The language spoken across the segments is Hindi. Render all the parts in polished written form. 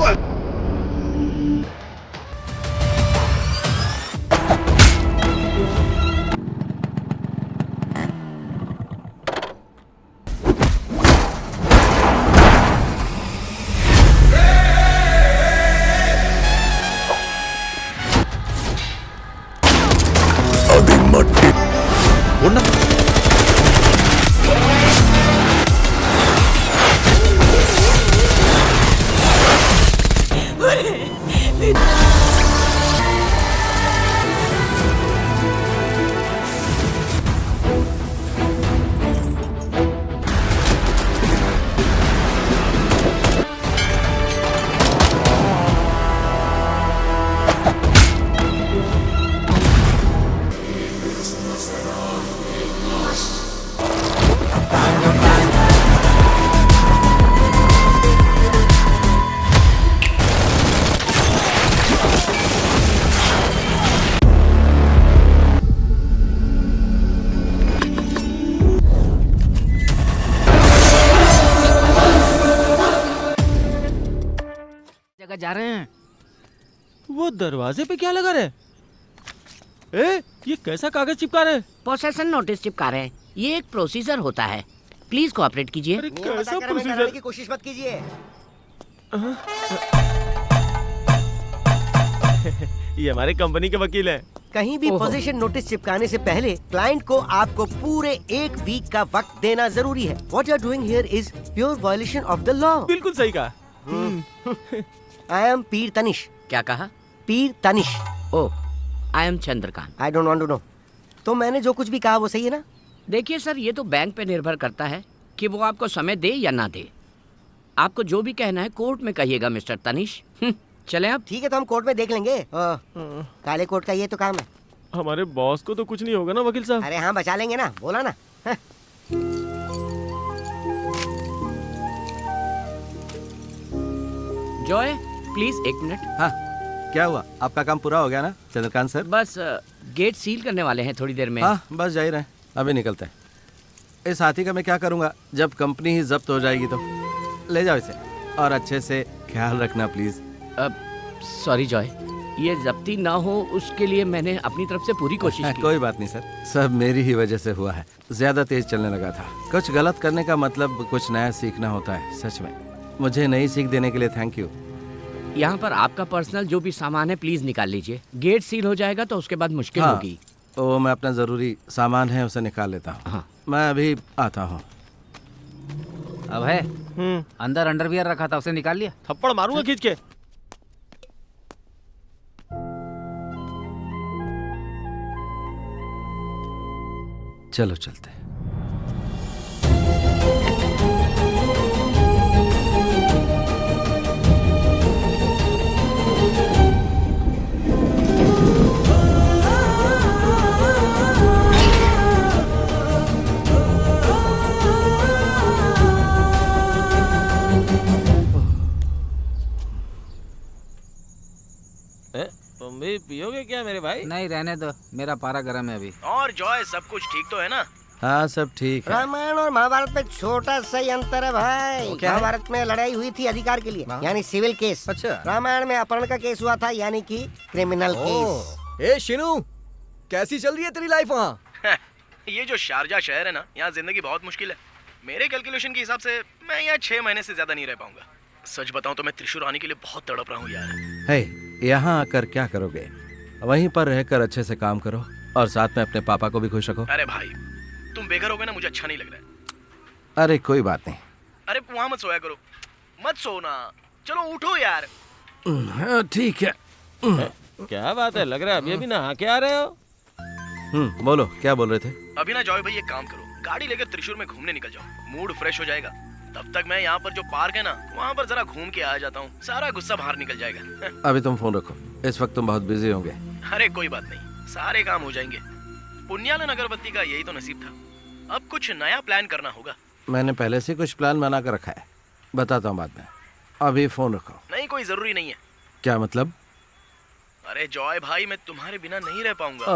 అది మట్టి ఉన్న जगह जा रहे हैं। वो दरवाजे पे क्या लगा रहे? ये कैसा कागज चिपका रहे? पोसेशन नोटिस चिपका रहे हैं। ये एक प्रोसीजर होता है, प्लीज कोऑपरेट कीजिए। अरे कैसा प्रोसीजर की कोशिश मत कीजिए। ये हमारे कंपनी के वकील हैं। कहीं भी पोजीशन नोटिस चिपकाने से पहले क्लाइंट को आपको पूरे 1 वीक का वक्त देना जरूरी है। What you are doing here is pure violation of the law. बिल्कुल सही कहा। I am पीर तनिष। क्या कहा? Peer Tanish. Oh, I am Chandrakant. I don't want to know. तो मैंने जो कुछ भी कहा वो सही है ना? देखिए सर, ये तो बैंक पे निर्भर करता है कि वो आपको समय दे या ना दे। आपको जो भी कहना है कोर्ट में कहिएगा मिस्टर तनिष। चले आप। ठीक है, तो हम कोर्ट में देख लेंगे। काले कोर्ट का ये तो काम है। हमारे बॉस को तो कुछ नहीं होगा ना वकील साहब? अरे हाँ, बचा लेंगे ना, बोला ना। Joy please 1 minute. हाँ, क्या हुआ? आपका काम पूरा हो गया ना चंद्रकांत सर? बस गेट सील करने वाले हैं थोड़ी देर में। हाँ, बस जा ही रहे, अभी निकलते हैं। इस हाथी का मैं क्या करूँगा जब कंपनी ही जब्त हो जाएगी तो। ले जाओ इसे और अच्छे से ख्याल रखना प्लीज। सॉरी जॉय, ये जब्ती ना हो उसके लिए मैंने अपनी तरफ से पूरी कोशिश की। कोई बात नहीं सर, सब मेरी ही वजह से हुआ है। ज्यादा तेज चलने लगा था। कुछ गलत करने का मतलब कुछ नया सीखना होता है। सच में मुझे नई सीख देने के लिए थैंक यू। यहाँ पर आपका पर्सनल जो भी सामान है प्लीज निकाल लीजिए। गेट सील हो जाएगा तो उसके बाद मुश्किल होगी। वो मैं अपना जरूरी सामान है उसे निकाल लेता हूँ। हाँ। मैं अभी आता हूँ। अब है अंदर अंडरवियर रखा था, उसे निकाल लिया? थप्पड़ मारूंगा खींच के। चलो चलते हैं। तुम भी पियोगे क्या मेरे भाई? नहीं, रहने दो, मेरा पारा गर्म है अभी। और जॉय सब कुछ ठीक तो है ना? हाँ, सब ठीक है। रामायण और महाभारत में छोटा सा ही अंतर है भाई। महाभारत में लड़ाई हुई थी अधिकार के लिए, यानी सिविल केस। अच्छा। रामायण में अपहरण का केस हुआ था, यानी कि क्रिमिनल केस। ए शिनू, कैसी चल रही है तेरी लाइफ वहाँ? ये जो शारजा शहर है ना, यहाँ जिंदगी बहुत मुश्किल है। मेरे कैलकुलेशन के हिसाब से मैं यहाँ 6 महीने से ज्यादा नहीं रह पाऊंगा। सच बताऊं तो मैं त्रिशूर आने के लिए बहुत तड़प रहा हूँ यार। है, यहाँ आकर क्या करोगे? वहीं पर रहकर अच्छे से काम करो और साथ में अपने पापा को भी खुश रखो। अरे भाई, तुम बेघर हो गए ना, मुझे अच्छा नहीं लग रहा है। अरे कोई बात नहीं। अरे वहाँ मत सोया करो, मत सोना। चलो उठो यार। ठीक है। क्या बात है, लग रहा है अभी अभी नहा के आ रहे हो। बोलो, क्या बोल रहे थे? अभी ना जॉय भाई एक काम करो, गाड़ी लेकर त्रिशूर में घूमने निकल जाओ, मूड फ्रेश हो जाएगा। तब तक मैं यहाँ पर जो पार्क है ना, वहाँ पर जरा घूम के आ जाता हूँ, सारा गुस्सा बाहर निकल जाएगा। अभी तुम फोन रखो, इस वक्त तुम बहुत बिजी होंगे। अरे कोई बात नहीं, सारे काम हो जाएंगे। पुण्यालन अगरबत्ती का यही तो नसीब था। अब कुछ नया प्लान करना होगा। मैंने पहले से कुछ प्लान बना कर रखा है, बताता हूँ बाद में। अभी फोन रखो। नहीं, कोई जरूरी नहीं है। क्या मतलब? अरे जॉय भाई, मैं तुम्हारे बिना नहीं रह पाऊंगा।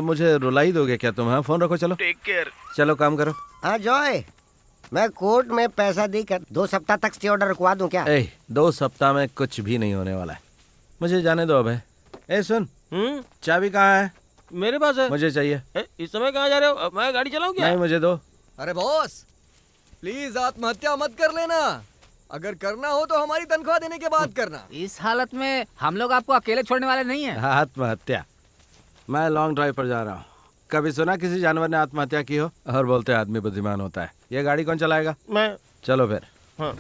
मुझे रुला ही दोगे क्या तुम? हाँ, फोन रखो, चलो। Take care. चलो काम करो। हाँ जॉय, मैं कोर्ट में पैसा देकर 2 सप्ताह तक स्टे ऑर्डर रुकवा दूं क्या? 2 सप्ताह में कुछ भी नहीं होने वाला है, मुझे जाने दो अभय। सुन, चाबी कहाँ है? मेरे पास है। मुझे चाहिए। इस समय कहाँ जा रहे हो? मैं गाड़ी चलाऊं क्या? नहीं, मुझे दो। अरे बॉस, प्लीज आत्महत्या मत कर लेना। अगर करना हो तो हमारी तनख्वाह देने के बाद करना। इस हालत में हम लोग आपको अकेले छोड़ने वाले नहीं है। आत्महत्या? मैं लॉन्ग ड्राइव पर जा रहा हूँ। कभी सुना किसी जानवर ने आत्महत्या की हो? और बोलते हैं आदमी बुद्धिमान होता है। ये गाड़ी कौन चलाएगा? मैं। चलो फिर। हाँ।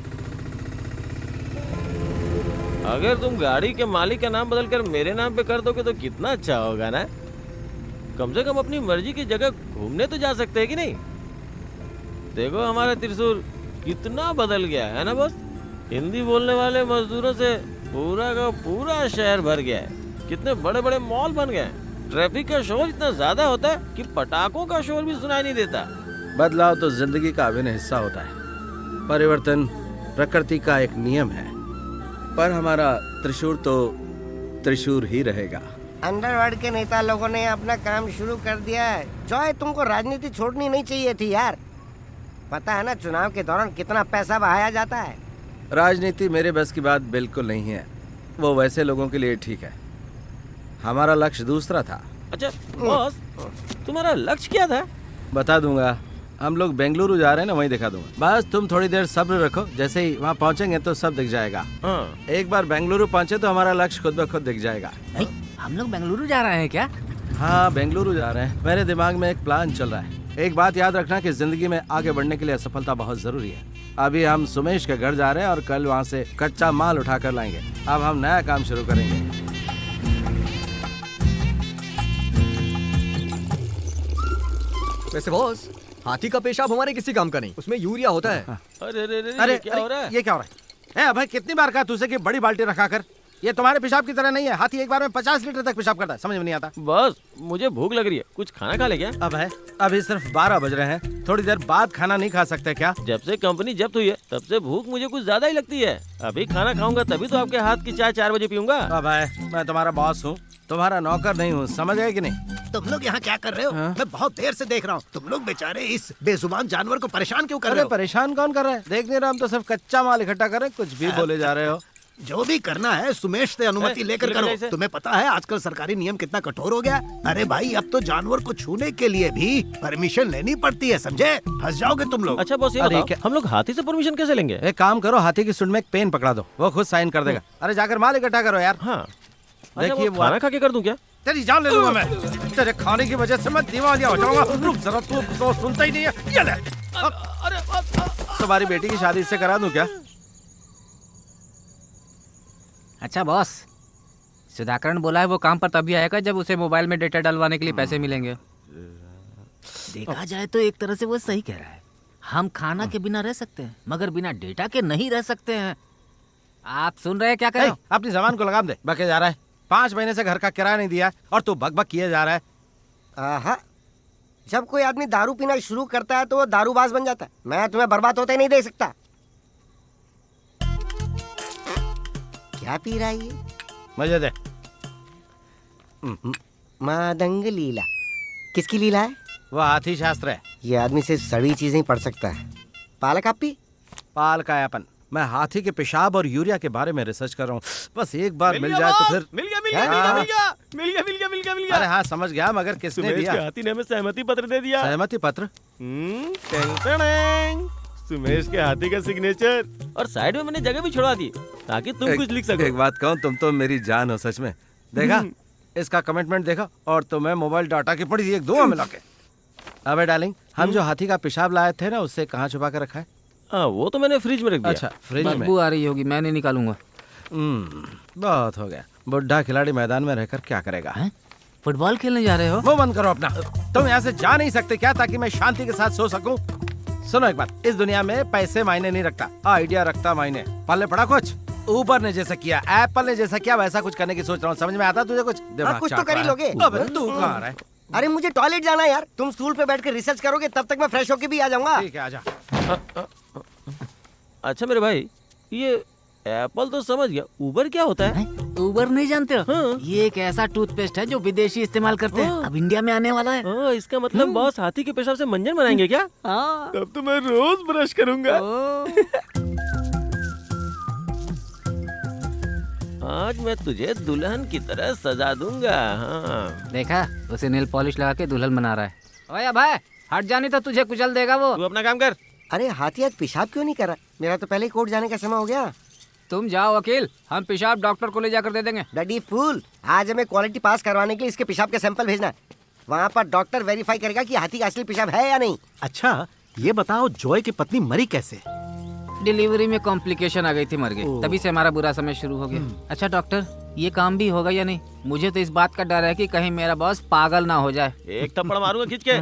अगर तुम गाड़ी के मालिक का नाम बदलकर मेरे नाम पे कर दोगे तो कितना अच्छा होगा ना। कम से कम अपनी मर्जी की जगह घूमने तो जा सकते हैं कि नहीं। देखो हमारा त्रिशूर कितना बदल गया है ना बॉस। हिंदी बोलने वाले मजदूरों से पूरा का पूरा शहर भर गया है। कितने बड़े बड़े मॉल बन गए हैं। ट्रैफिक का शोर इतना ज्यादा होता है कि पटाखों का शोर भी सुनाई नहीं देता। बदलाव तो जिंदगी का अभिन्न हिस्सा होता है। परिवर्तन प्रकृति का एक नियम है, पर हमारा त्रिशूर तो त्रिशूर ही रहेगा। अंडरवर्ल्ड के नेता लोगों ने अपना काम शुरू कर दिया है। जॉय, तुमको राजनीति छोड़नी नहीं चाहिए थी यार। पता है ना चुनाव के दौरान कितना पैसा बहाया जाता है। राजनीति मेरे बस की बात बिल्कुल नहीं है। वो वैसे लोगों के लिए ठीक है, हमारा लक्ष्य दूसरा था। अच्छा बॉस, तुम्हारा लक्ष्य क्या था? बता दूंगा। हम लोग बेंगलुरु जा रहे हैं ना, वहीं दिखा दूंगा। बस तुम थोड़ी देर सब्र रखो, जैसे ही वहाँ पहुँचेंगे तो सब दिख जाएगा। हाँ। एक बार बेंगलुरु पहुँचे तो हमारा लक्ष्य खुद ब खुद दिख जाएगा। हम लोग बेंगलुरु जा रहे हैं क्या? हाँ, बेंगलुरु जा रहे हैं। मेरे दिमाग में एक प्लान चल रहा है। एक बात याद रखना कि जिंदगी में आगे बढ़ने के लिए असफलता बहुत जरूरी है। अभी हम सुमेश के घर जा रहे हैं और कल वहाँ से कच्चा माल उठा कर लाएंगे। अब हम नया काम शुरू करेंगे। वैसे बॉस, हाथी का पेशाब हमारे किसी काम का नहीं, उसमें यूरिया होता है। अरे अरे अरे ये क्या हो रहा है? ये क्या हो रहा है? अभय, कितनी बार कहा तुझसे कि बड़ी बाल्टी रखा कर। ये तुम्हारे पेशाब की तरह नहीं है। हाथी एक बार में 50 लीटर तक पेशाब करता है। समझ में नहीं आता। बस मुझे भूख लग रही है, कुछ खाना खा ले क्या? अभय, अभी सिर्फ 12 बज रहे हैं, थोड़ी देर बाद खाना नहीं खा सकते क्या? जब से कंपनी जब्त हुई है तब से भूख मुझे कुछ ज्यादा ही लगती है। अभी खाना खाऊंगा तभी तो आपके हाथ की चाय 4 बजे पीऊंगा। अभय, मैं तुम्हारा बॉस हूँ, तुम्हारा नौकर नहीं हूँ। समझ गए कि नहीं? तुम लोग यहाँ क्या कर रहे हो? मैं बहुत देर से देख रहा हूँ। तुम लोग बेचारे इस बेजुबान जानवर को परेशान क्यों कर रहे अरे हो? परेशान कौन कर रहा है? देख नहीं रहा, हम तो सिर्फ कच्चा माल इकट्ठा कर रहे हैं। कुछ भी बोले जा रहे हो। जो भी करना है सुमेश से अनुमति लेकर बिल्कुल करो। ऐसे। तुम्हें पता है आजकल सरकारी नियम कितना कठोर हो गया। अरे भाई, अब तो जानवर को छूने के लिए भी परमिशन लेनी पड़ती है, समझे? फंस जाओगे तुम लोग। अच्छा बॉस, ये अरे बताओ, क्या- हम लोग हाथी से परमिशन कैसे लेंगे? एक काम करो, हाथी की सूंड में एक पेन पकड़ा दो, वो खुद साइन कर देगा। अरे जाकर माल इकट्ठा करो यार। हाँ। देखिए, देखिए खाना खा के कर दूं क्या? तेरी जान ले लूंगा मैं। तेरे खाने की वजह से मैं दिवालिया हो जाऊंगा। रुक जरा, तू तो सुनता ही नहीं है। ये ले। अरे तुम्हारी बेटी की शादी इससे करा दूं क्या? अच्छा बॉस, सुधाकरण बोला है वो काम पर तभी आएगा जब उसे मोबाइल में डेटा डलवाने के लिए पैसे मिलेंगे। देखा जाए तो एक तरह से वो सही कह रहा है। हम खाना के बिना रह सकते हैं, मगर बिना डेटा के नहीं रह सकते हैं। आप सुन रहे हैं क्या कह रहे हो? अपनी जबान को लगाम दे। बके जा रहा है। 5 महीने से घर का किराया नहीं दिया और तू बक किए जा रहा है। आहा, जब कोई आदमी दारू पीना शुरू करता है तो वो दारूबाज बन जाता है। मैं तुम्हें बर्बाद होते नहीं देख सकता। क्या पी रहा है ये? मुझे दे। मादंग लीला। किसकी लीला है? वो हाथी शास्त्र है। ये आदमी से सड़ी चीजें ही पढ़ सकता है। पालक आप पी? पाल कायापन। मैं हाथी के पेशाब और यूरिया के बारे में रिसर्च कर रहा हूँ। बस एक बार मिल जाए तो फिर। मिल गया अरे हाँ, समझ गया, मगर किसने सुमेश दिया? के हाथी ने हमें सहमति पत्र दे दिया। सहमति पत्र? टेंग। सुमेश के हाथी का सिग्नेचर, और साइड में मैंने जगह भी छुड़वा दी ताकि तुम कुछ लिख सको। एक बात कहूँ, तुम तो मेरी जान हो सच में। देखा इसका कमिटमेंट देखा, और तुम्हें मोबाइल डाटा की पड़ी थी एक दुआ मिला के। अबे डार्लिंग, हम जो हाथी का पेशाब लाए थे ना, उससे कहाँ छुपा कर रखा है? हाँ, वो तो मैंने फ्रिज में रख दिया। अच्छा, फ्रिज में। बदबू आ रही होगी, मैं नहीं निकालूंगा। बहुत हो गया। बुढ़ा खिलाड़ी मैदान में रहकर क्या करेगा? फुटबॉल खेलने जा रहे हो? वो बंद करो अपना। तुम यहाँ से जा नहीं सकते क्या, ताकि मैं शांति के साथ सो सकूं? सुनो एक बात, इस दुनिया में पैसे मायने नहीं रखता, आइडिया रखता मायने। पल्ले पड़ा कुछ? ऊपर ने जैसा किया, एप्पल ने जैसा किया, वैसा कुछ करने की सोच रहा हूँ। समझ में आता तुझे कुछ? दिमाग कुछ तो चाट कर ही रहा है। लोगे। अबे तू कहाँ रहा है? अरे मुझे टॉयलेट जाना है यार। तुम स्टूल पे बैठ कर रिसर्च करोगे, तब तक मैं फ्रेश होके भी आ जाऊंगा। ठीक है, आजा। अच्छा मेरे भाई, ये एप्पल तो समझ गया, उबर क्या होता है? उबर नहीं जानते हो? हाँ। ये एक ऐसा टूथपेस्ट है जो विदेशी इस्तेमाल करते हैं, अब इंडिया में आने वाला है। हाँ, इसका मतलब बॉस हाथी के पेशाब से मंजन बनाएंगे क्या? हाँ। तब तो मैं रोज ब्रश करूंगा। आज मैं तुझे दुल्हन की तरह सजा दूंगा। हाँ। देखा, उसे नेल पॉलिश लगा के दुल्हन बना रहा है। ओए भाई, हट जानी तो तुझे कुचल देगा वो। तू अपना काम कर। अरे हाथी आज पेशाब क्यों नहीं कर रहा? मेरा तो पहले ही कोर्ट जाने का समय हो गया। तुम जाओ वकील, हम पेशाब डॉक्टर को ले जाकर दे देंगे। ब्लडी फूल, आज हमें क्वालिटी पास करवाने के लिए इसके पेशाब के सैंपल भेजना है। वहाँ पर डॉक्टर वेरीफाई करेगा कि हाथी का असली पेशाब है या नहीं। अच्छा ये बताओ जॉय की पत्नी मरी कैसे? डिलीवरी में कॉम्प्लिकेशन आ गई थी, मर गई। तभी से हमारा बुरा समय शुरू हो गया। अच्छा डॉक्टर, ये काम भी होगा या नहीं? मुझे तो इस बात का डर है कि कहीं मेरा बॉस पागल ना हो जाए। एक थप्पड़ मारूंगा खींच के।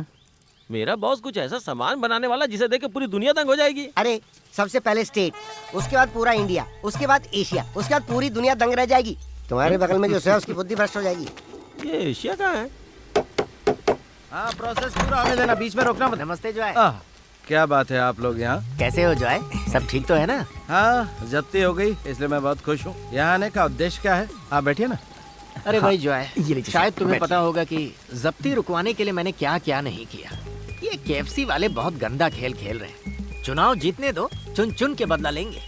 मेरा बॉस कुछ ऐसा सामान बनाने वाला जिसे देख के पूरी दुनिया दंग हो जाएगी। अरे सबसे पहले स्टेट, उसके बाद पूरा इंडिया, उसके बाद एशिया, उसके बाद पूरी दुनिया दंग रह जाएगी। तुम्हारे बगल में जो है उसकी बुद्धि भ्रष्ट हो जाएगी। ये एशिया कहाँ है? हाँ प्रोसेस पूरा होने देना, बीच में रोकना मत। नमस्ते जॉय। क्या बात है आप लोग यहाँ? कैसे हो जॉय? सब ठीक तो है ना? हाँ जब्ती हो गई, इसलिए मैं बहुत खुश हूँ। यहाँ आने का उद्देश्य क्या है? आप बैठिए ना। अरे भाई जॉय, शायद तुम्हें पता होगा कि जब्ती रुकवाने के लिए मैंने क्या क्या नहीं किया। ये केएफसी वाले बहुत गंदा खेल खेल रहे हैं। चुनाव जीतने दो, चुन चुन के बदला लेंगे।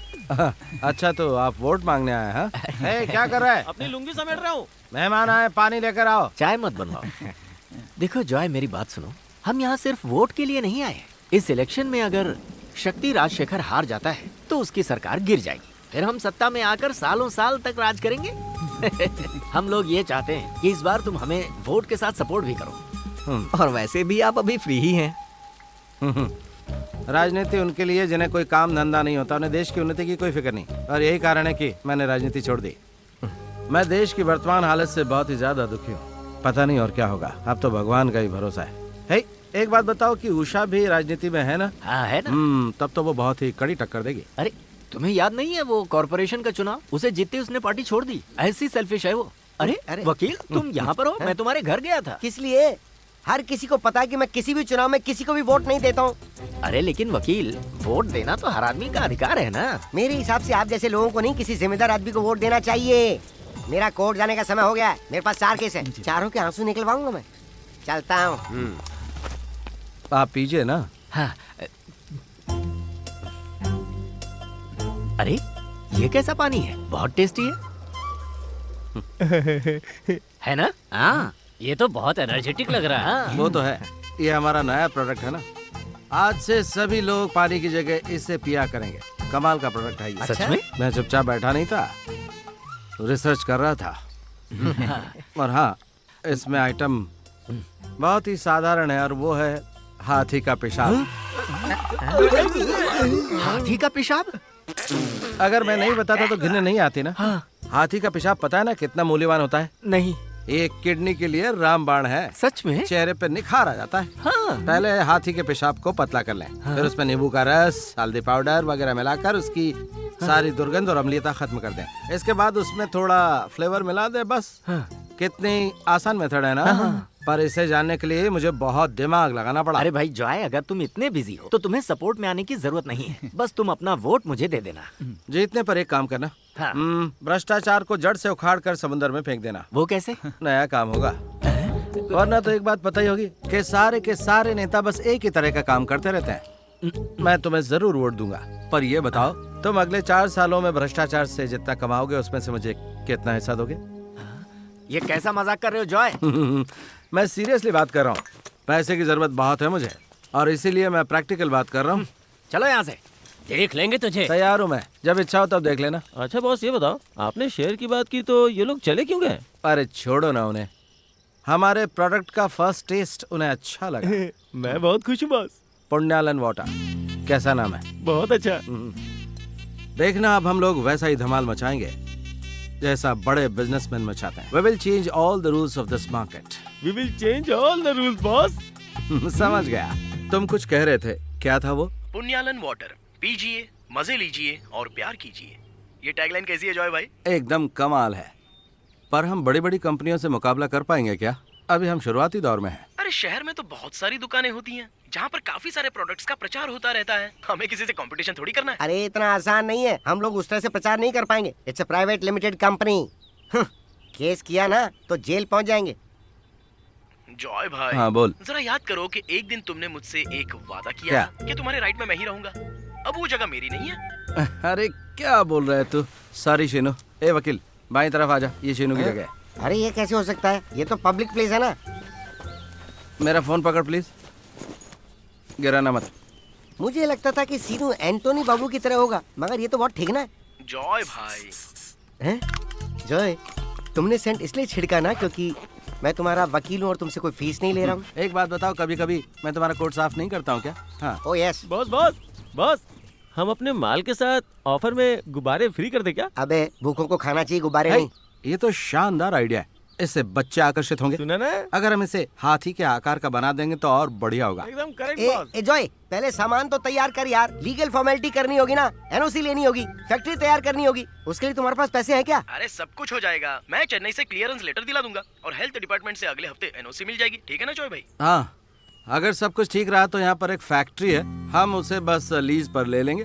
अच्छा तो आप वोट मांगने आए हैं? हाँ? क्या कर रहा है? अपनी लुंगी समेट रहा हूँ। मेहमान आए, पानी लेकर आओ। चाय मत बनवाओ। देखो जॉय, मेरी बात सुनो, हम यहाँ सिर्फ वोट के लिए नहीं आए। इस इलेक्शन में अगर शक्ति राजशेखर हार जाता है तो उसकी सरकार गिर जाएगी, फिर हम सत्ता में आकर सालों साल तक राज करेंगे। हम लोग ये चाहते हैं कि इस बार तुम हमें वोट के साथ सपोर्ट भी करो। और वैसे भी आप अभी फ्री ही हैं। राजनीति उनके लिए जिन्हें कोई काम धंधा नहीं होता, उन्हें देश की उन्नति की कोई फिक्र नहीं, और यही कारण है कि मैंने राजनीति छोड़ दी। मैं देश की वर्तमान हालत से बहुत ही ज्यादा दुखी हूँ। पता नहीं और क्या होगा, अब तो भगवान का ही भरोसा है। हे, एक बात बताओ कि उषा भी राजनीति में है ना? हाँ है ना। तब तो वो बहुत ही कड़ी टक्कर देगी। अरे तुम्हें याद नहीं है वो कॉर्पोरेशन का चुनाव? उसे जीतते उसने पार्टी छोड़ दी। ऐसी सेल्फिश है वो। अरे वकील, तुम यहाँ पर हो? मैं तुम्हारे घर गया था। किस लिए? हर किसी को पता है कि मैं किसी भी चुनाव में किसी को भी वोट नहीं देता हूँ। अरे लेकिन वकील, वोट देना तो हर आदमी का अधिकार है ना। मेरे हिसाब से आप जैसे लोगों को नहीं, किसी जिम्मेदार आदमी को वोट देना चाहिए। मेरा कोर्ट जाने का समय हो गया है। मेरे पास 4 केस है, चारों के आंसू निकलवाऊंगा मैं। चलता हूँ। आप पीजिए ना। हाँ। अरे ये कैसा पानी है? बहुत टेस्टी है ना? हाँ, ये तो बहुत एनर्जेटिक लग रहा है। वो तो है, ये हमारा नया प्रोडक्ट है ना। आज से सभी लोग पानी की जगह इससे पिया करेंगे। कमाल का प्रोडक्ट है ये। सच में? मैं चुपचाप बैठा नहीं था, रिसर्च कर रहा था। और हाँ, इसमें आइटम बहुत ही साधारण है, और वो है हाथी का पेशाब। हाथी का पेशाब? अगर मैं नहीं बताता तो घिरने नहीं आती ना। हाँ। हाथी का पेशाब पता है ना कितना मूल्यवान होता है? नहीं। एक किडनी के लिए रामबाण है। सच में? चेहरे पे निखार आ जाता है। हाँ। पहले हाथी के पेशाब को पतला कर लें, फिर उसमें नींबू का रस, हल्दी पाउडर वगैरह मिलाकर उसकी सारी दुर्गंध और अम्लीयता खत्म कर दें। इसके बाद उसमें थोड़ा फ्लेवर मिला दे, बस। कितनी आसान मेथड है ना। पर इसे जानने के लिए मुझे बहुत दिमाग लगाना पड़ा। अरे भाई जॉय, अगर तुम इतने बिजी हो तो तुम्हें सपोर्ट में आने की जरूरत नहीं है। बस तुम अपना वोट मुझे दे देना। जीतने पर एक काम करना, हाँ। भ्रष्टाचार को जड़ से उखाड़ कर समुद्र में फेंक देना। वो कैसे? नया काम होगा। वरना तो एक बात पता ही होगी कि सारे के सारे नेता बस एक ही तरह का काम करते रहते हैं। मैं तुम्हें जरूर वोट दूंगा, पर ये बताओ तुम अगले 4 सालों में भ्रष्टाचार से जितना कमाओगे उसमें से मुझे कितना हिस्सा दोगे? ये कैसा मजाक कर रहे हो जॉय? मैं सीरियसली बात कर रहा हूँ। पैसे की जरूरत बहुत है मुझे, और इसीलिए मैं प्रैक्टिकल बात कर रहा हूँ। चलो यहाँ से। देख लेंगे तुझे। तैयार हूँ मैं, जब इच्छा हो तब देख लेना। अच्छा बॉस, ये बताओ, आपने शेयर की बात की तो ये लोग चले क्यों गए? अरे छोड़ो ना उन्हें, हमारे प्रोडक्ट का फर्स्ट टेस्ट उन्हें अच्छा लगा। मैं बहुत खुश हूँ बॉस। पुण्यालन वाटर, कैसा नाम है? बहुत अच्छा। देखना अब हम लोग वैसा ही धमाल मचाएंगे जैसा बड़े बिजनेसमैन मचाते हैं। We will change all the rules of this market. We will change all the rules, boss. समझ गया। तुम कुछ कह रहे थे, क्या था वो? पुण्यालन वाटर, पीजिए, मजे लीजिए और प्यार कीजिए। ये टैगलाइन कैसी है जॉय भाई? एकदम कमाल है। पर हम बड़ी बड़ी कंपनियों से मुकाबला कर पाएंगे क्या? अभी हम शुरुआती दौर में हैं। अरे शहर में तो बहुत सारी दुकानें होती हैं जहाँ पर काफी सारे प्रोडक्ट्स का प्रचार होता रहता है। हमें किसी से कंपटीशन थोड़ी करना है। अरे इतना आसान नहीं है, हम लोग उस तरह से प्रचार नहीं कर पाएंगे। It's a private limited company. Case किया ना तो जेल पहुंच जाएंगे। जॉय भाई, हाँ बोल। जरा याद करो कि एक दिन तुमने मुझसे एक वादा किया क्या? था कि तुम्हारे राइट में मैं ही रहूंगा। अब वो जगह मेरी नहीं है। अरे क्या बोल रहा है तू? सॉरी शीनू। ए वकील, बाईं तरफ आ जा, ये शीनू की जगह है। अरे ये कैसे हो सकता है, ये तो पब्लिक प्लेस है ना। मेरा फोन पकड़ प्लीज, गिराना मत। मुझे लगता था कि सीनू एंटोनी बाबू की तरह होगा, मगर ये तो बहुत ठीक ना है। जॉय भाई, हैं? जॉय, तुमने सेंट इसलिए छिड़का ना क्योंकि मैं तुम्हारा वकील हूँ और तुमसे कोई फीस नहीं ले रहा हूँ। एक बात बताओ, कभी कभी मैं तुम्हारा कोट साफ नहीं करता हूँ क्या? हाँ। ओ यस। बॉस बॉस बॉस, हम अपने माल के साथ ऑफर में गुब्बारे फ्री कर दे क्या? अबे भूखों को खाना चाहिए, गुब्बारे है, नहीं। ये तो शानदार आइडिया है, इससे बच्चे आकर्षित होंगे। सुना ना? अगर हम इसे हाथी के आकार का बना देंगे तो और बढ़िया होगा। एकदम correct A, boss. A joy, पहले सामान तो तैयार कर यार। लीगल फॉर्मेलिटी करनी होगी ना, एनओसी लेनी होगी, फैक्ट्री तैयार करनी होगी। उसके लिए तुम्हारे पास पैसे हैं क्या? अरे सब कुछ हो जाएगा। मैं चेन्नई से क्लियरेंस लेटर दिला दूंगा और हेल्थ डिपार्टमेंट से अगले हफ्ते एनओसी मिल जाएगी। ठीक है ना जॉय भाई? हाँ, अगर सब कुछ ठीक रहा तो यहाँ पर एक फैक्ट्री है, हम उसे बस लीज पर ले लेंगे।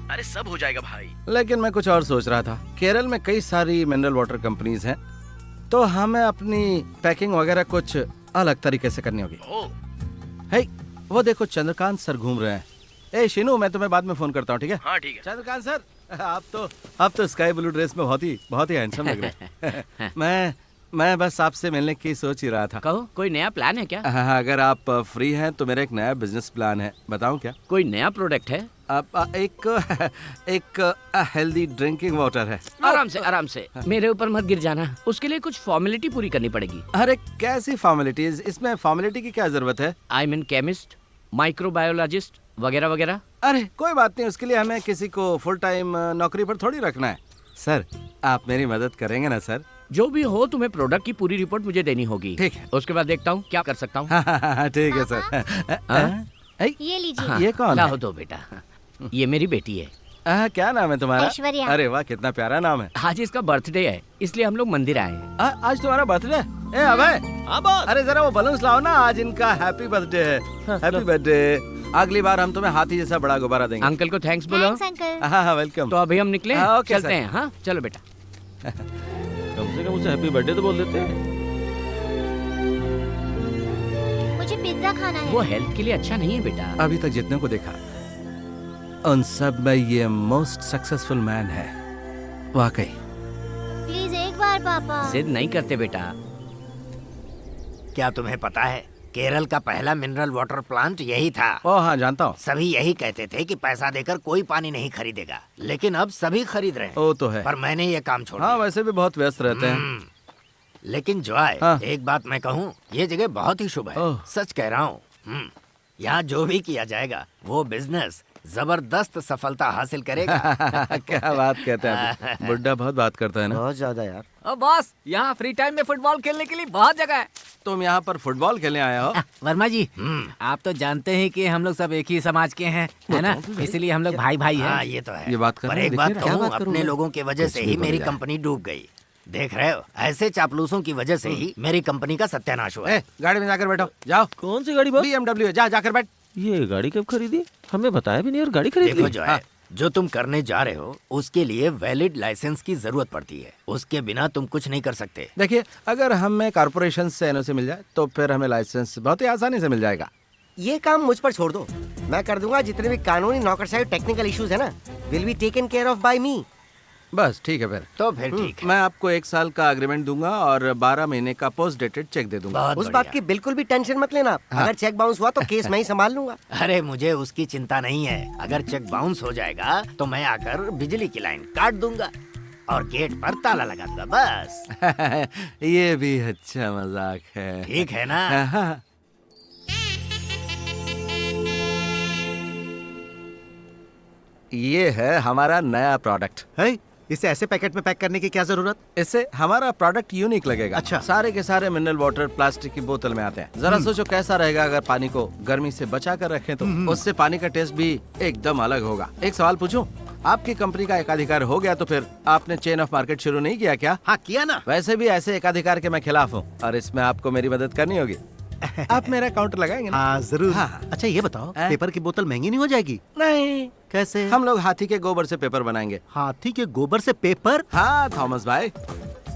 अरे सब हो जाएगा भाई। लेकिन मैं कुछ और सोच रहा था, केरल में कई सारी मिनरल वाटर कंपनीज हैं, तो हमें अपनी पैकिंग वगैरह कुछ अलग तरीके से करनी होगी। ओह, है, वो देखो चंद्रकांत सर घूम रहे हैं। ए शीनू, मैं तुम्हें बाद में फोन करता हूँ, ठीक है? हाँ ठीक है। चंद्रकांत सर, आप तो स्काई ब्लू ड्रेस में बहुत ही हैंडसम लग रहे हैं। मैं बस आपसे मिलने की सोच ही रहा था। कहो, कोई नया प्लान है क्या? हाँ, अगर आप फ्री हैं तो मेरा एक नया बिजनेस प्लान है, बताऊं क्या? कोई नया प्रोडक्ट है? एक हेल्दी ड्रिंकिंग वाटर है। आराम से मेरे ऊपर मत गिर जाना। उसके लिए कुछ फॉर्मेलिटी पूरी करनी पड़ेगी। अरे कैसी फॉर्मेलिटीज? इसमें फॉर्मेलिटी की क्या जरूरत है? आई मीन केमिस्ट, माइक्रोबायोलॉजिस्ट वगैरह वगैरह। अरे कोई बात नहीं, उसके लिए हमें किसी को फुल टाइम नौकरी पर थोड़ी रखना है। सर, आप मेरी मदद करेंगे ना सर? जो भी हो, तुम्हें प्रोडक्ट की पूरी रिपोर्ट मुझे देनी होगी। ठीक है। उसके बाद देखता हूँ क्या कर सकता हूँ। ठीक है सर। ये लीजिए। ये कौन लाओ है? दो बेटा, ये मेरी बेटी है। क्या नाम है तुम्हारा? ऐश्वर्या। अरे वाह, कितना प्यारा नाम है। आज इसका बर्थडे है, इसलिए हम लोग मंदिर आए हैं। आज तुम्हारा बर्थडे? ए अभय, हाँ बॉस। अरे जरा वो बलून्स लाओ ना, आज इनका हैप्पी बर्थडे है। Happy birthday. अगली बार हम तुम्हें हाथी जैसा बड़ा गुब्बारा देंगे। अंकल को थैंक्स बोलो। Thanks uncle. हाँ, वेलकम। तो अभी हम निकले, हाँ, ओके, चलते सर। हैं। हाँ चलो बेटा। कम से कम उसे हैप्पी बर्थडे तो बोल देते हैं। मुझे पिज्जा खाना है। वो हेल्थ के लिए अच्छा नहीं है बेटा। अभी तक जितने को देखा उन सब में ये मोस्ट सक्सेसफुल मैन है, वाकई। प्लीज एक बार पापा। जिद नहीं करते बेटा। क्या तुम्हें पता है, केरल का पहला मिनरल वाटर प्लांट यही था। ओ हाँ, जानता हूँ। सभी यही कहते थे कि पैसा देकर कोई पानी नहीं खरीदेगा, लेकिन अब सभी खरीद रहे हैं। ओ तो है। पर मैंने ये काम छोड़ हाँ, दिया। वैसे भी बहुत व्यस्त रहते हैं। लेकिन जॉय, हाँ। एक बात मैं कहूँ, ये जगह बहुत ही शुभ है। ओह। सच कह रहा हूँ। यहाँ जो भी किया जाएगा वो बिजनेस जबरदस्त सफलता हासिल करेगा। क्या बात कहते हैं आप? बुड्ढा बहुत बात करता है ना। बहुत ज्यादा यार। ओ बॉस, यहाँ फ्री टाइम में फुटबॉल खेलने के लिए बहुत जगह है। तुम यहाँ पर फुटबॉल खेलने आए हो? वर्मा जी, आप तो जानते हैं कि हम लोग सब एक ही समाज के हैं, है ना? इसीलिए हम लोग भाई भाई हाँ, हैं। ये तो है। ये बात कर पर रहे हैं, एक बात देखिए ना। कहूँ, क्या बात करूँ अपने मैं? लोगों की वजह से कुछ ही भी मेरी बोल जाए। कंपनी डूब गई। देख रहे हो, ऐसे चापलूसों की वजह से ही मेरी कंपनी का सत्यानाश हुआ। ए, गाड़ी में जाकर बैठो, जाओ। कौन सी गाड़ी बॉस? BMW है, जाकर बैठ। ये गाड़ी कब खरीदी? हमें बताया भी नहीं और गाड़ी खरीद देखो ली। जो है, जो तुम करने जा रहे हो उसके लिए वैलिड लाइसेंस की जरूरत पड़ती है। उसके बिना तुम कुछ नहीं कर सकते। देखिए, अगर हमें कॉर्पोरेशन से एनओसी मिल जाए तो फिर हमें लाइसेंस बहुत ही आसानी से मिल जाएगा। ये काम मुझ पर छोड़ दो, मैं कर दूंगा। जितने भी कानूनी नौकरशाही टेक्निकल इश्यूज है ना, will be taken care of by me. बस ठीक है फिर। तो फिर ठीक है। मैं आपको 1 साल का एग्रीमेंट दूंगा और 12 महीने का पोस्ट डेटेड चेक दे दूंगा। बहुत उस बढ़िया। बात की बिल्कुल भी टेंशन मत लेना। अगर चेक बाउंस हुआ तो केस मैं ही संभाल लूंगा। अरे मुझे उसकी चिंता नहीं है। अगर चेक बाउंस हो जाएगा तो मैं आकर बिजली की लाइन काट दूंगा और गेट पर ताला लगा दूंगा, बस। ये भी अच्छा मजाक है। ठीक है ना? हाँ। ये है हमारा नया प्रोडक्ट है? इसे ऐसे पैकेट में पैक करने की क्या जरूरत? इससे हमारा प्रोडक्ट यूनिक लगेगा। अच्छा। सारे के सारे मिनरल वाटर प्लास्टिक की बोतल में आते हैं। जरा सोचो कैसा रहेगा अगर पानी को गर्मी से बचा कर रखें तो। उससे पानी का टेस्ट भी एकदम अलग होगा। एक सवाल पूछूं? आपकी कंपनी का एकाधिकार हो गया तो फिर आपने चेन ऑफ मार्केट शुरू नहीं किया क्या? हाँ, किया ना। वैसे भी ऐसे एकाधिकार के मैं खिलाफ हूँ और इसमें आपको मेरी मदद करनी होगी। आप मेरा काउंटर लगाएंगे ना? हाँ जरूर। हाँ। अच्छा ये बताओ, पेपर की बोतल महंगी नहीं हो जाएगी? नहीं। कैसे? हम लोग हाथी के गोबर से पेपर बनाएंगे। हाथी के गोबर से पेपर? हाँ थॉमस भाई,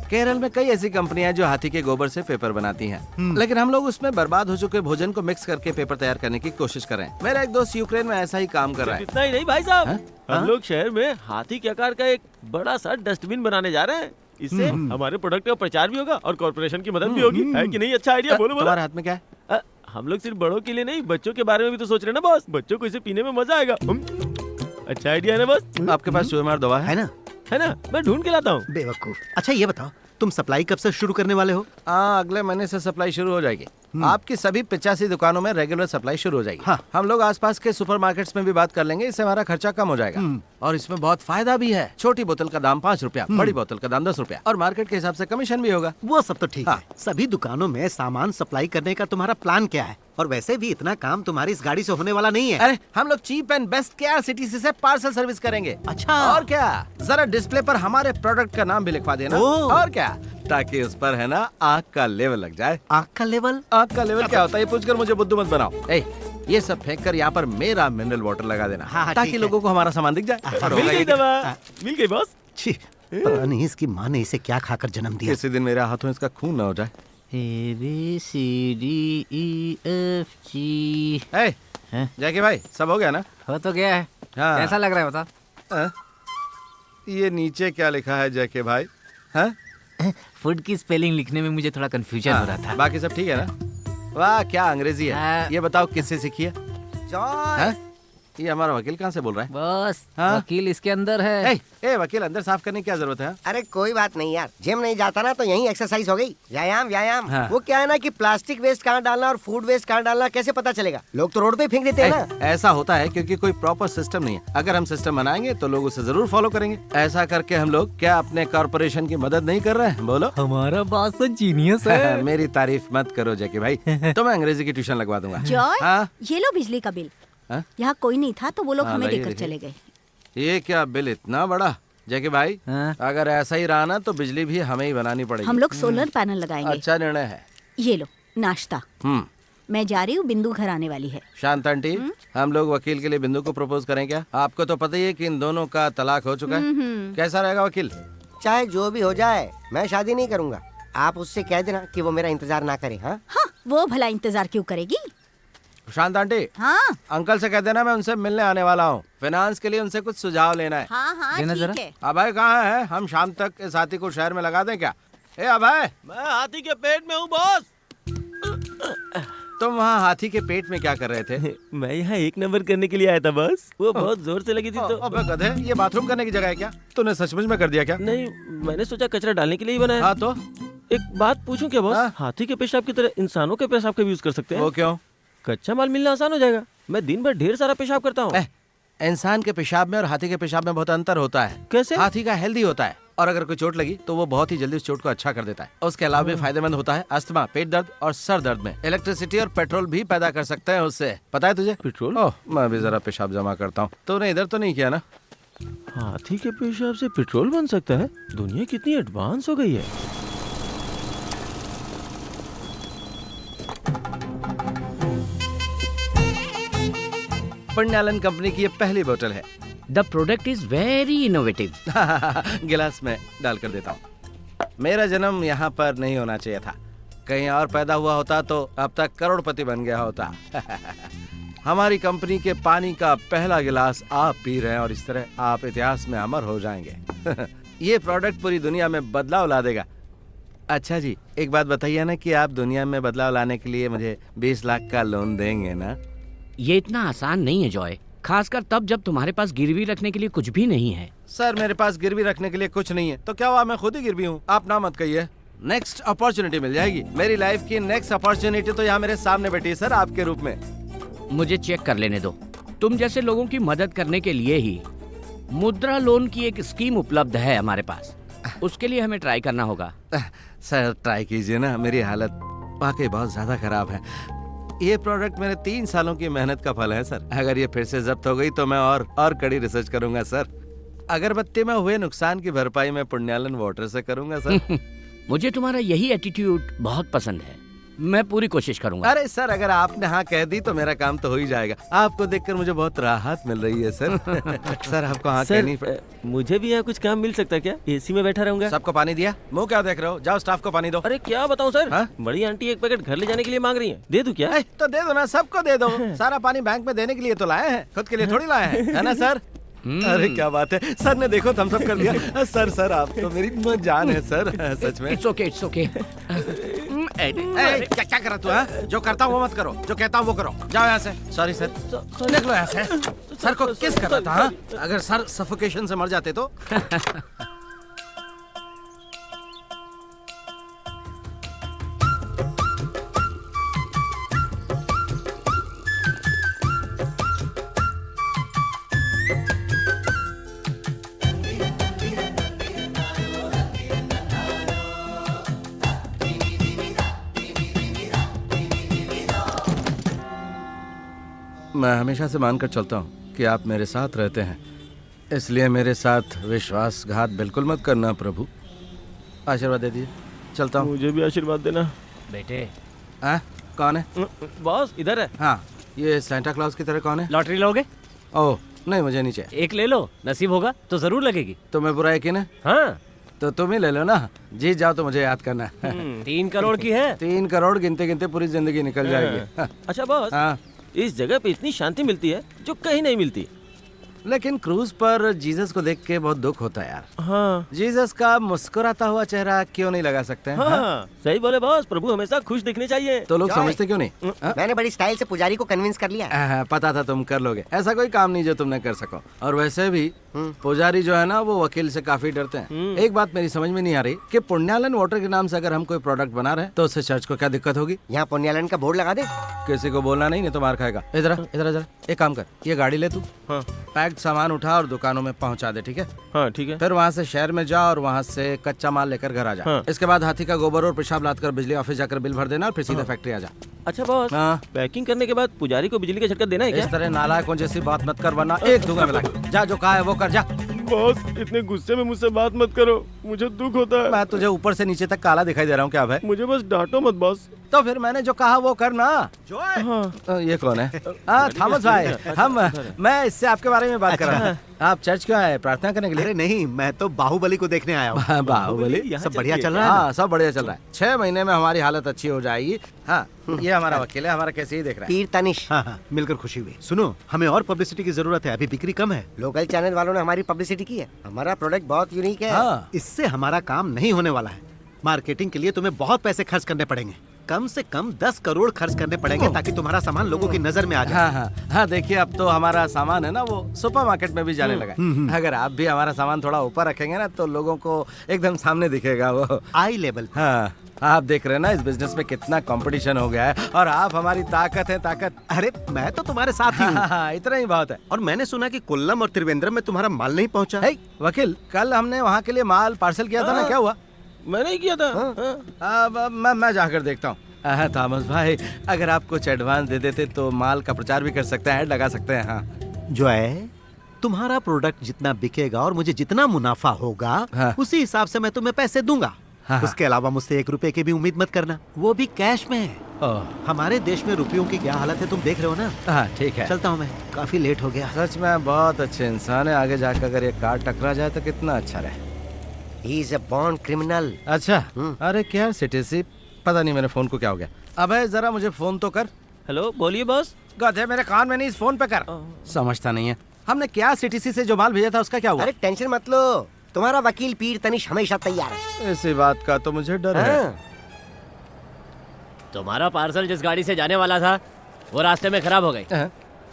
केरल में कई ऐसी कंपनियां जो हाथी के गोबर से पेपर बनाती हैं, लेकिन हम लोग उसमें बर्बाद हो चुके भोजन को मिक्स करके पेपर तैयार करने की कोशिश कर रहे हैं। मेरा एक दोस्त यूक्रेन में ऐसा ही काम कर रहा है। इतना ही नहीं भाई साहब, हाँ? हम लोग शहर में हाथी के आकार का एक बड़ा सा डस्टबिन बनाने जा रहे हैं। इससे हमारे प्रोडक्ट का प्रचार भी होगा और कॉर्पोरेशन की मदद भी होगी। है कि नहीं? अच्छा आइडिया। बोलो बोलो। तुम्हारे हाथ में क्या है? हम लोग सिर्फ बड़ों के लिए नहीं, बच्चों के बारे में भी तो सोच रहे हैं ना बॉस। बच्चों को इसे पीने में मजा आएगा। अच्छा आइडिया है ना बॉस? आपके पास चूहेमार दवा है ना? है ना, मैं ढूंढ के लाता हूँ। बेवकूफ। अच्छा ये बताओ, तुम सप्लाई कब से शुरू करने वाले हो? अगले महीने से सप्लाई शुरू हो जाएगी। आपकी सभी 85 दुकानों में रेगुलर सप्लाई शुरू हो जाएगी। हाँ। हम लोग आसपास के सुपरमार्केट्स में भी बात कर लेंगे, इससे हमारा खर्चा कम हो जाएगा। और इसमें बहुत फायदा भी है। छोटी बोतल का दाम 5 रुपया, बड़ी बोतल का दाम 10 रुपया, और मार्केट के हिसाब से कमीशन भी होगा। वो सब तो ठीक है। सभी दुकानों में सामान सप्लाई करने का तुम्हारा प्लान क्या है? और वैसे भी इतना काम तुम्हारी इस गाड़ी से होने वाला नहीं है। अरे हम लोग चीप एंड बेस्ट KRCTC से पार्सल सर्विस करेंगे। अच्छा। और क्या, जरा डिस्प्ले पर हमारे प्रोडक्ट का नाम भी लिखवा देना। और क्या, ताकि उस पर है ना आँख का लेवल लग जाए। आँख का लेवल? आँख का लेवल क्या होता है ये पूछकर मुझे बुद्धू मत बनाओ। ये सब फेंक कर यहाँ पर मेरा मिनरल वाटर लगा देना। हाँ, ताकि लोगों को हमारा सामान दिख जाए। मिल गई दवा, मिल गई बॉस। पता नहीं इसकी माँ ने इसे क्या खाकर जन्म दिया। किसी दिन मेरे हाथों इसका खून ना हो जाए। ABCDEFG। जैकी भाई सब हो गया ना? हो तो गया है। हाँ। कैसा लग रहा है बता? ये नीचे क्या लिखा है जैकी भाई? हाँ? फूड की स्पेलिंग लिखने में मुझे थोड़ा कंफ्यूजन हो रहा था। बाकी सब ठीक है ना? वाह क्या अंग्रेजी है। ये बताओ किससे सीखी है? जॉय, ये हमारा वकील कहाँ से बोल रहा है? बस हाँ? वकील इसके अंदर है। वकील अंदर साफ करने की क्या जरूरत है? अरे कोई बात नहीं यार, जिम नहीं जाता ना तो यही एक्सरसाइज हो गई। व्यायाम। हाँ। वो क्या है ना कि प्लास्टिक वेस्ट कहाँ डालना और फूड वेस्ट कहाँ डालना कैसे पता चलेगा? लोग तो रोड पे फेंक देते हैं ना। ऐसा होता है क्योंकि कोई प्रॉपर सिस्टम नहीं है। अगर हम सिस्टम बनाएंगे तो लोग उसे जरूर फॉलो करेंगे। ऐसा करके हम लोग क्या अपने कॉर्पोरेशन की मदद नहीं कर रहे हैं? बोलो। हमारा बॉस तो जीनियस है। मेरी तारीफ मत करो जैकी भाई, तो मैं अंग्रेजी की ट्यूशन लगवा दूंगा। जॉय, हाँ? ये लो बिजली का बिल। हाँ? यहाँ कोई नहीं था तो वो लोग हमें लाइए देकर देखिए। चले गए। ये क्या बिल इतना बड़ा? जैकी भाई अगर ऐसा ही रहा ना तो बिजली भी हमें ही बनानी पड़ेगी। हम लोग सोलर पैनल लगाएंगे। अच्छा निर्णय है। ये लो नाश्ता। मैं जा रही हूँ, बिंदु घर आने वाली है। शांत आंटी, हम लोग वकील के लिए बिंदु को प्रपोज करें क्या? आपको तो पता ही है कि इन दोनों का तलाक हो चुका है। कैसा रहेगा वकील? चाहे जो भी हो जाए, मैं शादी नहीं करूंगा। आप उससे कह देना कि वो मेरा इंतजार ना करे। हाँ, वो भला इंतजार क्यों करेगी? शांत आंटी, हाँ अंकल से कह देना मैं उनसे मिलने आने वाला हूँ। फाइनेंस के लिए उनसे कुछ सुझाव लेना है। हाँ ठीक है। अभय कहाँ है? हम शाम तक इस हाथी को शहर में लगा दें क्या? अभय, मैं हाथी के पेट में हूँ बॉस। तुम वहाँ हाथी के पेट में क्या कर रहे थे? मैं यहाँ 1 नंबर करने के लिए आया था बॉस। वो बहुत जोर से लगी थी तो। अबे गधे, ये बाथरूम करने की जगह है क्या? तूने सचमुच में कर दिया क्या? नहीं, मैंने सोचा कचरा डालने के लिए ही बनाया। हाँ तो एक बात पूछूं क्या बॉस? हाथी के पेशाब की तरह इंसानों के पेशाब का भी यूज कर सकते हैं? वो क्यों? कच्चा माल मिलना आसान हो जाएगा। मैं दिन भर ढेर सारा पेशाब करता हूँ। इंसान के पेशाब में और हाथी के पेशाब में बहुत अंतर होता है। कैसे? हाथी का हेल्दी होता है और अगर कोई चोट लगी तो वो बहुत ही जल्दी उस चोट को अच्छा कर देता है। उसके अलावा भी फायदेमंद होता है अस्थमा, पेट दर्द और सर दर्द में। इलेक्ट्रिसिटी और पेट्रोल भी पैदा कर सकते हैं उससे। पता है तुझे? पेट्रोल? ओह, मैं भी जरा पेशाब जमा करता हूँ। तूने इधर तो नहीं किया ना? हाथी के पेशाब से पेट्रोल बन सकता है? दुनिया कितनी एडवांस हो गई है। पुण्यालन कंपनी की ये पहली बोतल है। The product is very innovative. गिलास में डाल कर देता हूँ। मेरा जन्म यहाँ पर नहीं होना चाहिए था। कहीं और पैदा हुआ होता तो अब तक करोड़पति बन गया होता। हमारी कंपनी के पानी का पहला गिलास आप पी रहे हैं और इस तरह आप इतिहास में अमर हो जाएंगे। ये प्रोडक्ट पूरी दुनिया में बदलाव ला देगा। अच्छा जी, एक बात बताइए ना कि आप दुनिया में बदलाव लाने के लिए मुझे 20 लाख का लोन देंगे ना? ये इतना आसान नहीं है जॉय, खासकर तब जब तुम्हारे पास गिरवी रखने के लिए कुछ भी नहीं है। सर मेरे पास गिरवी रखने के लिए कुछ नहीं है तो क्या हुआ? मैं खुद ही गिरवी हूँ। आप ना मत कहिए। नेक्स्ट अपॉर्चुनिटी मिल जाएगी। मेरी लाइफ की नेक्स्ट अपॉर्चुनिटी तो यहाँ मेरे सामने बैठी है सर, आपके रूप में। मुझे चेक कर लेने दो। तुम जैसे लोगों की मदद करने के लिए ही मुद्रा लोन की एक स्कीम उपलब्ध है हमारे पास। उसके लिए हमें ट्राई करना होगा। सर ट्राई कीजिए ना, मेरी हालत वाकई बहुत ज्यादा खराब है। ये प्रोडक्ट मेरे 3 सालों की मेहनत का फल है सर। अगर ये फिर से जब्त हो गई तो मैं और कड़ी रिसर्च करूंगा सर। अगरबत्ती में हुए नुकसान की भरपाई मैं पुण्यालन वाटर से करूंगा सर। मुझे तुम्हारा यही एटीट्यूड बहुत पसंद है। मैं पूरी कोशिश करूंगा। अरे सर, अगर आपने हाँ कह दी तो मेरा काम तो हो ही जाएगा। आपको देखकर मुझे बहुत राहत मिल रही है सर। सर आपको हाँ कहनी मुझे भी यहाँ कुछ काम मिल सकता है क्या? एसी में बैठा रहूंगा। सबको पानी दिया? मुंह क्या देख रहे हो? जाओ स्टाफ को पानी दो। अरे क्या बताऊँ सर, हाँ? बड़ी आंटी एक पैकेट घर ले जाने के लिए मांग रही है, दे दूं क्या? तो दे दो ना, सबको दे दो। सारा पानी बैंक में देने के लिए तो लाए हैं, खुद के लिए थोड़ी लाए हैं, है ना सर? अरे क्या बात है सर ने देखो थम्स अप कर दिया। सर आप तो मेरी जान है सर, सच में। It's okay. क्या कर रहा तू है? जो करता हूँ वो मत करो, जो कहता हूँ वो करो। जाओ यहाँ से। सॉरी सर, देख लो यहाँ से। सर को किस कर रहा था? हाँ? अगर सर सफोकेशन से मर जाते तो? मैं हमेशा से मानकर चलता हूँ कि आप मेरे साथ रहते हैं, इसलिए मेरे साथ विश्वासघात बिल्कुल मत करना प्रभु। आशीर्वाद दे दीजिए, चलता हूँ। मुझे भी आशीर्वाद देना बेटे। कौन है बॉस? इधर है। हाँ, ये सेंटा क्लॉज की तरह कौन है? लॉटरी लोगे? ओह नहीं, मुझे नीचे। एक ले लो, नसीब होगा तो जरूर लगेगी। तुम्हें बुरा यकीन है? हाँ तो तुम ही ले लो ना। जीत जाओ तो मुझे याद करना। 3 करोड़ की है। 3 करोड़ गिनते गिनते पूरी जिंदगी निकल जाएगी। अच्छा बॉस, हाँ, इस जगह पे इतनी शांति मिलती है जो कहीं नहीं मिलती। लेकिन क्रूज पर जीसस को देख के बहुत दुख होता है यार। हाँ। जीसस का मुस्कुराता हुआ चेहरा क्यों नहीं लगा सकते हैं? हाँ, सही बोले बॉस, प्रभु हमेशा खुश दिखने चाहिए। तो लोग समझते क्यों नहीं? मैंने बड़ी स्टाइल से पुजारी को कन्विंस कर लिया। पता था तुम कर लोगे, ऐसा कोई काम नहीं जो तुम न कर सको। और वैसे भी पुजारी जो है ना वो वकील से काफी डरते हैं। एक बात मेरी समझ में नहीं आ रही कि पुण्यालन वाटर के नाम से अगर हम कोई प्रोडक्ट बना रहे हैं तो उससे चर्च को क्या दिक्कत होगी? यहाँ पुण्यालन का बोर्ड लगा दे। किसी को बोलना नहीं तो मार खाएगा। इधर एक काम कर, ये गाड़ी ले तू। हाँ। पैक्ड सामान उठा और दुकानों में पहुंचा दे, ठीक है? हाँ ठीक है। फिर वहाँ से शहर में जा और वहाँ से कच्चा माल लेकर घर आ जा। हाँ। इसके बाद हाथी का गोबर और पेशाब लाद कर बिजली ऑफिस जाकर बिल भर देना और फिर सीधा फैक्ट्री आ जा। अच्छा बॉस, पैकिंग करने के बाद पुजारी को बिजली का झटका देना है क्या? इस तरह नालायकों जैसी बात मत कर वरना एक दूंगा मिला के। जा, जो कहा है वो कर जा। बॉस इतने गुस्से में मुझसे बात मत करो, मुझे दुख होता है। मैं तुझे ऊपर से नीचे तक काला दिखाई दे रहा हूँ क्या भाई? मुझे बस डांटो मत बॉस। तो फिर मैंने जो कहा वो करना। हाँ। ये कौन है? थॉमस भाई, मैं इससे आपके बारे में बात कर रहा हूँ। आप चर्च क्यों आए? प्रार्थना करने के लिए? अरे नहीं, मैं तो बाहुबली को देखने आया हूँ। बाहुबली? सब बढ़िया चल रहा है? हाँ सब बढ़िया चल रहा है। 6 महीने में हमारी हालत अच्छी हो जाएगी। हाँ, ये हमारा वकील है, हमारा कैसे ही देख रहा है। पीर तनिष। हाँ, मिलकर खुशी हुई। सुनो, हमें और पब्लिसिटी की जरूरत है, अभी बिक्री कम है। लोकल चैनल वालों ने हमारी पब्लिसिटी की है। हमारा प्रोडक्ट बहुत यूनिक है। हाँ। इससे हमारा काम नहीं होने वाला है। मार्केटिंग के लिए तुम्हें बहुत पैसे खर्च करने पड़ेंगे, कम से कम 10 करोड़ खर्च करने पड़ेंगे ताकि तुम्हारा सामान लोगों की नजर में आ जाए। हाँ, देखिए अब तो हमारा सामान है ना वो सुपरमार्केट में भी जाने लगा है। अगर आप भी हमारा सामान थोड़ा ऊपर रखेंगे ना तो लोगों को एकदम सामने दिखेगा वो, आई लेवल। हाँ, आप देख रहे हैं ना इस बिजनेस में कितना कंपटीशन हो गया है और आप हमारी ताकत है, ताकत। अरे मैं तो तुम्हारे साथ ही हूँ। हाँ, इतना ही बहुत है। और मैंने सुना कि कोल्लम और त्रिवेंद्रम में तुम्हारा माल नहीं पहुँचा। वकील, कल हमने वहाँ के लिए माल पार्सल किया था ना, क्या हुआ? मैंने ही किया था। मैं जाकर देखता हूँ। थॉमस भाई, अगर आप कुछ एडवांस दे देते तो माल का प्रचार भी कर सकते हैं, लगा सकते हैं। हाँ जो है, तुम्हारा प्रोडक्ट जितना बिकेगा और मुझे जितना मुनाफा होगा उसी हिसाब से मैं तुम्हें पैसे दूंगा। उसके अलावा मुझसे 1 रुपए की भी उम्मीद मत करना, वो भी कैश में है। हमारे देश में रुपयों की क्या हालत है तुम देख रहे हो ना। हाँ ठीक है, चलता हूँ मैं, काफी लेट हो गया। सच में बहुत अच्छे इंसान है, आगे जाकर अगर ये कार टकरा जाए तो कितना अच्छा रहे। He is a born criminal। अच्छा, अरे क्या सिटीसी, पता नहीं मेरे फोन को क्या हो गया। अबे जरा मुझे फोन तो कर। हेलो, बोलिए बॉस। गधे, मेरे कान में नहीं, इस फोन पे कर। समझता नहीं है। हमने क्या सिटीसी से जो माल भेजा था उसका क्या हुआ? अरे टेंशन मत लो, तुम्हारा वकील पीर तनिष हमेशा तैयार है। इसी बात का तो मुझे डर है। तुम्हारा पार्सल जिस गाड़ी से जाने वाला था वो रास्ते में खराब हो गई।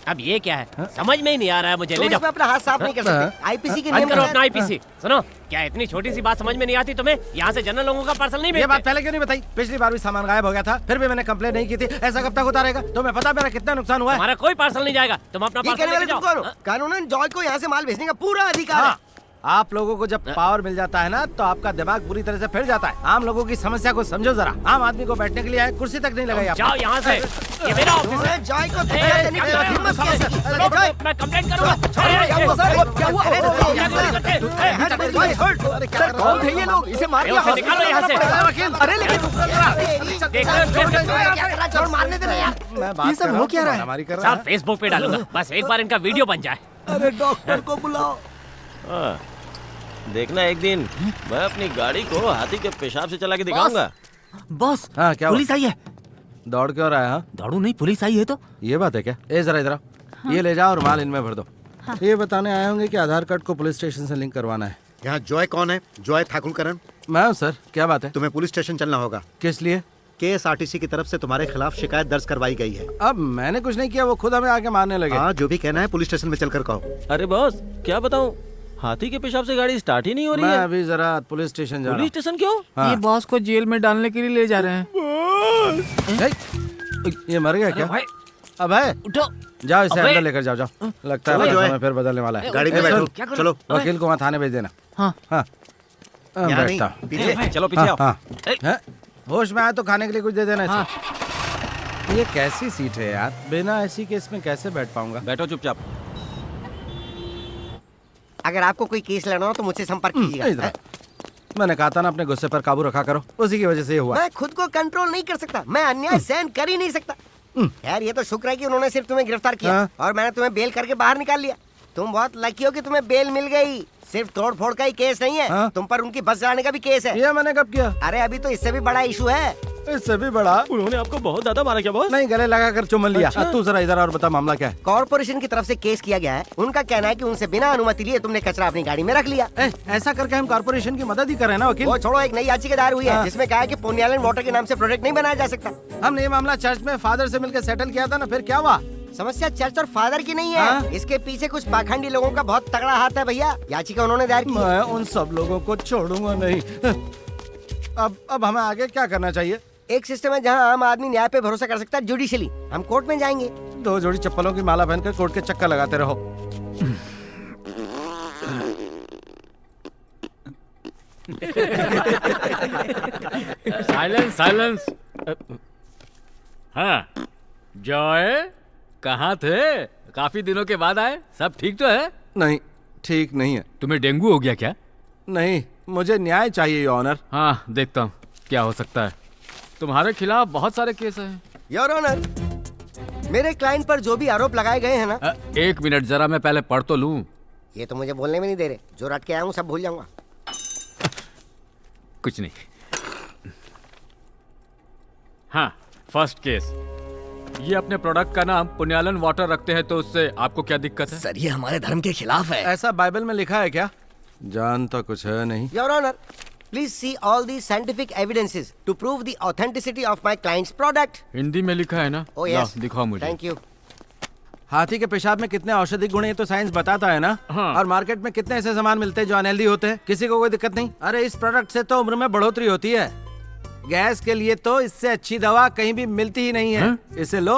अब ये क्या है? समझ में ही नहीं आ रहा है मुझे। ले जाओ। अपना हाथ साफ नहीं कर सकते। आईपीसी के नियम करो अपना आईपीसी। सुनो, क्या इतनी छोटी सी बात समझ में नहीं आती तुम्हें? यहाँ से जनरल लोगों का पार्सल नहीं भेजते। ये बात पहले क्यों नहीं बताई? पिछली बार भी सामान गायब हो गया था, फिर भी मैंने कंप्लेन नहीं की थी। ऐसा कब तक होता रहेगा? तुम्हें पता मेरा कितना नुकसान हुआ है? हमारा कोई पार्सल नहीं जाएगा, तुम अपना पार्सल लेके जाओ। कानूनन जॉय को यहाँ से माल भेजने का पूरा अधिकार है। आप लोगों को जब पावर मिल जाता है ना तो आपका दिमाग पूरी तरह से फिर जाता है। आम लोगों की समस्या को समझो जरा। आम आदमी को बैठने के लिए आए, कुर्सी तक नहीं लगाई आप। जाओ यहाँ से, ये मेरा ऑफिस है। जॉय को धक्का देने की हिम्मत कैसे की? मैं कंप्लेंट करूंगा। सर कौन थे ये लोग? इसे मार दिया। निकालो यहाँ से। अरे लेकिन मारने दे यार। ये सब हो क्या रहा है? हमारी कर रहा साहब है। फेसबुक पे डालूंगा, बस एक बार इनका वीडियो बन जाए। अरे डॉक्टर को बुलाओ। हाँ, देखना एक दिन मैं अपनी गाड़ी को हाथी के पेशाब से चला के दिखाऊंगा। बॉस हाँ क्या पुलिस आई है। दौड़ क्यों रहा है? हाँ दौड़ू नहीं, पुलिस आई है तो। ये बात है क्या? ए जरा इधर आओ। ये ले जाओ और माल इनमें भर दो। ये बताने आए होंगे कि आधार कार्ड को पुलिस स्टेशन से लिंक करवाना है। यहाँ जॉय कौन है? जॉय ठाकुरकरण। मैं हूँ सर, क्या बात है? तुम्हें पुलिस स्टेशन चलना होगा। किस लिए? KSRTC की तरफ से तुम्हारे खिलाफ शिकायत दर्ज करवाई गई है। अब मैंने कुछ नहीं किया, वो खुद हमें आके मारने लगे। हाँ, जो भी कहना है पुलिस स्टेशन में चलकर कहो। अरे बॉस क्या बताऊं, हाथी के पेशाब से गाड़ी स्टार्ट ही नहीं हो रही मैं है। अभी जरा पुलिस स्टेशन जा रहा पुलिस स्टेशन क्यों? हाँ। ये बॉस को जेल में डालने के लिए ले जा रहे हैं। ये मर गया क्या? अब है उठो। जाओ इसे अबे! अंदर लेकर जाओ। जाओ लगता है चलो, समय फिर बदलने वाला है। गाड़ी में ए, बैठो। सुन, क्या करो? चलो। वकील को वहाँ थाने भेज देना। हाँ हाँ यहाँ नहीं, बैठता हूँ। पीछे। चलो पीछे आओ। हाँ हैं? होश में आए तो खाने के लिए कुछ दे देना इसे। ये कैसी सीट है यार? बिना ऐसी केस में कैसे बैठ पाऊंगा? बैठो चुपचाप। अगर आपको कोई केस लड़ना हो तो मुझसे संपर्क इधर कीजिएगा। आ। मैंने कहा था ना अपने गुस्से पर काबू रखा करो, उसी की वजह से ये हुआ। मैं खुद को कंट्रोल नहीं कर सकता, मैं अन्याय सहन कर ही नहीं सकता। यार ये तो शुक्र है कि उन्होंने सिर्फ तुम्हें गिरफ्तार किया हाँ। और मैंने तुम्हें बेल करके बाहर निकाल लिया। तुम बहुत लकी हो कि तुम्हें बेल मिल गई। सिर्फ तोड़ फोड़ का ही केस नहीं है, हाँ। तुम पर उनकी बस जलाने का भी केस है। ये मैंने कब किया? अरे अभी तो इससे भी बड़ा इशू है। इससे भी बड़ा? उन्होंने आपको बहुत ज्यादा मारा क्या बॉस? नहीं, गले लगा कर चुम्बन लिया। अच्छा। तू जरा इधर और बता मामला क्या है? कॉर्पोरेशन की तरफ से केस किया गया है। उनका कहना है कि उनसे बिना अनुमति लिए तुमने कचरा अपनी गाड़ी में रख लिया। ऐसा करके हम कॉर्पोरेशन की मदद ही कर रहे हैं ना वकील। वो छोड़ो, एक नई याचिका दायर हुई है हाँ। जिसमें कहा है कि पुण्यालन वाटर के नाम से प्रोजेक्ट नहीं बनाया जा सकता। हमने ये मामला चर्च में फादर से मिलकर सेटल किया था ना, फिर क्या हुआ? समस्या चर्च और फादर की नहीं है। हाँ? इसके पीछे कुछ पाखंडी लोगों का बहुत तगड़ा हाथ है भैया। याचिका उन्होंने दायर की है। मैं उन सब लोगों को छोड़ूंगा नहीं। अब हमें आगे क्या करना चाहिए? एक सिस्टम है जहां आम आदमी न्याय पे भरोसा कर सकता है, जुडिशली। हम कोर्ट में जाएंगे। 2 जोड़ी चप्पलों की माला पहनकर कोर्ट के चक्कर लगाते रहो। Silence silence. हाँ जॉय, कहाँ थे? काफी दिनों के बाद आए। सब ठीक तो है? नहीं, ठीक नहीं है। तुम्हें डेंगू हो गया क्या? नहीं, मुझे न्याय चाहिए योर ऑनर। हाँ देखता हूँ क्या हो सकता है। तुम्हारे खिलाफ बहुत सारे केस हैं। योर ऑनर, मेरे क्लाइंट पर जो भी आरोप लगाए गए हैं ना। एक मिनट जरा, मैं पहले पढ़ तो लूं। ये तो मुझे बोलने में नहीं दे रहे। जो रट के आया हूँ सब भूल जाऊंगा। कुछ नहीं। हाँ, फर्स्ट केस। ये अपने प्रोडक्ट का नाम पुण्यालन वाटर रखते हैं, तो उससे आपको क्या दिक्कत है? सर ये हमारे धर्म के खिलाफ है। ऐसा बाइबल में लिखा है क्या? जानता कुछ है नहीं। Your honour, please see all the scientific evidences to prove the authenticity of my clients product. Hindi में लिखा है ना? ओह लाओ, यस, दिखाओ मुझे। Thank you. हाथी के पेशाब में कितने औषधि गुण है तो साइंस बताता है ना। हाँ। और मार्केट में कितने ऐसे सामान मिलते हैं जो अनहेल्दी होते हैं, किसी को कोई दिक्कत नहीं। अरे इस प्रोडक्ट से तो उम्र में बढ़ोतरी होती है। गैस के लिए तो इससे अच्छी दवा कहीं भी मिलती ही नहीं है। इसे लो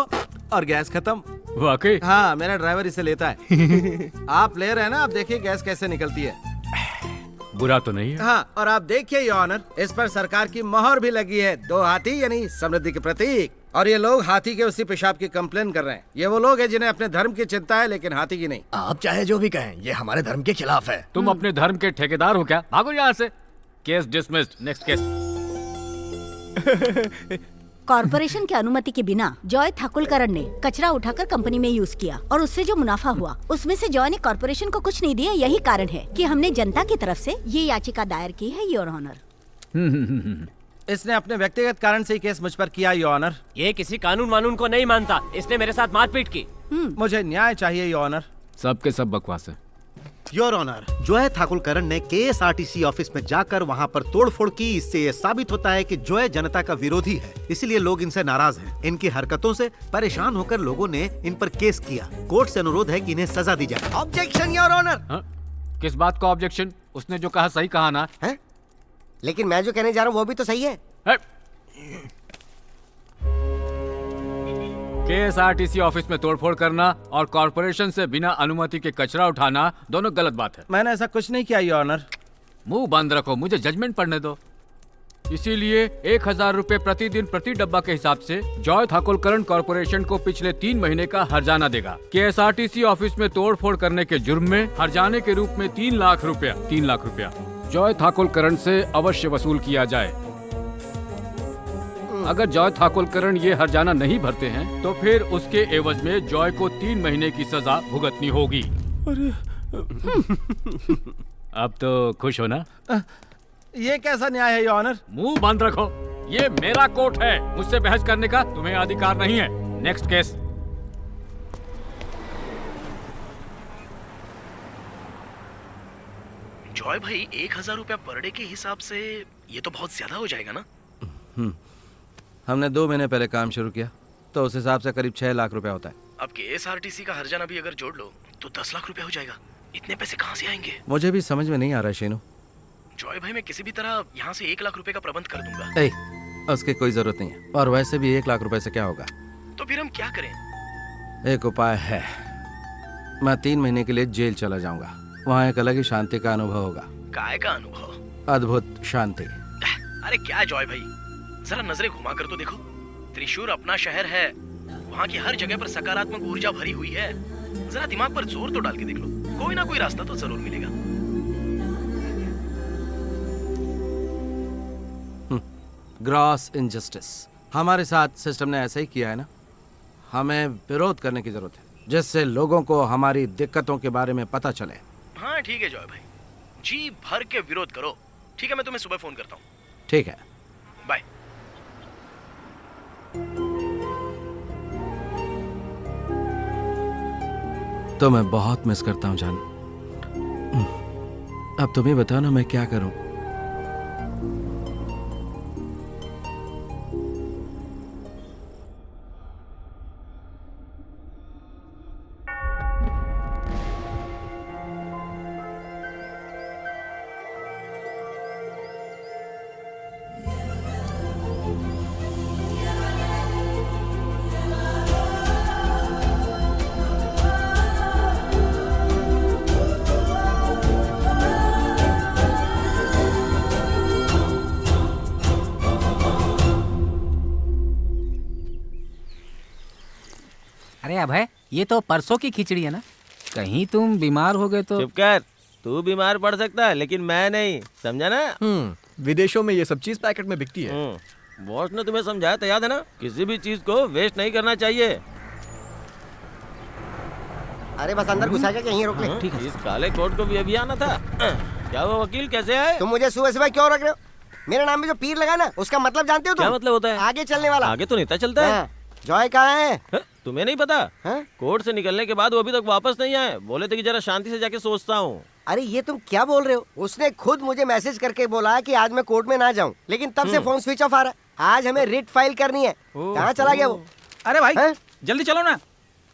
और गैस खत्म। वाकई? हाँ, मेरा ड्राइवर इसे लेता है। आप ले रहे हैं ना, आप देखिए गैस कैसे निकलती है। बुरा तो नहीं है? हाँ, और आप देखिए योर ऑनर, इस पर सरकार की मोहर भी लगी है। 2 हाथी यानी समृद्धि के प्रतीक। और ये लोग हाथी के उसी पेशाब की कंप्लेन कर रहे हैं। ये वो लोग हैं जिन्हें अपने धर्म की चिंता है, लेकिन हाथी की नहीं। आप चाहे जो भी कहें, ये हमारे धर्म के खिलाफ है। तुम अपने धर्म के ठेकेदार हो क्या? भागो यहाँ से। Case dismissed. Next case. Corporation की अनुमति के बिना जॉय ठाकुरकरण ने कचरा उठाकर कंपनी में यूज किया और उससे जो मुनाफा हुआ उसमें से जॉय ने कॉर्पोरेशन को कुछ नहीं दिया। यही कारण है कि हमने जनता की तरफ से ये याचिका दायर की है योर ऑनर। इसने अपने व्यक्तिगत कारण से ही केस मुझ पर किया योर ऑनर। ये किसी कानून वानून को नहीं मानता। इसने मेरे साथ मारपीट की। मुझे न्याय चाहिए योर ऑनर। सब के सब बकवास है। योर ऑनर, जॉय ठाकुरकरण ने KSRTC ऑफिस में जाकर वहां पर तोड़फोड़ की। इससे ये साबित होता है कि जॉय जनता का विरोधी है, इसलिए लोग इनसे नाराज हैं। इनकी हरकतों से परेशान होकर लोगों ने इन पर केस किया। कोर्ट से अनुरोध है कि इन्हें सजा दी जाए। Objection your honour. किस बात का ऑब्जेक्शन? उसने जो कहा सही कहा ना? है? लेकिन मैं जो कहने जा रहा हूँ वो भी तो सही है। KSRTC ऑफिस में तोड़फोड़ करना और कॉर्पोरेशन से बिना अनुमति के कचरा उठाना दोनों गलत बात है। मैंने ऐसा कुछ नहीं किया योर ऑनर। मुंह बंद रखो, मुझे जजमेंट पढ़ने दो। इसीलिए 1000 रुपए प्रतिदिन प्रति डब्बा के हिसाब से जॉय ठाकुरकरण कॉर्पोरेशन को पिछले 3 महीने का हर्जाना देगा। KSRTC ऑफिस में तोड़फोड़ करने के जुर्म में हर्जाने के रूप में 3 लाख रुपया जॉय ठाकुरकरण से अवश्य वसूल किया जाए। अगर जॉय ठाकुरकरण ये हर्जाना नहीं भरते हैं तो फिर उसके एवज में जॉय को 3 महीने की सजा भुगतनी होगी। अब तो खुश हो ना? ये कैसा न्याय है योर ऑनर? मुंह बंद रखो, ये मेरा कोर्ट है, मुझसे बहस करने का तुम्हें अधिकार नहीं है। Next case. जॉय भाई 1000 रुपया पर डे के हिसाब से ये तो बहुत ज्यादा हो जाएगा ना? हमने 2 महीने पहले काम शुरू किया तो उस हिसाब से करीब 6 लाख रुपया होता है। अब KSRTC का हर्जाना भी अगर जोड़ लो तो 10 लाख रुपया हो जाएगा। इतने पैसे कहाँ से आएंगे? मुझे भी समझ में नहीं आ रहा शीनू। जॉय भाई मैं किसी भी तरह यहाँ से 1 लाख रुपए का प्रबंध कर दूंगा। उसकी कोई जरूरत नहीं है, और वैसे भी 1 लाख रुपए से क्या होगा? तो फिर हम क्या करें? एक उपाय है, मैं 3 महीने के लिए जेल चला जाऊंगा। वहाँ एक अलग ही शांति का अनुभव होगा। काय का अनुभव? अद्भुत शांति। अरे क्या जॉय भाई, जरा नजरें घुमा कर तो देखो। त्रिशूर अपना शहर है, वहाँ की हर जगह पर सकारात्मक ऊर्जा भरी हुई है। जरा दिमाग पर जोर तो डाल के देख लो, कोई ना कोई रास्ता तो जरूर मिलेगा। Gross injustice. हमारे साथ सिस्टम ने ऐसा ही किया है ना। हमें विरोध करने की जरूरत है, जिससे लोगों को हमारी दिक्कतों के बारे में पता चले। हाँ ठीक है जॉय भाई, जी भर के विरोध करो। ठीक है, मैं तुम्हें सुबह फोन करता हूँ। ठीक है, बाय। तो मैं बहुत मिस करता हूँ जान। अब तुम ही बताओ ना मैं क्या करूं। अरे अभय, ये तो परसों की खिचड़ी है ना? कहीं तुम बीमार हो गए तो? चुप कर, तू बीमार पड़ सकता है लेकिन मैं नहीं, समझा ना? विदेशों में ये सब चीज पैकेट में बिकती है। बॉस ने तुम्हें समझाया तो याद है ना? किसी भी चीज को वेस्ट नहीं करना चाहिए। अरे बस अंदर घुसा के यहीं रोक ले। ठीक है। इस काले कोट को भी अभी आना था। क्या हुआ वकील, कैसे आए? तुम मुझे सुबह सुबह क्यों रख रहे हो? मेरे नाम में जो पीर लगा ना, उसका मतलब जानते हो तुम? क्या मतलब होता है? आगे चलने वाला। आगे तो नेता चलता है। जॉय कहाँ है? तुम्हें नहीं पता? कोर्ट से निकलने के बाद वो अभी तक वापस नहीं आए। बोले थे कि जरा शांति से जाके सोचता हूँ। अरे ये तुम क्या बोल रहे हो? उसने खुद मुझे मैसेज करके बोला कि आज मैं कोर्ट में ना जाऊँ, लेकिन तब से फोन स्विच ऑफ आ रहा है। आज हमें रिट फाइल करनी है। कहाँ चला गया वो? अरे भाई जल्दी चलो ना।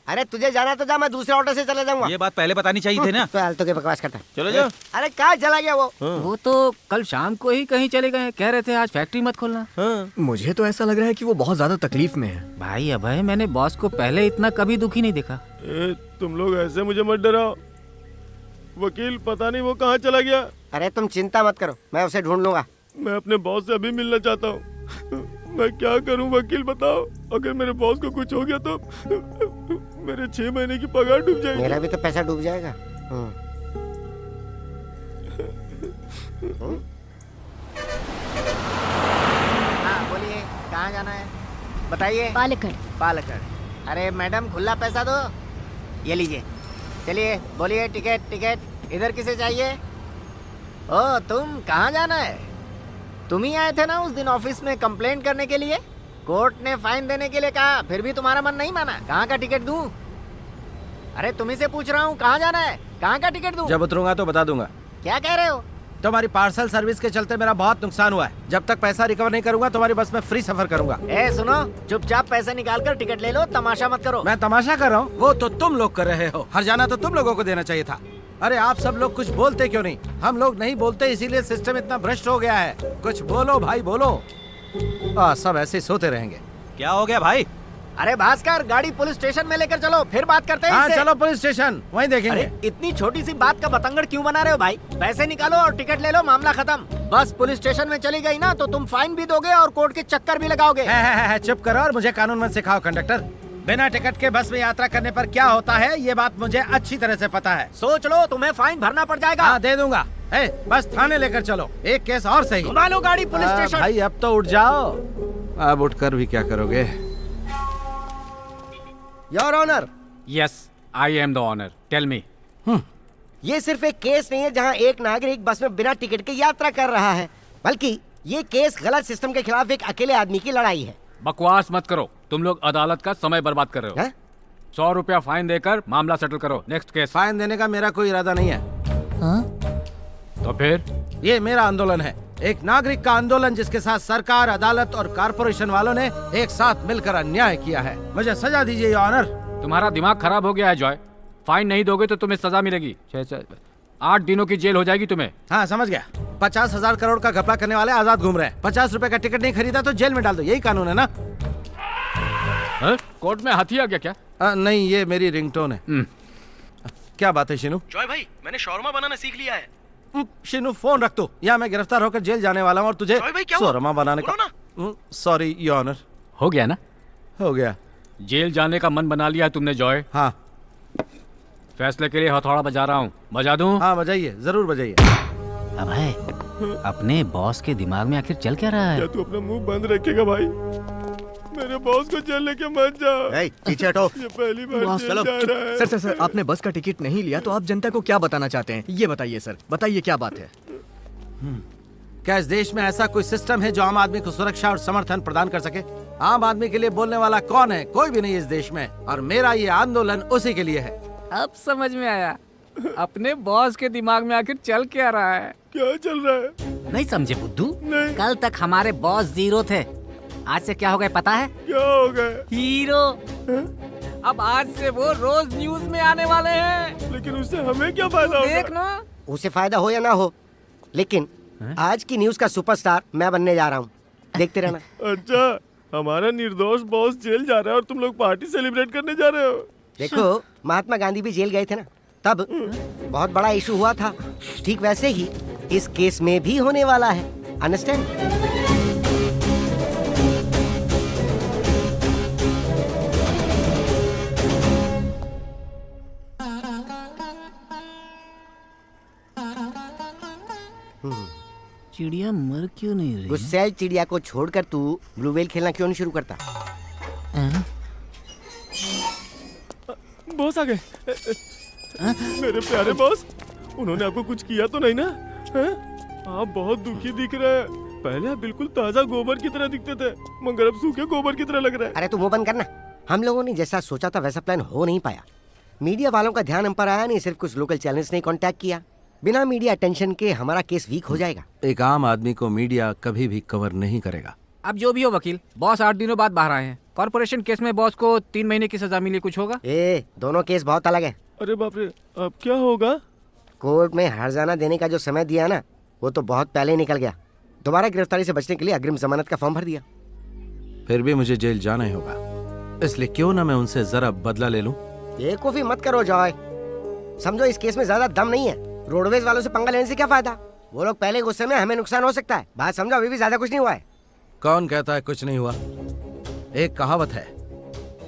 अरे तुझे जाना तो जा, मैं दूसरे ऑटो से चला जाऊंगा। ये बात पहले बतानी चाहिए थी ना। तो आलतू के बकवास करता है। चलो जाओ। अरे कहाँ चला गया वो? वो तो कल शाम को ही कहीं चले गए, कह रहे थे आज फैक्ट्री मत खोलना। मुझे तो ऐसा लग रहा है कि वो बहुत ज्यादा तकलीफ में है। भाई अभय, मैंने बॉस को पहले इतना कभी दुखी नहीं देखा। तुम लोग ऐसे मुझे मत डराओ। वकील पता नहीं वो कहाँ चला गया। अरे तुम चिंता मत करो, मैं उसे ढूंढ लूंगा। मैं अपने बॉस से अभी मिलना चाहता हूँ। मैं क्या करूं वकील, बताओ। अगर मेरे बॉस को कुछ हो गया तो मेरे 6 महीने की पगार डूब जाएगी। मेरा भी तो पैसा डूब जाएगा। हाँ बोलिए, कहाँ जाना है बताइए। पालकड़। अरे मैडम खुला पैसा दो। ये लीजिए। चलिए बोलिए, टिकट इधर किसे चाहिए? ओ तुम कहाँ जाना है? तुम ही आए थे ना उस दिन ऑफिस में कंप्लेंट करने के लिए? कोर्ट ने फाइन देने के लिए कहा, फिर भी तुम्हारा मन नहीं माना। कहाँ का टिकट दूं? अरे तुम्ही से पूछ रहा हूँ, कहाँ जाना है? कहाँ का टिकट दूं? जब उतरूंगा तो बता दूंगा। क्या कह रहे हो? तुम्हारी पार्सल सर्विस के चलते मेरा बहुत नुकसान हुआ है। जब तक पैसा रिकवर नहीं करूंगा तुम्हारी बस में फ्री सफर करूंगा। ए सुनो, चुपचाप पैसा निकाल कर टिकट ले लो, तमाशा मत करो। मैं तमाशा कर रहा हूँ? वो तो तुम लोग कर रहे हो। हर्जाना तो तुम लोगों को देना चाहिए था। अरे आप सब लोग कुछ बोलते क्यों नहीं? हम लोग नहीं बोलते, इसीलिए सिस्टम इतना भ्रष्ट हो गया है। कुछ बोलो भाई, बोलो। सब ऐसे सोते रहेंगे। क्या हो गया भाई? अरे भास्कर, गाड़ी पुलिस स्टेशन में लेकर चलो, फिर बात करते हैं हाँ इससे। चलो पुलिस स्टेशन, वहीं देखेंगे। अरे इतनी छोटी सी बात का बतंगड़ क्यों बना रहे हो भाई? पैसे निकालो और टिकट ले लो, मामला खत्म। बस पुलिस स्टेशन में चली गई ना तो तुम फाइन भी दोगे और कोर्ट के चक्कर भी लगाओगे। है, चुप करो और मुझे कानून मत सिखाओ कंडक्टर। बिना टिकट के बस में यात्रा करने पर क्या होता है ये बात मुझे अच्छी तरह से पता है। सोच लो, तुम्हें फाइन भरना पड़ जाएगा। हाँ दे दूंगा। बस थाने लेकर चलो, एक केस और सही। घुमा लो गाड़ी पुलिस स्टेशन। भाई अब तो उठ जाओ। अब उठकर भी क्या करोगे? Your honour. Yes, I am the honour, tell me. ये सिर्फ एक केस नहीं है जहां एक नागरिक बस में बिना टिकट के यात्रा कर रहा है, बल्कि ये केस गलत सिस्टम के खिलाफ एक अकेले आदमी की लड़ाई है। बकवास मत करो, तुम लोग अदालत का समय बर्बाद कर रहे हो। 100 रुपया फाइन देकर मामला सेटल करो। Next case. फाइन देने का मेरा कोई इरादा नहीं है। तो फिर ये मेरा आंदोलन है, एक नागरिक का आंदोलन जिसके साथ सरकार, अदालत और कारपोरेशन वालों ने एक साथ मिलकर अन्याय किया है। मुझे सजा दीजिए योर ऑनर। तुम्हारा दिमाग खराब हो गया है जॉय। फाइन नहीं दोगे तो तुम्हें सजा मिलेगी। 8 दिनों की जेल हो जाएगी तुम्हें। हाँ समझ गया। 50,000 करोड़ का घपला करने वाले आजाद घूम रहे हैं। 50 रुपए का टिकट नहीं खरीदा तो जेल में डाल दो, यही कानून है ना? कोर्ट में हाथी आ गया क्या? नहीं, ये मेरी रिंगटोन है। क्या बात है शिनू? जॉय भाई, मैंने शौरमा बनाना सीख लिया है। शिनू फोन रख दो, या मैं गिरफ्तार होकर जेल जाने वाला हूँ और तुझे शौरमा बनाने का। Sorry your honour. हो गया ना? हो गया। जेल जाने का मन बना लिया तुमने जॉय? हाँ। फैसले के लिए हथौड़ा बजा रहा हूँ, बजा दूँ? हाँ बजाइए, जरूर बजाइए। अभय, अपने बॉस के दिमाग में आखिर चल क्या रहा है? क्या तू अपना मुंह बंद रखेगा भाई? मेरे बॉस को जेल लेके मत जा। पीछे हटो। ये पहली बार जेल जा रहा है। सर, आपने बस का टिकट नहीं लिया तो आप जनता को क्या बताना चाहते हैं? ये बताइए सर, बताइए क्या बात है? क्या इस देश में ऐसा कोई सिस्टम है जो आम आदमी को सुरक्षा और समर्थन प्रदान कर सके? आम आदमी के लिए बोलने वाला कौन है? कोई भी नहीं इस देश में, और मेरा ये आंदोलन उसी के लिए है। अब समझ में आया, अपने बॉस के दिमाग में आखिर चल क्या रहा है। क्या चल रहा है? नहीं समझे बुद्धू? कल तक हमारे बॉस 0 थे, आज से क्या हो गए पता है? क्या हो गए? हीरो। अब आज से वो रोज न्यूज में आने वाले हैं। लेकिन उससे हमें क्या फायदा होगा? देख ना। उसे फायदा हो या ना हो, लेकिन आज की न्यूज का सुपरस्टार मैं बनने जा रहा हूँ, देखते रहना। अच्छा, हमारा निर्दोष बॉस जेल जा रहा है और तुम लोग पार्टी सेलिब्रेट करने जा रहे हो? देखो, महात्मा गांधी भी जेल गए थे ना, तब बहुत बड़ा इशू हुआ था। ठीक वैसे ही इस केस में भी होने वाला है। अंडरस्टैंड? चिड़िया मर क्यों नहीं रही? गुस्सैल चिड़िया को छोड़कर तू ब्लू व्हेल खेलना क्यों नहीं शुरू करता? बॉस आ गए। मेरे प्यारे बॉस, उन्होंने आपको कुछ किया तो नहीं ना? आप बहुत दुखी दिख रहे हैं। पहले आप बिल्कुल ताजा गोबर की तरह दिखते थे, मगर अब सूखे गोबर की तरह लग रहे हैं। अरे तू मुंह बंद करना। हम लोगों ने जैसा सोचा था वैसा प्लान हो नहीं पाया। मीडिया वालों का ध्यान हम पर आया नहीं, सिर्फ कुछ लोकल चैनल्स ने कांटेक्ट किया। बिना मीडिया अटेंशन के हमारा केस वीक हो जाएगा। एक आम आदमी को मीडिया कभी भी कवर नहीं करेगा। अब जो भी हो वकील, बॉस 8 दिनों बाद बाहर आए हैं। कॉर्पोरेशन केस में बॉस को 3 महीने की सजा मिली, कुछ होगा? दोनों केस बहुत अलग है। अरे बाप रे, अब क्या होगा? कोर्ट में हर्जाना देने का जो समय दिया ना, वो तो बहुत पहले ही निकल गया। दोबारा गिरफ्तारी से बचने के लिए अग्रिम जमानत का फॉर्म भर दिया। फिर भी मुझे जेल जाना ही होगा, इसलिए क्यों ना मैं उनसे जरा बदला ले लूं। ये कॉफी मत करो जॉय, समझो इस केस में ज्यादा दम नहीं है। रोडवेज वालों से पंगा लेने से क्या फायदा? वो लोग पहले गुस्से में, हमें नुकसान हो सकता है। बात समझो, अभी भी ज्यादा कुछ नहीं हुआ है। कौन कहता है कुछ नहीं हुआ? एक कहावत है,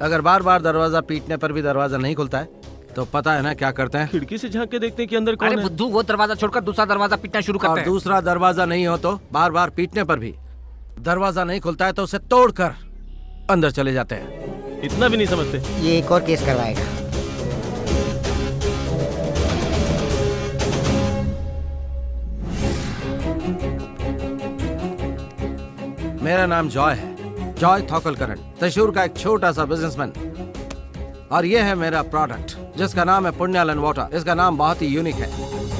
अगर बार बार दरवाजा पीटने पर भी दरवाजा नहीं खुलता है तो पता है ना क्या करते हैं? खिड़की से झांक के देखते हैं कि अंदर कौन है। बुद्धू, वो दरवाजा छोड़कर दूसरा दरवाजा पीटना शुरू करते हैं। और दूसरा दरवाजा नहीं हो तो बार बार पीटने पर भी दरवाजा नहीं खुलता है तो उसे तोड़कर अंदर चले जाते हैं। इतना भी नहीं समझते। ये एक और केस करवाएगा। मेरा नाम जॉय है, जॉय थॉकलकरण, त्रिशूर का एक छोटा सा बिजनेसमैन। और ये है मेरा प्रोडक्ट जिसका नाम है पुण्यालन वाटर। इसका नाम बहुत ही यूनिक है,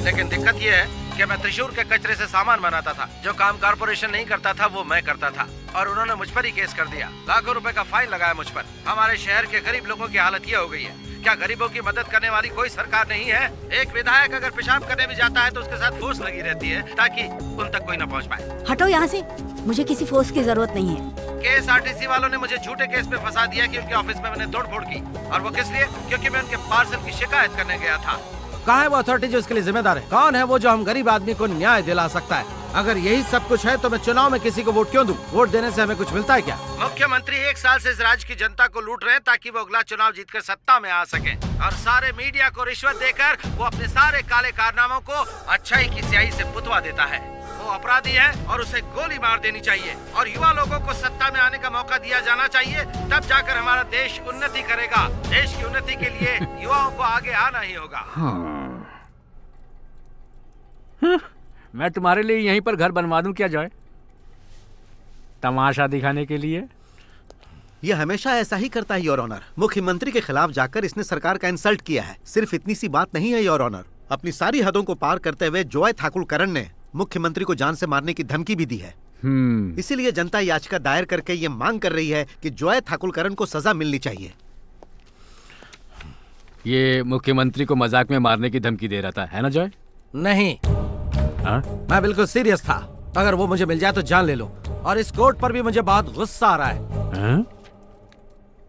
लेकिन दिक्कत ये है कि मैं त्रिशूर के कचरे से सामान बनाता था। जो काम कारपोरेशन नहीं करता था वो मैं करता था, और उन्होंने मुझ पर ही केस कर दिया। लाखों रुपए का फाइन लगाया मुझ पर। हमारे शहर के गरीब लोगों की हालत ये हो गई है। क्या गरीबों की मदद करने वाली कोई सरकार नहीं है? एक विधायक अगर पेशाब करने भी जाता है तो उसके साथ फोर्स लगी रहती है ताकि उन तक कोई न पहुंच पाए। हटो यहाँ से, मुझे किसी फोर्स की जरूरत नहीं है। केएसआरटीसी वालों ने मुझे झूठे केस में फंसा दिया कि उनके ऑफिस में मैंने तोड़फोड़ की, और वो किस लिए? क्योंकि मैं उनके पार्सल की शिकायत करने गया था। कहाँ है वो अथॉरिटी जो इसके लिए जिम्मेदार है? कौन है वो जो हम गरीब आदमी को न्याय दिला सकता है? अगर यही सब कुछ है तो मैं चुनाव में किसी को वोट क्यों दूं? वोट देने से हमें कुछ मिलता है क्या? मुख्यमंत्री 1 साल से इस राज्य की जनता को लूट रहे हैं ताकि वो अगला चुनाव जीतकर सत्ता में आ सके, और सारे मीडिया को रिश्वत देकर वो अपने सारे काले कारनामों को अच्छाई की स्याही से पुतवा देता है। वो अपराधी है और उसे गोली मार देनी चाहिए, और युवा लोगों को सत्ता में आने का मौका दिया जाना चाहिए, तब जाकर हमारा देश उन्नति करेगा। देश की उन्नति के लिए युवाओं को आगे आना ही होगा। मैं तुम्हारे लिए यहीं पर घर बनवा दूं क्या जॉय? तमाशा दिखाने के लिए? ये हमेशा ऐसा ही करता है योर ऑनर। मुख्यमंत्री के खिलाफ जाकर इसने सरकार का इंसल्ट किया है। सिर्फ इतनी सी बात नहीं है योर ऑनर, अपनी सारी हदों को पार करते हुए जॉय ठाकुरकरण ने मुख्यमंत्री को जान से मारने की धमकी भी दी है। इसीलिए जनता याचिका दायर करके ये मांग कर रही है कि जॉय ठाकुरकरण को सजा मिलनी चाहिए। ये मुख्यमंत्री को मजाक में मारने की धमकी दे रहा था, है ना जॉय? नहीं, मैं बिल्कुल सीरियस था। अगर वो मुझे मिल जाए तो जान ले लो, और इस कोर्ट पर भी मुझे बहुत गुस्सा आ रहा है।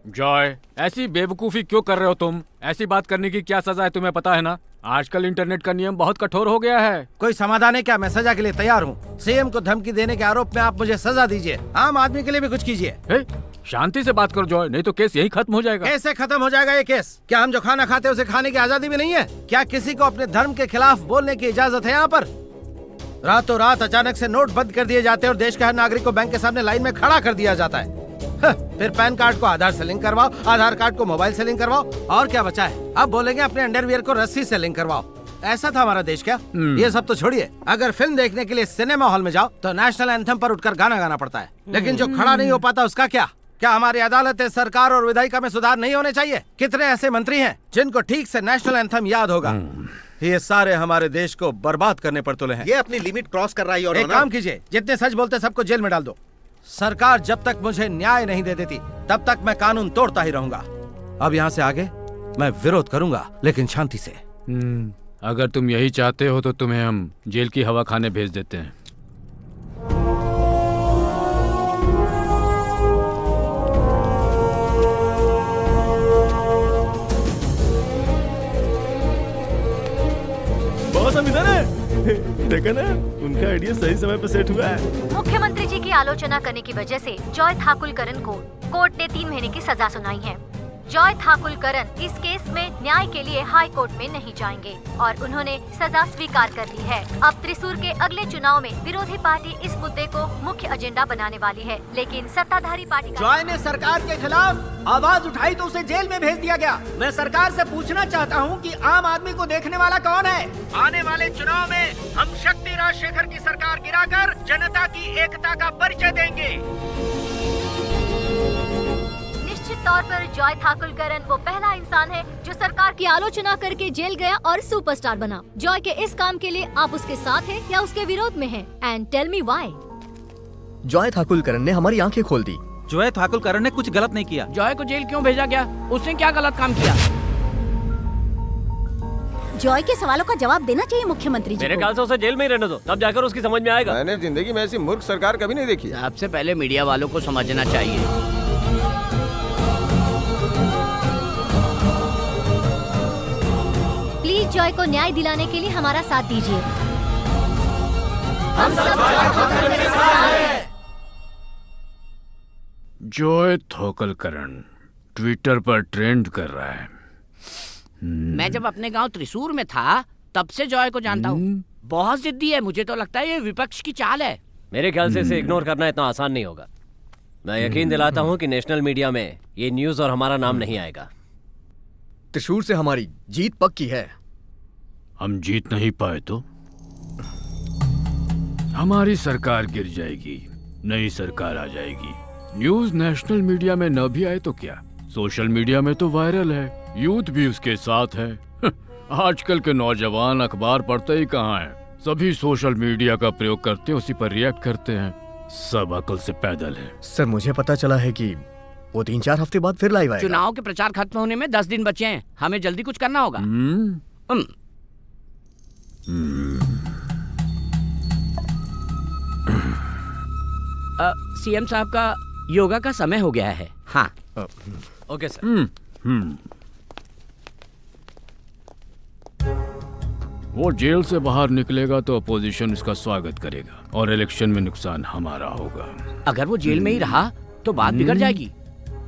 जॉय, ऐसी बेवकूफी क्यों कर रहे हो तुम? ऐसी बात करने की क्या सजा है तुम्हें पता है ना? आजकल इंटरनेट का नियम बहुत कठोर हो गया है। कोई समाधान है क्या? मैं सजा के लिए तैयार हूँ। सीएम को धमकी देने के आरोप में आप मुझे सजा दीजिए, आम आदमी के लिए भी कुछ कीजिए। शांति से बात करो जॉय, नहीं तो केस यही खत्म हो जाएगा। कैसे खत्म हो जाएगा ये केस? क्या हम जो खाना खाते हैं उसे खाने की आजादी भी नहीं है? क्या किसी को अपने धर्म के खिलाफ बोलने की इजाजत है यहाँ पर? रातों रात अचानक से नोट बंद कर दिए जाते हैं और देश के हर नागरिक को बैंक के सामने लाइन में खड़ा कर दिया जाता है। फिर पैन कार्ड को आधार से लिंक करवाओ, आधार कार्ड को मोबाइल से लिंक करवाओ, और क्या बचा है? अब बोलेंगे अपने अंडरवियर को रस्सी से लिंक करवाओ। ऐसा था हमारा देश क्या? ये सब तो छोड़िए, अगर फिल्म देखने के लिए सिनेमा हॉल में जाओ तो नेशनल एंथम पर उठकर गाना गाना पड़ता है, लेकिन जो खड़ा नहीं हो पाता उसका क्या? क्या हमारी अदालतें, सरकार और विधायिका में सुधार नहीं होने चाहिए? कितने ऐसे मंत्री हैं जिनको ठीक से नेशनल एंथम याद होगा? ये सारे हमारे देश को बर्बाद करने पर तुले हैं। ये अपनी लिमिट क्रॉस कर रहा है। एक काम कीजिए, जितने सच बोलते सबको जेल में डाल दो। सरकार जब तक मुझे न्याय नहीं दे देती तब तक मैं कानून तोड़ता ही रहूंगा। अब यहाँ से आगे मैं विरोध करूंगा, लेकिन शांति से। अगर तुम यही चाहते हो तो तुम्हें हम जेल की हवा खाने भेज देते हैं। बॉस हम इधर है। देखा ना, उनका आइडिया सही समय पे सेट हुआ है। मुख्यमंत्री जी की आलोचना करने की वजह से जॉय ठाकुरकरण को कोर्ट ने 3 महीने की सजा सुनाई है। जॉय ठाकुरकरण इस केस में न्याय के लिए हाई कोर्ट में नहीं जाएंगे और उन्होंने सजा स्वीकार कर ली है। अब त्रिशूर के अगले चुनाव में विरोधी पार्टी इस मुद्दे को मुख्य एजेंडा बनाने वाली है, लेकिन सत्ताधारी पार्टी जॉय ने सरकार के खिलाफ आवाज उठाई तो उसे जेल में भेज दिया गया। मैं सरकार से पूछना चाहता हूं कि आम आदमी को देखने वाला कौन है? आने वाले चुनाव में हम शक्ति राजशेखर की सरकार गिराकर जनता की एकता का परिचय देंगे। निश्चित तौर पर जॉय ठाकुरकरण वो पहला इंसान है जो सरकार की आलोचना करके जेल गया और सुपरस्टार बना। जॉय के इस काम के लिए आप उसके साथ हैं या उसके विरोध में हैं? And tell me why. Joy Thakurkaran ने हमारी आंखें खोल दी। जॉय ठाकुरकरण ने कुछ गलत नहीं किया। जॉय को जेल क्यों भेजा गया? उसने क्या गलत काम किया? जॉय के सवालों का जवाब देना चाहिए मुख्यमंत्री जी। मेरे ख्याल से उसे जेल में ही रहने दो, तब जाकर उसकी समझ में आएगा। मैंने जिंदगी में ऐसी मूर्ख सरकार कभी नहीं देखी। सबसे पहले मीडिया वालों को समझना चाहिए। प्लीज जॉय को न्याय दिलाने के लिए हमारा साथ दीजिए। हम सब जॉय ठाकुरकरण ट्विटर पर ट्रेंड कर रहा है। मैं जब अपने गांव त्रिशूर में था तब से जॉय को जानता हूँ। बहुत जिद्दी है, मुझे तो लगता है ये विपक्ष की चाल है। मेरे ख्याल से इसे इग्नोर करना इतना आसान नहीं होगा। मैं यकीन दिलाता हूँ कि नेशनल मीडिया में ये न्यूज और हमारा नाम नहीं आएगा। त्रिशूर से हमारी जीत पक्की है। हम जीत नहीं पाए तो हमारी सरकार गिर जाएगी, नई सरकार आ जाएगी। न्यूज नेशनल मीडिया में न भी आए तो क्या, सोशल मीडिया में तो वायरल है, यूथ भी उसके साथ है। आजकल के नौजवान अखबार पढ़ते ही कहाँ हैं, सभी सोशल मीडिया का प्रयोग करते हैं, उसी पर रिएक्ट करते हैं। सब अकल से पैदल है। सर मुझे पता चला है कि वो 3-4 हफ्ते बाद फिर लाइव आएगा। चुनाव के प्रचार खत्म होने में 10 दिन बचे हैं, हमें जल्दी कुछ करना होगा। सीएम साहब का योगा का समय हो गया है। हाँ ओके सर। वो जेल से बाहर निकलेगा तो अपोजिशन इसका स्वागत करेगा और इलेक्शन में नुकसान हमारा होगा। अगर वो जेल में ही रहा तो बात बिगड़ जाएगी।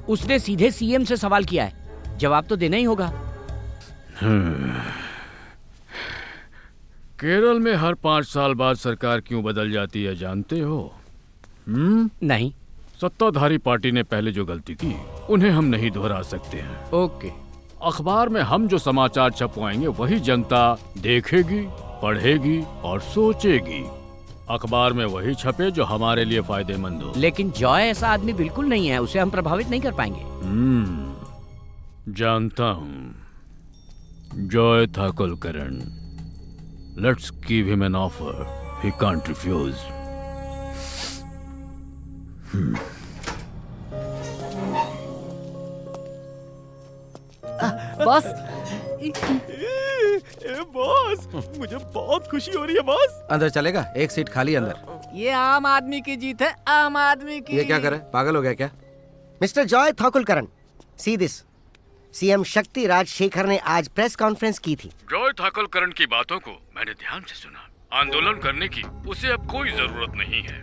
उसने सीधे सीएम से सवाल किया है, जवाब तो देना ही होगा। केरल में हर 5 साल बाद सरकार क्यों बदल जाती है जानते हो? नहीं। सत्ताधारी पार्टी ने पहले जो गलती की उन्हें हम नहीं दोहरा सकते हैं। ओके। अखबार में हम जो समाचार छपवाएंगे वही जनता देखेगी, पढ़ेगी और सोचेगी। अखबार में वही छपे जो हमारे लिए फायदेमंद हो। लेकिन जॉय ऐसा आदमी बिल्कुल नहीं है, उसे हम प्रभावित नहीं कर पाएंगे। जानता हूँ। Joy Thakulkaran. Let's give him an offer he can't refuse. Boss. Boss, मुझे बहुत खुशी हो रही है बॉस। अंदर चलेगा? एक सीट खाली अंदर। ये आम आदमी की जीत है, आम आदमी की। ये क्या करे? पागल हो गया क्या? Mister Joy Thakulkaran, see this. CM Shakti Rajshekhar ने आज प्रेस कॉन्फ्रेंस की थी। जॉय थाकुलकरण की बातों को मैंने ध्यान से सुना। आंदोलन करने की उसे अब कोई जरूरत नहीं है।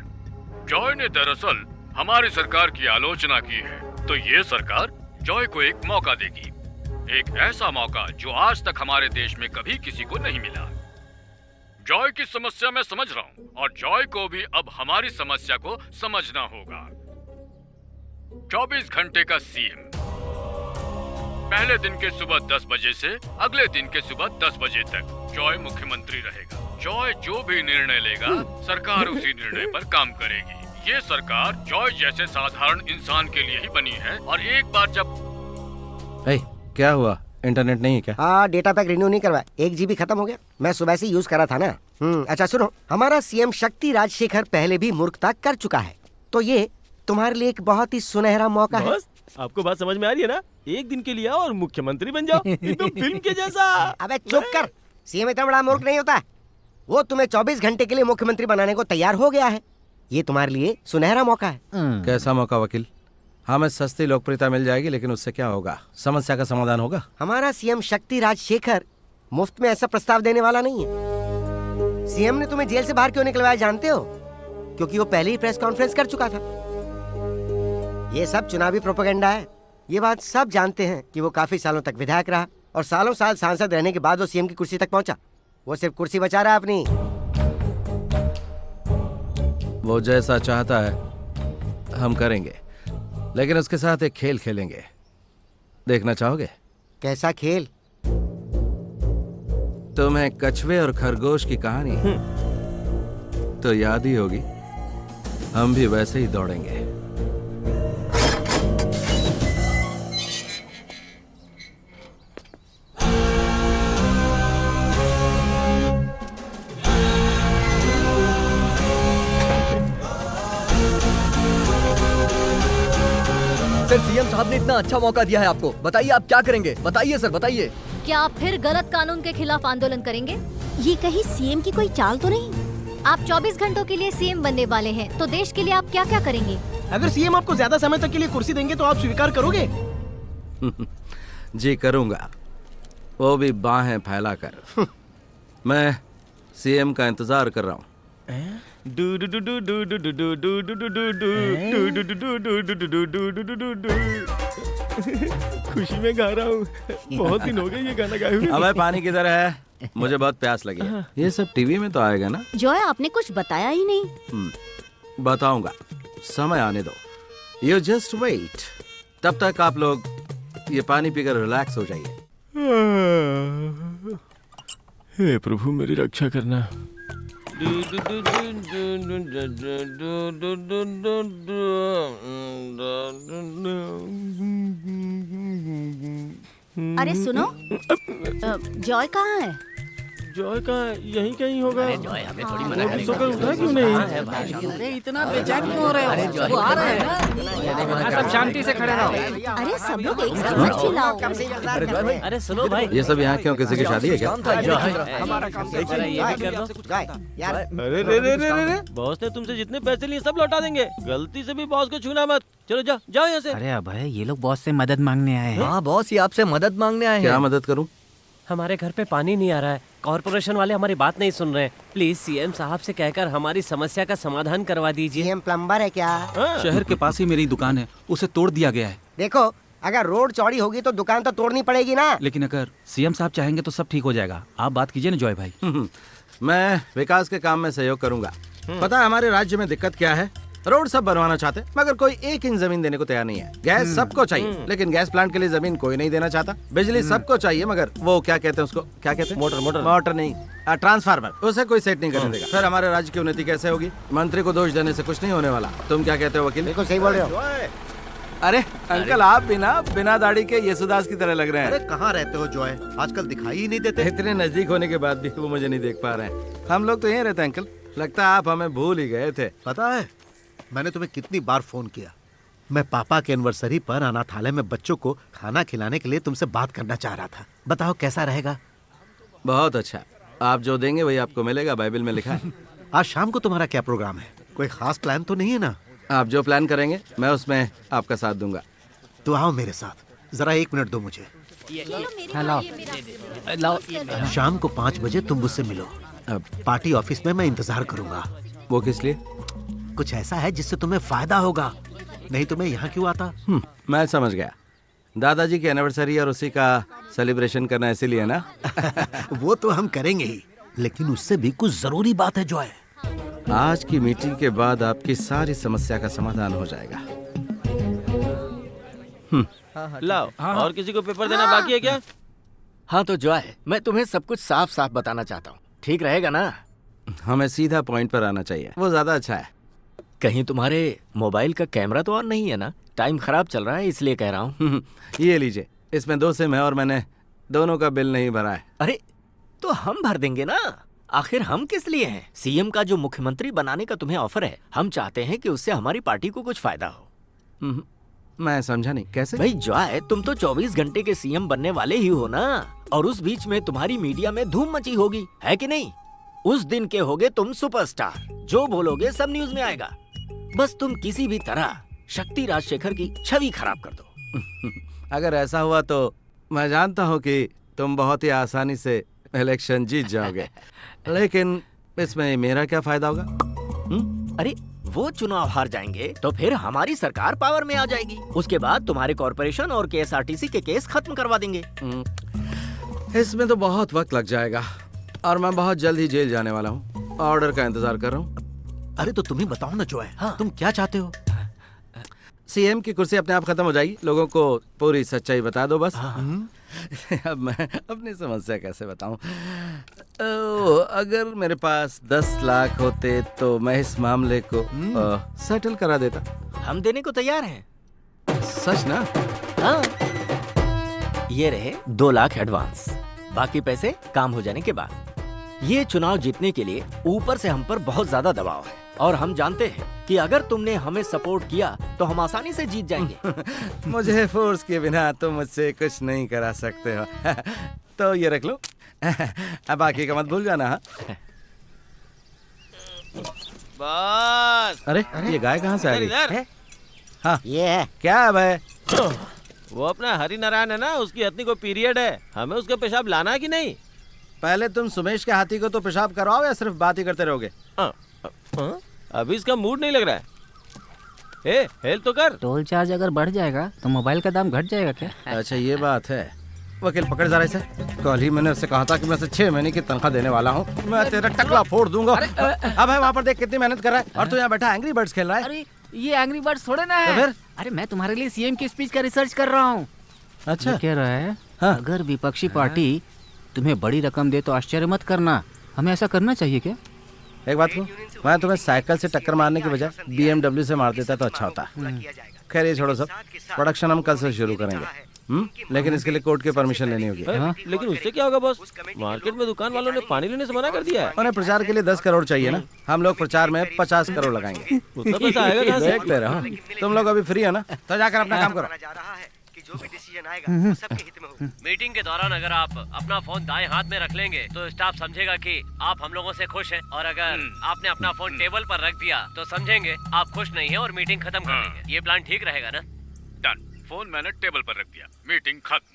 जॉय ने दरअसल हमारी सरकार की आलोचना की है, तो ये सरकार जॉय को एक मौका देगी। एक ऐसा मौका जो आज तक हमारे देश में कभी किसी को नहीं मिला। जॉय की समस्या मैं समझ रहा हूँ और जॉय को भी अब हमारी समस्या को समझना होगा। 24 घंटे का सीएम। पहले दिन के सुबह 10 बजे से अगले दिन के सुबह 10 बजे तक जॉय मुख्यमंत्री रहेगा। जॉय जो भी निर्णय लेगा सरकार उसी निर्णय पर काम करेगी। ये सरकार जॉय जैसे साधारण इंसान के लिए ही बनी है और एक बार जब क्या हुआ? इंटरनेट नहीं है क्या? हाँ, डेटा पैक रिन्यू नहीं करवाया, 1 GB खत्म हो गया। मैं सुबह से यूज करा था ना। अच्छा सुनो, हमारा सीएम शक्ति राजशेखर पहले भी मूर्खता कर चुका है, तो ये तुम्हारे लिए एक बहुत ही सुनहरा मौका है। आपको बात समझ में आ रही है ना? एक दिन के लिए आओ और मुख्यमंत्री बन जाओ, एकदम फिल्म के जैसा। अबे चुप कर, सीएम इतना बड़ा मूर्ख नहीं होता। वो तुम्हें 24 घंटे के लिए मुख्यमंत्री बनाने को तैयार हो गया है। ये तुम्हारे लिए सुनहरा मौका है। कैसा मौका वकील? हमें सस्ती लोकप्रियता मिल जाएगी, लेकिन उससे क्या होगा? समस्या का समाधान होगा? हमारा सीएम शक्ति राजशेखर मुफ्त में ऐसा प्रस्ताव देने वाला नहीं है। सीएम ने तुम्हें जेल से बाहर क्यों निकलवाया जानते हो? क्योंकि वो पहले ही प्रेस कॉन्फ्रेंस कर चुका था। ये सब चुनावी प्रोपेगेंडा है। ये बात सब जानते हैं कि वो काफी सालों तक विधायक रहा और सालों साल सांसद रहने के बाद वो सीएम की कुर्सी तक पहुंचा। वो सिर्फ कुर्सी बचा रहा है अपनी। वो जैसा चाहता है हम करेंगे, लेकिन उसके साथ एक खेल खेलेंगे। देखना चाहोगे? कैसा खेल? तुम्हें कछुए और खरगोश की कहानी तो याद ही होगी। हम भी वैसे ही दौड़ेंगे। सर, सीएम साहब ने इतना अच्छा मौका दिया है आपको, बताइए आप क्या करेंगे? बताइए सर, बताइए। क्या आप फिर गलत कानून के खिलाफ आंदोलन करेंगे? ये कहीं सीएम की कोई चाल तो नहीं? आप 24 घंटों के लिए सीएम बनने वाले हैं, तो देश के लिए आप क्या क्या करेंगे? अगर सीएम आपको ज्यादा समय तक के लिए कुर्सी देंगे तो आप स्वीकार करोगे? जी करूंगा, वो भी बाहें फैलाकर। मैं सीएम का इंतजार कर रहा हूँ। खुशी में गा रहा हूँ, बहुत दिन हो गए ये गाना गाए हुए। अबे पानी किधर है? मुझे बहुत प्यास लगी है। ये सब टीवी में तो आएगा ना? जॉय, आपने कुछ बताया ही नहीं। बताऊंगा, समय आने दो। You just wait. तब तक आप लोग ये पानी पीकर रिलैक्स हो जाइए। हे प्रभु, मेरी रक्षा करना। अरे सुनो, जॉय कहाँ है? जॉय कहाँ है? यहीं कहीं होगा। अरे जॉय, हमें थोड़ी मना करेगा। सोकर उठा क्यों नहीं? अरे इतना बेचैन क्यों हो रहे हो? वो आ रहे हैं ना। सब शांति से खड़े रहो। अरे सब लोग एक साथ मत चिल्लाओ। अरे सुनो भाई, ये सब यहाँ क्यों? किसी की शादी है क्या? अरे रे रे रे रे, बॉस ने तुमसे जितने पैसे लिए सब लौटा देंगे। गलती से भी बॉस को छूना मत। चलो जाओ जाओ यहाँ से। अरे अभय, ये लोग बॉस से मदद मांगने आए हैं। हाँ बॉस, ये आपसे मदद मांगने आए हैं। क्या मदद करूं? हमारे घर पे पानी नहीं आ रहा है, कॉर्पोरेशन वाले हमारी बात नहीं सुन रहे। प्लीज सीएम साहब से कहकर हमारी समस्या का समाधान करवा दीजिए। सीएम प्लम्बर है क्या? शहर के पास ही मेरी दुकान है, उसे तोड़ दिया गया है। देखो, अगर रोड चौड़ी होगी तो दुकान तो तोड़नी पड़ेगी ना। लेकिन अगर सीएम साहब चाहेंगे तो सब ठीक हो जाएगा। आप बात कीजिए ना जॉय भाई। मैं विकास के काम में सहयोग करूंगा। पता है हमारे राज्य में दिक्कत क्या है? रोड सब बनवाना चाहते मगर कोई 1 इंच जमीन देने को तैयार नहीं है। गैस सबको चाहिए लेकिन गैस प्लांट के लिए जमीन कोई नहीं देना चाहता। बिजली सबको चाहिए मगर वो क्या कहते हैं उसको, क्या कहते हैं? मोटर नहीं, ट्रांसफार्मर, उसे कोई सेट नहीं करने देगा। फिर हमारे राज्य की उन्नति कैसे होगी? मंत्री को दोष देने से कुछ नहीं होने वाला। तुम क्या कहते हो वकील? बिल्कुल सही बोल रहे हो। अरे अंकल, आप बिना दाढ़ी के यशुदास की तरह लग रहे हैं। अरे कहाँ रहते हो जॉय? आजकल दिखाई ही नहीं देते। इतने नजदीक होने के बाद भी वो मुझे नहीं देख पा रहे हैं। हम लोग तो यहीं रहते हैं अंकल। लगता है आप हमें भूल ही गए थे। पता है मैंने तुम्हें कितनी बार फोन किया। मैं पापा के एनिवर्सरी पर अनाथालय में बच्चों को खाना खिलाने के लिए तुमसे बात करना चाह रहा था। बताओ कैसा रहेगा? बहुत अच्छा, आप जो देंगे वही आपको मिलेगा, बाइबल में लिखा है। आज शाम को तुम्हारा क्या प्रोग्राम है? कोई खास प्लान तो नहीं है ना? आप जो प्लान करेंगे मैं उसमें आपका साथ दूंगा। तो आओ मेरे साथ, जरा 1 मिनट दो मुझे। शाम को 5 बजे तुम मुझसे मिलो। पार्टी ऑफिस में मैं इंतजार करूंगा। वो किस लिए? कुछ ऐसा है जिससे तुम्हें फायदा होगा, नहीं तो मैं यहाँ क्यों आता? मैं समझ गया। दादाजी की एनिवर्सरी और उसी का सेलिब्रेशन करना इसीलिए ना? वो तो हम करेंगे ही, लेकिन उससे भी कुछ जरूरी बात है जॉय। आज की मीटिंग के बाद आपकी सारी समस्या का समाधान हो जाएगा। लाओ, और किसी को पेपर देना बाकी है क्या? हाँ तो जॉय, मैं तुम्हें सब कुछ साफ साफ बताना चाहता हूँ, ठीक रहेगा ना? हमें सीधा पॉइंट पर आना चाहिए, वो ज्यादा अच्छा है। कहीं तुम्हारे मोबाइल का कैमरा तो ऑन नहीं है ना? टाइम खराब चल रहा है इसलिए कह रहा हूँ। ये लीजिए, इसमें 2 सिम है और मैंने दोनों का बिल नहीं भरा है। अरे तो हम भर देंगे ना, आखिर हम किस लिए हैं? सीएम का जो मुख्यमंत्री बनाने का तुम्हें ऑफर है, हम चाहते हैं कि उससे हमारी पार्टी को कुछ फायदा हो। मैं समझा नहीं, कैसे? भाई जॉय, तुम तो 24 घंटे के सीएम बनने वाले ही हो ना, और उस बीच में तुम्हारी मीडिया में धूम मची होगी, है कि नहीं? उस दिन के होगे तुम सुपरस्टार, जो बोलोगे सब न्यूज में आएगा। बस तुम किसी भी तरह शक्ति राजशेखर की छवि खराब कर दो। अगर ऐसा हुआ तो मैं जानता हूँ कि तुम बहुत ही आसानी से इलेक्शन जीत जाओगे, लेकिन इसमें मेरा क्या फायदा होगा? अरे वो चुनाव हार जाएंगे तो फिर हमारी सरकार पावर में आ जाएगी। उसके बाद तुम्हारे कॉर्पोरेशन और केएसआरटीसी के केस खत्म करवा देंगे। इसमें तो बहुत वक्त लग जाएगा और मैं बहुत जल्द ही जेल जाने वाला हूँ। ऑर्डर का इंतजार कर रहा हूँ। अरे तो तुम ही बताओ ना जॉय, तुम क्या चाहते हो? सीएम की कुर्सी अपने आप खत्म हो जाएगी, लोगों को पूरी सच्चाई बता दो बस। अब मैं अपनी समस्या कैसे बताऊं? अगर मेरे पास 10 लाख होते तो मैं इस मामले को सेटल करा देता। हम देने को तैयार हैं। सच ना? हाँ। ये रहे 2 लाख एडवांस, बाकी पैसे काम हो जाने के बाद। ये चुनाव जीतने के लिए ऊपर से हम पर बहुत ज्यादा दबाव है और हम जानते हैं कि अगर तुमने हमें सपोर्ट किया तो हम आसानी से जीत जाएंगे। मुझे फोर्स के बिना तुम मुझसे कुछ नहीं करा सकते हो। तो ये रख लो, अब बाकी का मत भूल जाना। बस। अरे ये गाय कहाँ से आ गई? हाँ ये है क्या है भाई? वो अपना हरि नारायण है ना, उसकी हथनी को पीरियड है, हमें उसका पेशाब लाना है कि नहीं? पहले तुम सुमेश के हाथी को तो पेशाब करवाओ या सिर्फ बात ही करते रहोगे? अभी इसका मूड नहीं लग रहा है। हेल्प तो कर। टोल चार्ज अगर बढ़ जाएगा तो मोबाइल का दाम घट जाएगा क्या? अच्छा ये बात है। वकील पकड़ जरा इसे। कल ही मैंने उससे कहा था कि मैं उसे 6 महीने की तनख्वाह देने वाला हूँ। मैं तेरा टकला फोड़ दूंगा। अब है वहाँ पर देख कितनी मेहनत कर रहा है और तू यहाँ बैठा एंग्री बर्ड्स खेल रहा है। अरे ये एंग्री बर्ड्स थोड़े ना है। तो फिर? अरे मैं तुम्हारे लिए सीएम की स्पीच का रिसर्च कर रहा हूँ। अच्छा कह रहा है अगर विपक्षी पार्टी तुम्हें बड़ी रकम दे तो आश्चर्य मत करना, हमें ऐसा करना चाहिए क्या? एक बात कहूं, मैं तुम्हें साइकिल से टक्कर मारने के बजाय BMW से मार देता तो अच्छा होता। खैर ये छोड़ो सब, प्रोडक्शन हम कल से शुरू करेंगे। लेकिन इसके लिए कोर्ट की परमिशन लेनी होगी। लेकिन उससे क्या होगा बॉस? मार्केट में दुकान वालों ने पानी लेने से मना कर दिया है। उन्हें प्रचार के लिए 10 करोड़ चाहिए ना, हम लोग प्रचार में 50 करोड़ लगाएंगे। उतना पैसा आएगा कहाँ से? देखते रहो, तुम लोग अभी फ्री हो ना, तो जाकर अपना काम करो। जो भी डिसीजन आएगा वो सबके हित में होगा। मीटिंग के दौरान अगर आप अपना फोन दाएं हाथ में रख लेंगे तो स्टाफ समझेगा कि आप हम लोगों से खुश हैं, और अगर आपने अपना फोन टेबल पर रख दिया तो समझेंगे आप खुश नहीं हैं और मीटिंग खत्म कर देंगे। ये प्लान ठीक रहेगा ना? डन। फोन मैंने टेबल पर रख दिया, मीटिंग खत्म।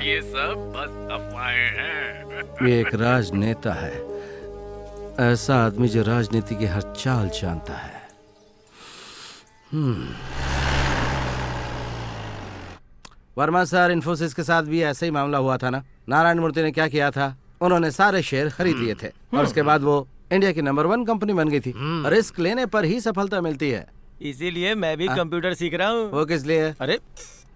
ये सब बस अफवाहें हैं। ये एक राजनेता है, ऐसा आदमी जो राजनीति की हर चाल जानता है। वर्मा सर, इन्फोसिस के साथ भी ऐसा ही मामला हुआ था ना? नारायण मूर्ति ने क्या किया था, उन्होंने सारे शेयर खरीद लिए थे और उसके बाद वो इंडिया की नंबर 1 कंपनी बन गई थी। रिस्क लेने पर ही सफलता मिलती है। इसीलिए मैं भी कंप्यूटर सीख रहा हूँ। वो किस लिए? अरे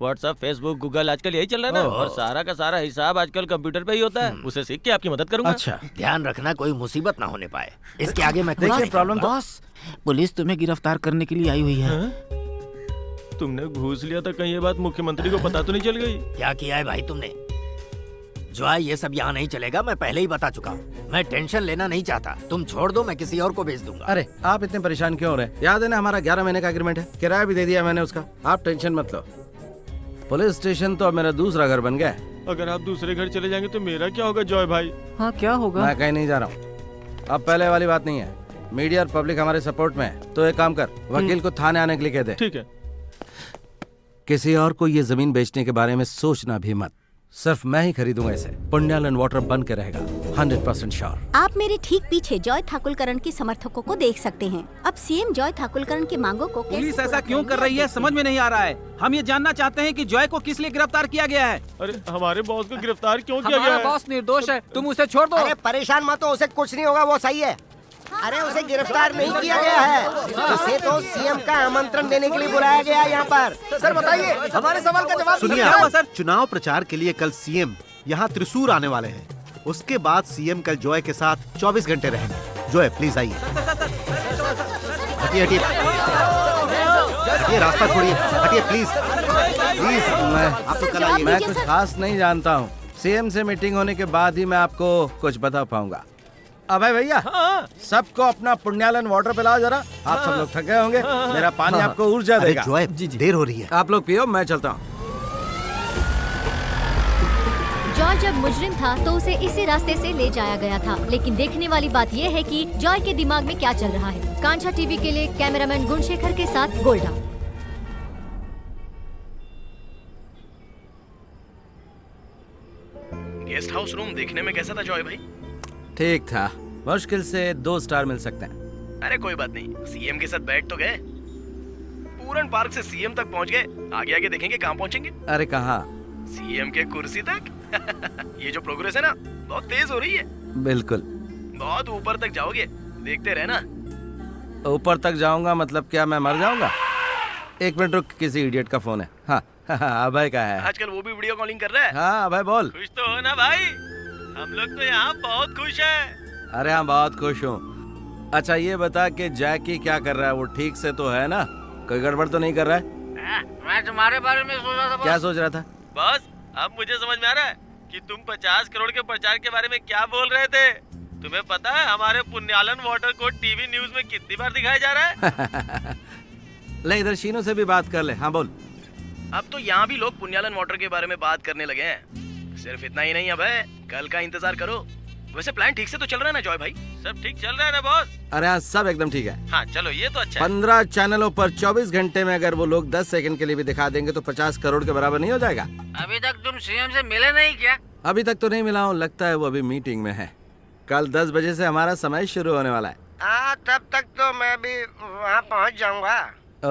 व्हाट्सएप, फेसबुक, गूगल आजकल यही चल रहा है ना, और सारा का सारा हिसाब आजकल कंप्यूटर पे ही होता है। उसे सीख के आपकी मदद करूंगा। अच्छा, ध्यान रखना कोई मुसीबत ना होने पाए। इसके आगे मैं देखिए प्रॉब्लम बॉस, पुलिस तुम्हें गिरफ्तार करने के लिए आई हुई है। तुमने घूस लिया था, कहीं ये बात मुख्यमंत्री को पता तो नहीं चल गई? क्या किया है भाई तुमने? जॉय, ये सब यहाँ नहीं चलेगा, मैं पहले ही बता चुका हूँ। मैं टेंशन लेना नहीं चाहता, तुम छोड़ दो, मैं किसी और को भेज दूंगा। अरे आप इतने परेशान क्यों हो रहे हैं? याद है ना हमारा 11 महीने का एग्रीमेंट है, किराया भी दे दिया मैंने उसका। आप टेंशन मत लो। पुलिस स्टेशन तो अब मेरा दूसरा घर बन गया है। अगर आप दूसरे घर चले जाएंगे तो मेरा क्या होगा जॉय भाई? हाँ क्या होगा? मैं कहीं नहीं जा रहा हूँ। अब पहले वाली बात नहीं है। मीडिया और पब्लिक हमारे सपोर्ट में है, तो एक काम कर, वकील को थाने आने के लिए कह दे। ठीक है। किसी और को ये जमीन बेचने के बारे में सोचना भी मत, सिर्फ मैं ही खरीदूंगा इसे। पुण्यालन वाटर बन के रहेगा, 100% श्योर। आप मेरे ठीक पीछे जॉय ठाकुलकरण के समर्थकों को देख सकते हैं। अब सीएम जॉय ठाकुलकरण की मांगों को पुलिस ऐसा क्यों कर रही है समझ में नहीं आ रहा है। हम ये जानना चाहते हैं कि जॉय को किस लिए गिरफ्तार किया गया है। अरे हमारे बॉस को गिरफ्तार क्यों किया गया हमारा है? बॉस निर्दोष है, तुम उसे छोड़ दो। अरे परेशान मत हो, उसे कुछ नहीं होगा, वो सही है। अरे उसे गिरफ्तार नहीं किया गया है, उसे तो सीएम का आमंत्रण देने के लिए बुलाया गया है यहाँ पर। सर बताइए, हमारे सवाल का जवाब सुनिए। दीजिए। चुनाव प्रचार के लिए कल सीएम यहाँ त्रिशूर आने वाले हैं। उसके बाद सीएम कल जॉय के साथ 24 घंटे रहेंगे। जॉय प्लीज आइए। हटिए हटिए, ये रास्ता छोड़िए, हटिए प्लीज प्लीज। आप तो कल आइए। मैं कुछ खास नहीं जानता हूँ, सीएम से मीटिंग होने के बाद ही मैं आपको कुछ बता पाऊंगा। अबे भैया, सबको अपना पुण्यालन वाटर पिलाओ जरा। आप सब लोग थके होंगे, मेरा पानी आपको ऊर्जा देगा। जॉय देर हो रही है, आप लोग पियो, मैं चलता हूँ। जॉय जब मुजरिम था तो उसे इसी रास्ते से ले जाया गया था, लेकिन देखने वाली बात यह है कि जॉय के दिमाग में क्या चल रहा है। कांचा टीवी के लिए कैमरामैन गुणशेखर के साथ गोल्डा। गेस्ट हाउस रूम देखने में कैसा था जॉय भाई? ठीक था, मुश्किल से 2 स्टार मिल सकते हैं। अरे कोई बात नहीं, सीएम के साथ बैठ तो गए। पूरन पार्क से सीएम तक पहुंच गए, आगे आगे देखेंगे कहाँ पहुंचेंगे। अरे कहाँ? सीएम के कुर्सी तक। ये जो प्रोग्रेस है ना, बहुत तेज हो रही है। बिल्कुल। बहुत ऊपर तक जाओगे, देखते रहना। ऊपर तक जाऊंगा मतलब क्या मैं मर जाऊंगा? 1 मिनट रुक, किसी इडियट का फोन है। हाँ अभय का है। आजकल वो भी वीडियो कॉलिंग कर रहा है। हाँ अभय बोल। खुश तो हो ना भाई? हम लोग तो यहाँ बहुत खुश हैं। अरे हाँ बहुत खुश हूँ। अच्छा ये बता कि जैकी क्या कर रहा है? वो ठीक से तो है ना? कोई गड़बड़ तो नहीं कर रहा है? मैं तुम्हारे बारे में सोच रहा था। क्या सोच रहा था? बॉस, अब मुझे समझ में आ रहा है कि तुम 50 करोड़ के प्रचार के बारे में क्या बोल रहे थे। तुम्हें पता है हमारे पुण्यालन वाटर को टीवी न्यूज में कितनी बार दिखाया जा रहा है? ले इधर शीनू से भी बात कर ले। हाँ बोल। अब तो यहाँ भी लोग पुण्यालन वाटर के बारे में बात करने लगे हैं। सिर्फ इतना ही नहीं, अब है कल का इंतजार करो। वैसे प्लान ठीक से तो चल रहा है ना जॉय भाई? सब ठीक चल रहा है ना बॉस? अरे हाँ सब एकदम ठीक है। हाँ चलो ये तो अच्छा है। 15 चैनलों पर 24 घंटे में अगर वो लोग 10 सेकंड के लिए भी दिखा देंगे तो 50 करोड़ के बराबर नहीं हो जाएगा? अभी तक तुम सीएम से मिले नहीं क्या? अभी तक तो नहीं मिला हूँ, लगता है वो अभी मीटिंग में है। कल 10 बजे से हमारा समय शुरू होने वाला है। हाँ तब तक तो मैं भी वहाँ पहुँच जाऊँगा।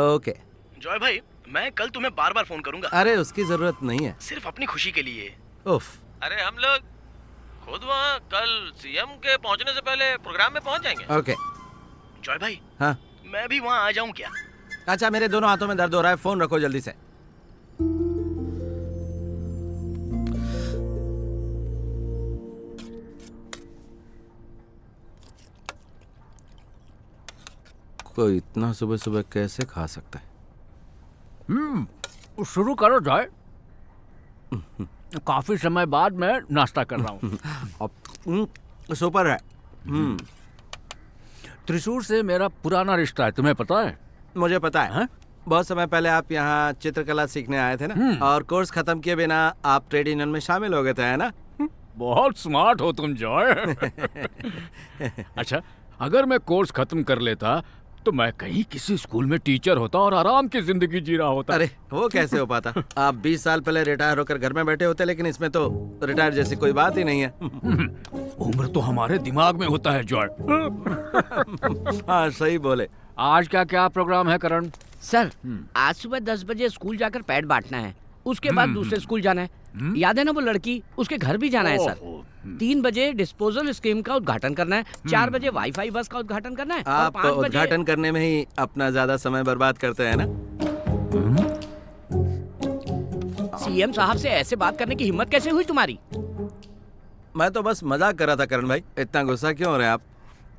ओके जॉय भाई, मैं कल तुम्हें बार बार फोन करूंगा। अरे उसकी जरूरत नहीं है, सिर्फ अपनी खुशी के लिए। उफ। अरे हम लोग खुद वहाँ कल सीएम के पहुँचने से पहले प्रोग्राम में पहुँच जाएंगे। ओके जॉय भाई, हाँ मैं भी वहाँ आ जाऊँ क्या? अच्छा मेरे दोनों हाथों में दर्द हो रहा है, फोन रखो जल्दी से। कोई इतना सुबह सुबह कैसे खा सकता है? शुरू करो जॉय। काफी समय बाद मैं नाश्ता कर रहा हूँ। सुपर है। त्रिशूर से मेरा पुराना रिश्ता है, तुम्हें पता है? मुझे पता है। बहुत समय पहले आप यहाँ चित्रकला सीखने आए थे ना, और कोर्स खत्म किए बिना आप ट्रेड यूनियन में शामिल हो गए थे, है ना? बहुत स्मार्ट हो तुम जॉय। अच्छा, अगर मैं कोर्स खत्म कर लेता तो मैं कहीं किसी स्कूल में टीचर होता और आराम की जिंदगी जी रहा होता। अरे वो कैसे हो पाता? आप 20 साल पहले रिटायर होकर घर में बैठे होते, लेकिन इसमें तो रिटायर जैसी कोई बात ही नहीं है। उम्र तो हमारे दिमाग में होता है जॉय। हाँ सही बोले। आज का क्या प्रोग्राम है करण? सर आज सुबह 10 बजे स्कूल जाकर पैड बांटना है, उसके बाद दूसरे स्कूल जाना है। याद है ना वो लड़की, उसके घर भी जाना है सर। 3 बजे डिस्पोजल स्कीम का उद्घाटन करना है, 4 बजे वाईफाई बस का उद्घाटन करना है, और आप 5 बजे उद्घाटन करने में ही अपना ज्यादा समय बर्बाद करते हैं ना। सीएम साहब से ऐसे बात करने की हिम्मत कैसे हुई तुम्हारी? मैं तो बस मजाक कर रहा था करण भाई, इतना गुस्सा क्यों हो रहे हैं आप?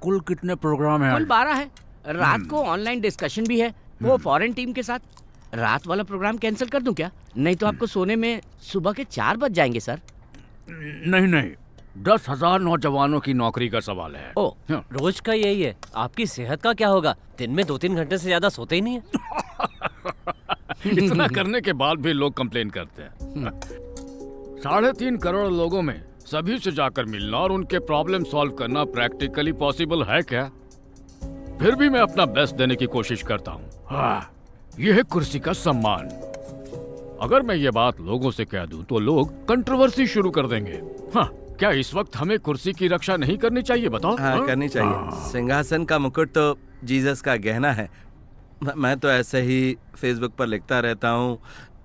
कुल कितने प्रोग्राम हैं? कुल 12 है। रात को ऑनलाइन डिस्कशन भी है, वो फॉरेन टीम के साथ। रात वाला प्रोग्राम कैंसिल कर दूं क्या? नहीं तो आपको सोने में सुबह के 4 बज जाएंगे सर। नहीं, 10,000 नौजवानों की नौकरी का सवाल है। ओ, रोज का यही है। आपकी सेहत का क्या होगा? दिन में 2-3 घंटे से ज्यादा सोते ही नहीं है। इतना करने के बाद भी लोग कंप्लेन करते हैं। 3.5 करोड़ लोगों में सभी से जाकर मिलना और उनके प्रॉब्लम सॉल्व करना प्रैक्टिकली पॉसिबल है क्या? फिर भी मैं अपना बेस्ट देने की कोशिश करता हूँ। हाँ, यह है कुर्सी का सम्मान। अगर मैं ये बात लोगों से कह दूं तो लोग कंट्रोवर्सी शुरू कर देंगे। हाँ, क्या इस वक्त हमें कुर्सी की रक्षा नहीं करनी चाहिए? बताओ। हाँ, करनी चाहिए। सिंहासन का मुकुट तो जीसस का गहना है। मैं तो ऐसे ही फेसबुक पर लिखता रहता हूँ।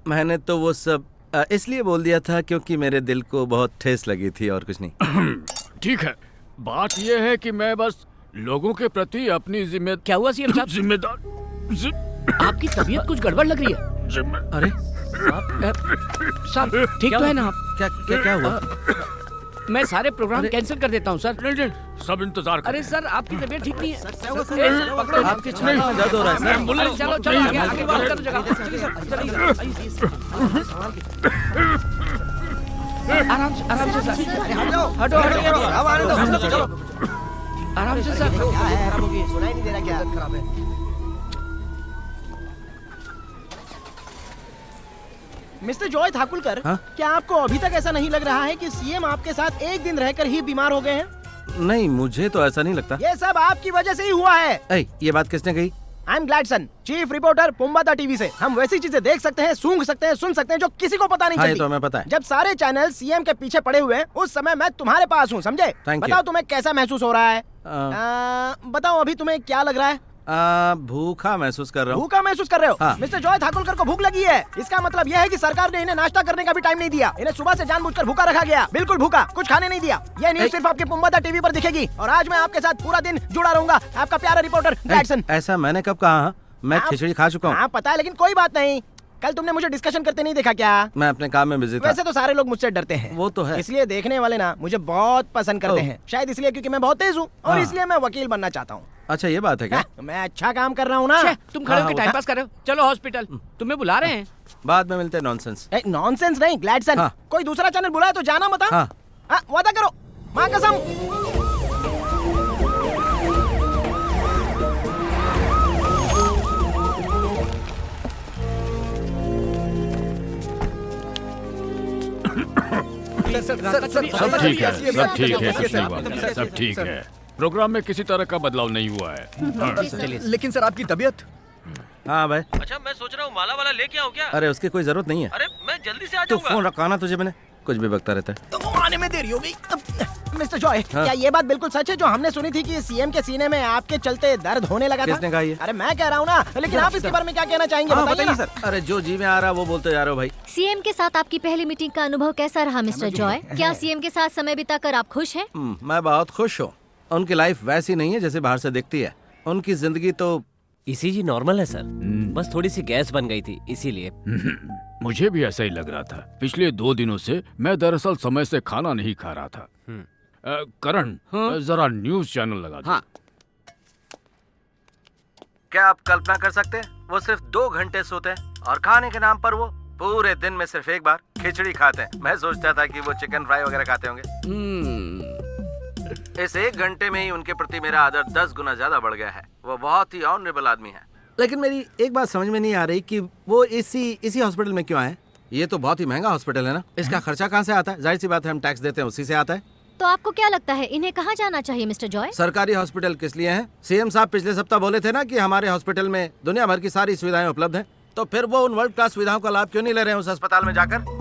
मैंने तो वो सब इसलिए बोल दिया था क्योंकि मेरे दिल को बहुत ठेस लगी थी, और कुछ नहीं। ठीक है, बात यह है कि मैं बस लोगों के प्रति अपनी क्या हुआ सीएम साहब? जिम्मेदार आपकी तबीयत कुछ गड़बड़ लग रही है। अरे साहब ठीक तो है ना आप? क्या हुआ? मैं सारे प्रोग्राम कैंसिल कर देता हूँ सर। नहीं, सब इंतजार कर। अरे सर आपकी तबीयत ठीक नहीं है। आपकी छाती में दर्द हो रहा है सर। चलो आगे बात करो जगह। चलिए सर, चलिए। आराम से सर। हटो। आराम से सर। सुनाई नहीं दे रहा क्या? खराब है। मिस्टर जॉय ठाकुलकर, क्या आपको अभी तक ऐसा नहीं लग रहा है कि सीएम आपके साथ एक दिन रहकर ही बीमार हो गए हैं? नहीं, मुझे तो ऐसा नहीं लगता। ये सब आपकी वजह से ही हुआ है। ये बात किसने कही? I am Gladson, chief reporter Pumbata TV से। हम वैसी चीजें देख सकते हैं, सूंघ सकते हैं, सुन सकते हैं जो किसी को पता नहीं चलती। ये तो हमें पता है। जब सारे चैनल सीएम के पीछे पड़े हुए हैं, उस समय मैं तुम्हारे पास हूँ, समझे? बताओ तुम्हें कैसा महसूस हो रहा है? बताओ अभी तुम्हें क्या लग रहा है? भूखा महसूस कर रहा हूँ। भूखा महसूस कर रहे हो? हाँ। मिस्टर जॉय ठाकुलकर को भूख लगी है। इसका मतलब यह है कि सरकार ने इन्हें नाश्ता करने का भी टाइम नहीं दिया। इन्हें सुबह से जानबूझकर भूखा रखा गया, बिल्कुल भूखा, कुछ खाने नहीं दिया। यह न्यूज सिर्फ आपकी पुम्बाता टीवी पर दिखेगी, और आज मैं आपके साथ पूरा दिन जुड़ा रहूंगा। आपका प्यारा रिपोर्टर ग्लैडसन। ऐसा मैंने कब कहा? मैं खिचड़ी खा चुका हूँ। हाँ पता है, लेकिन कोई बात नहीं। कल तुमने मुझे डिस्कशन करते नहीं देखा क्या? मैं अपने काम में बिजी था। वैसे तो सारे लोग मुझसे डरते हैं। वो तो है। इसलिए देखने वाले ना मुझे बहुत पसंद करते हैं। शायद इसलिए क्योंकि मैं बहुत तेज हूँ, और इसलिए मैं वकील बनना चाहता हूँ। अच्छा, ये बात है क्या? मैं अच्छा काम कर रहा हूँ ना। तुम खड़े होकर टाइम पास कर रहे हो। चलो हॉस्पिटल, तुम्हें बुला रहे हैं। बाद में मिलते हैं। नॉनसेंस। नॉनसेंस नहीं ग्लैडसन। कोई दूसरा चैनल बुलाए तो जाना मत। वादा करो, माँ कसम। सब ठीक है, सब ठीक है, कुछ नहीं हुआ, सब ठीक है। प्रोग्राम में किसी तरह का बदलाव नहीं हुआ है। लेकिन सर आपकी तबीयत? हाँ भाई। अच्छा, मैं सोच रहा हूँ माला वाला लेके आऊँ क्या? अरे उसकी कोई जरूरत नहीं है। अरे मैं जल्दी से आ तो जाऊंगा। फोन रखा ना तुझे मैंने, कुछ भी बकता रहता है। तो आने में देरी हो गई। मिस्टर जॉय, क्या ये बात बिल्कुल सच है जो हमने सुनी थी कि सीएम के सीने में आपके चलते दर्द होने लगा था? किसने कहा ये? अरे मैं कह रहा हूँ ना, लेकिन आप इसके बारे में क्या कहना चाहेंगे? बताइए ना। सर। अरे जो जी में आ रहा वो बोलते जा रहे हो भाई। सीएम के साथ आपकी पहली मीटिंग का अनुभव कैसा रहा मिस्टर जॉय? क्या सीएम के साथ समय बिताकर आप खुश हैं? मैं बहुत खुश हूँ। उनकी लाइफ वैसी नहीं है जैसे बाहर से दिखती है। उनकी जिंदगी तो ईसीजी नॉर्मल है सर, बस थोड़ी सी गैस बन गई थी इसीलिए। मुझे भी ऐसा ही लग रहा था। पिछले 2 दिनों से मैं दरअसल समय से खाना नहीं खा रहा था। करण, जरा न्यूज चैनल लगा दो। क्या आप कल्पना कर सकते हैं? वो सिर्फ 2 घंटे सोते हैं और खाने के नाम पर वो पूरे दिन में सिर्फ एक बार खिचड़ी खाते हैं। मैं सोचता था कि वो चिकन फ्राई वगैरह खाते होंगे। इस 1 घंटे में ही उनके प्रति मेरा आदर 10 गुना ज्यादा बढ़ गया है। वो बहुत ही ऑनरेबल आदमी है। लेकिन मेरी एक बात समझ में नहीं आ रही कि वो इसी हॉस्पिटल में क्यों आए? ये तो बहुत ही महंगा हॉस्पिटल है ना, इसका खर्चा कहाँ से आता है? जाहिर सी बात है, हम टैक्स देते हैं, उसी से आता है। तो आपको क्या लगता है इन्हें कहाँ जाना चाहिए मिस्टर जॉय? सरकारी हॉस्पिटल किस लिए है? सीएम साहब पिछले सप्ताह बोले थे ना कि हमारे हॉस्पिटल में दुनिया भर की सारी सुविधाएं उपलब्ध हैं। तो फिर वो उन वर्ल्ड क्लास सुविधाओं का लाभ क्यों नहीं ले रहे हैं उस अस्पताल में जाकर?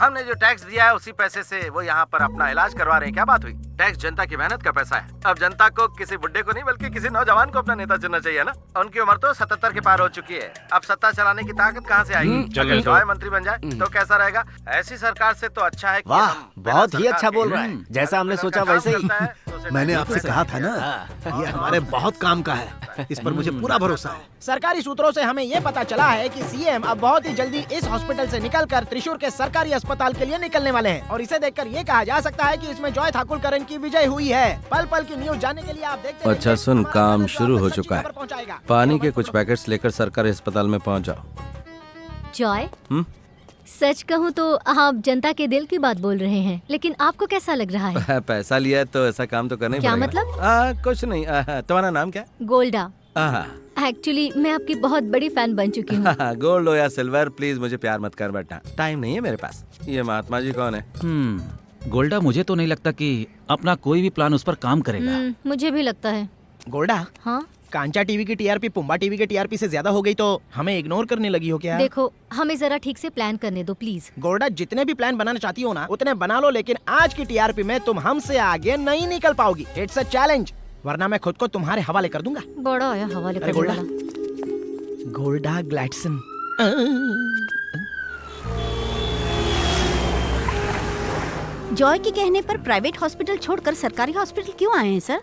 हमने जो टैक्स दिया है उसी पैसे से वो यहाँ पर अपना इलाज करवा रहे हैं। क्या बात हुई? टैक्स जनता की मेहनत का पैसा है। अब जनता को किसी बुड्ढे को नहीं बल्कि किसी नौजवान को अपना नेता चुनना चाहिए ना। उनकी उम्र तो 77 के पार हो चुकी है। अब सत्ता चलाने की ताकत कहाँ से आएगी? अगर जॉय मंत्री बन जाए तो कैसा रहेगा? ऐसी सरकार से तो अच्छा है कि वाह, हम बहुत ही अच्छा बोल रहा है। जैसा हमने सोचा वैसे ही। मैंने आपसे कहा था ना, ये हमारे बहुत काम का है, इस पर मुझे पूरा भरोसा है। सरकारी सूत्रों से हमें ये पता चला है कि सीएम अब बहुत ही जल्दी इस हॉस्पिटल से निकलकर त्रिशूर के सरकारी अस्पताल के लिए निकलने वाले हैं और इसे देखकर ये कहा जा सकता है कि इसमें जॉय ठाकुर करन की विजय हुई है। पल पल की न्यूज जानने के लिए आप देखते अच्छा सुन, काम शुरू हो चुका है। पानी के कुछ पैकेट्स लेकर सरकारी अस्पताल में पहुंच जाओ। जॉय, सच कहूँ तो आप जनता के दिल की बात बोल रहे हैं, लेकिन आपको कैसा लग रहा है? पैसा लिया है तो ऐसा काम तो करना ही क्या पड़ेगा। मतलब? कुछ नहीं। तुम्हारा नाम क्या? गोल्डा। एक्चुअली मैं आपकी बहुत बड़ी फैन बन चुकी हूँ। गोल्ड हो या सिल्वर, प्लीज मुझे प्यार मत कर बैठना, टाइम नहीं है मेरे पास। ये महात्मा जी कौन है? गोल्डा, मुझे तो नहीं लगता कि अपना कोई भी प्लान उस पर काम करेगा। मुझे भी लगता है। गोल्डा, हाँ? कांचा टीवी की टीआरपी पुम्बा टीवी के टीआरपी से ज्यादा हो गई तो हमें इग्नोर करने लगी हो क्या? देखो, हमें जरा ठीक से प्लान करने दो प्लीज। गोल्डा, जितने भी प्लान बनाना चाहती हो ना उतने बना लो, लेकिन आज की टीआरपी में तुम हमसे आगे नहीं निकल पाओगी। इट्स अ चैलेंज, वरना मैं खुद को तुम्हारे हवाले कर दूंगा। बड़ा आया हवाले करने वाला। गोल्डा ग्लैडसन। जॉय के कहने पर प्राइवेट हॉस्पिटल छोड़कर सरकारी हॉस्पिटल क्यों आए हैं सर?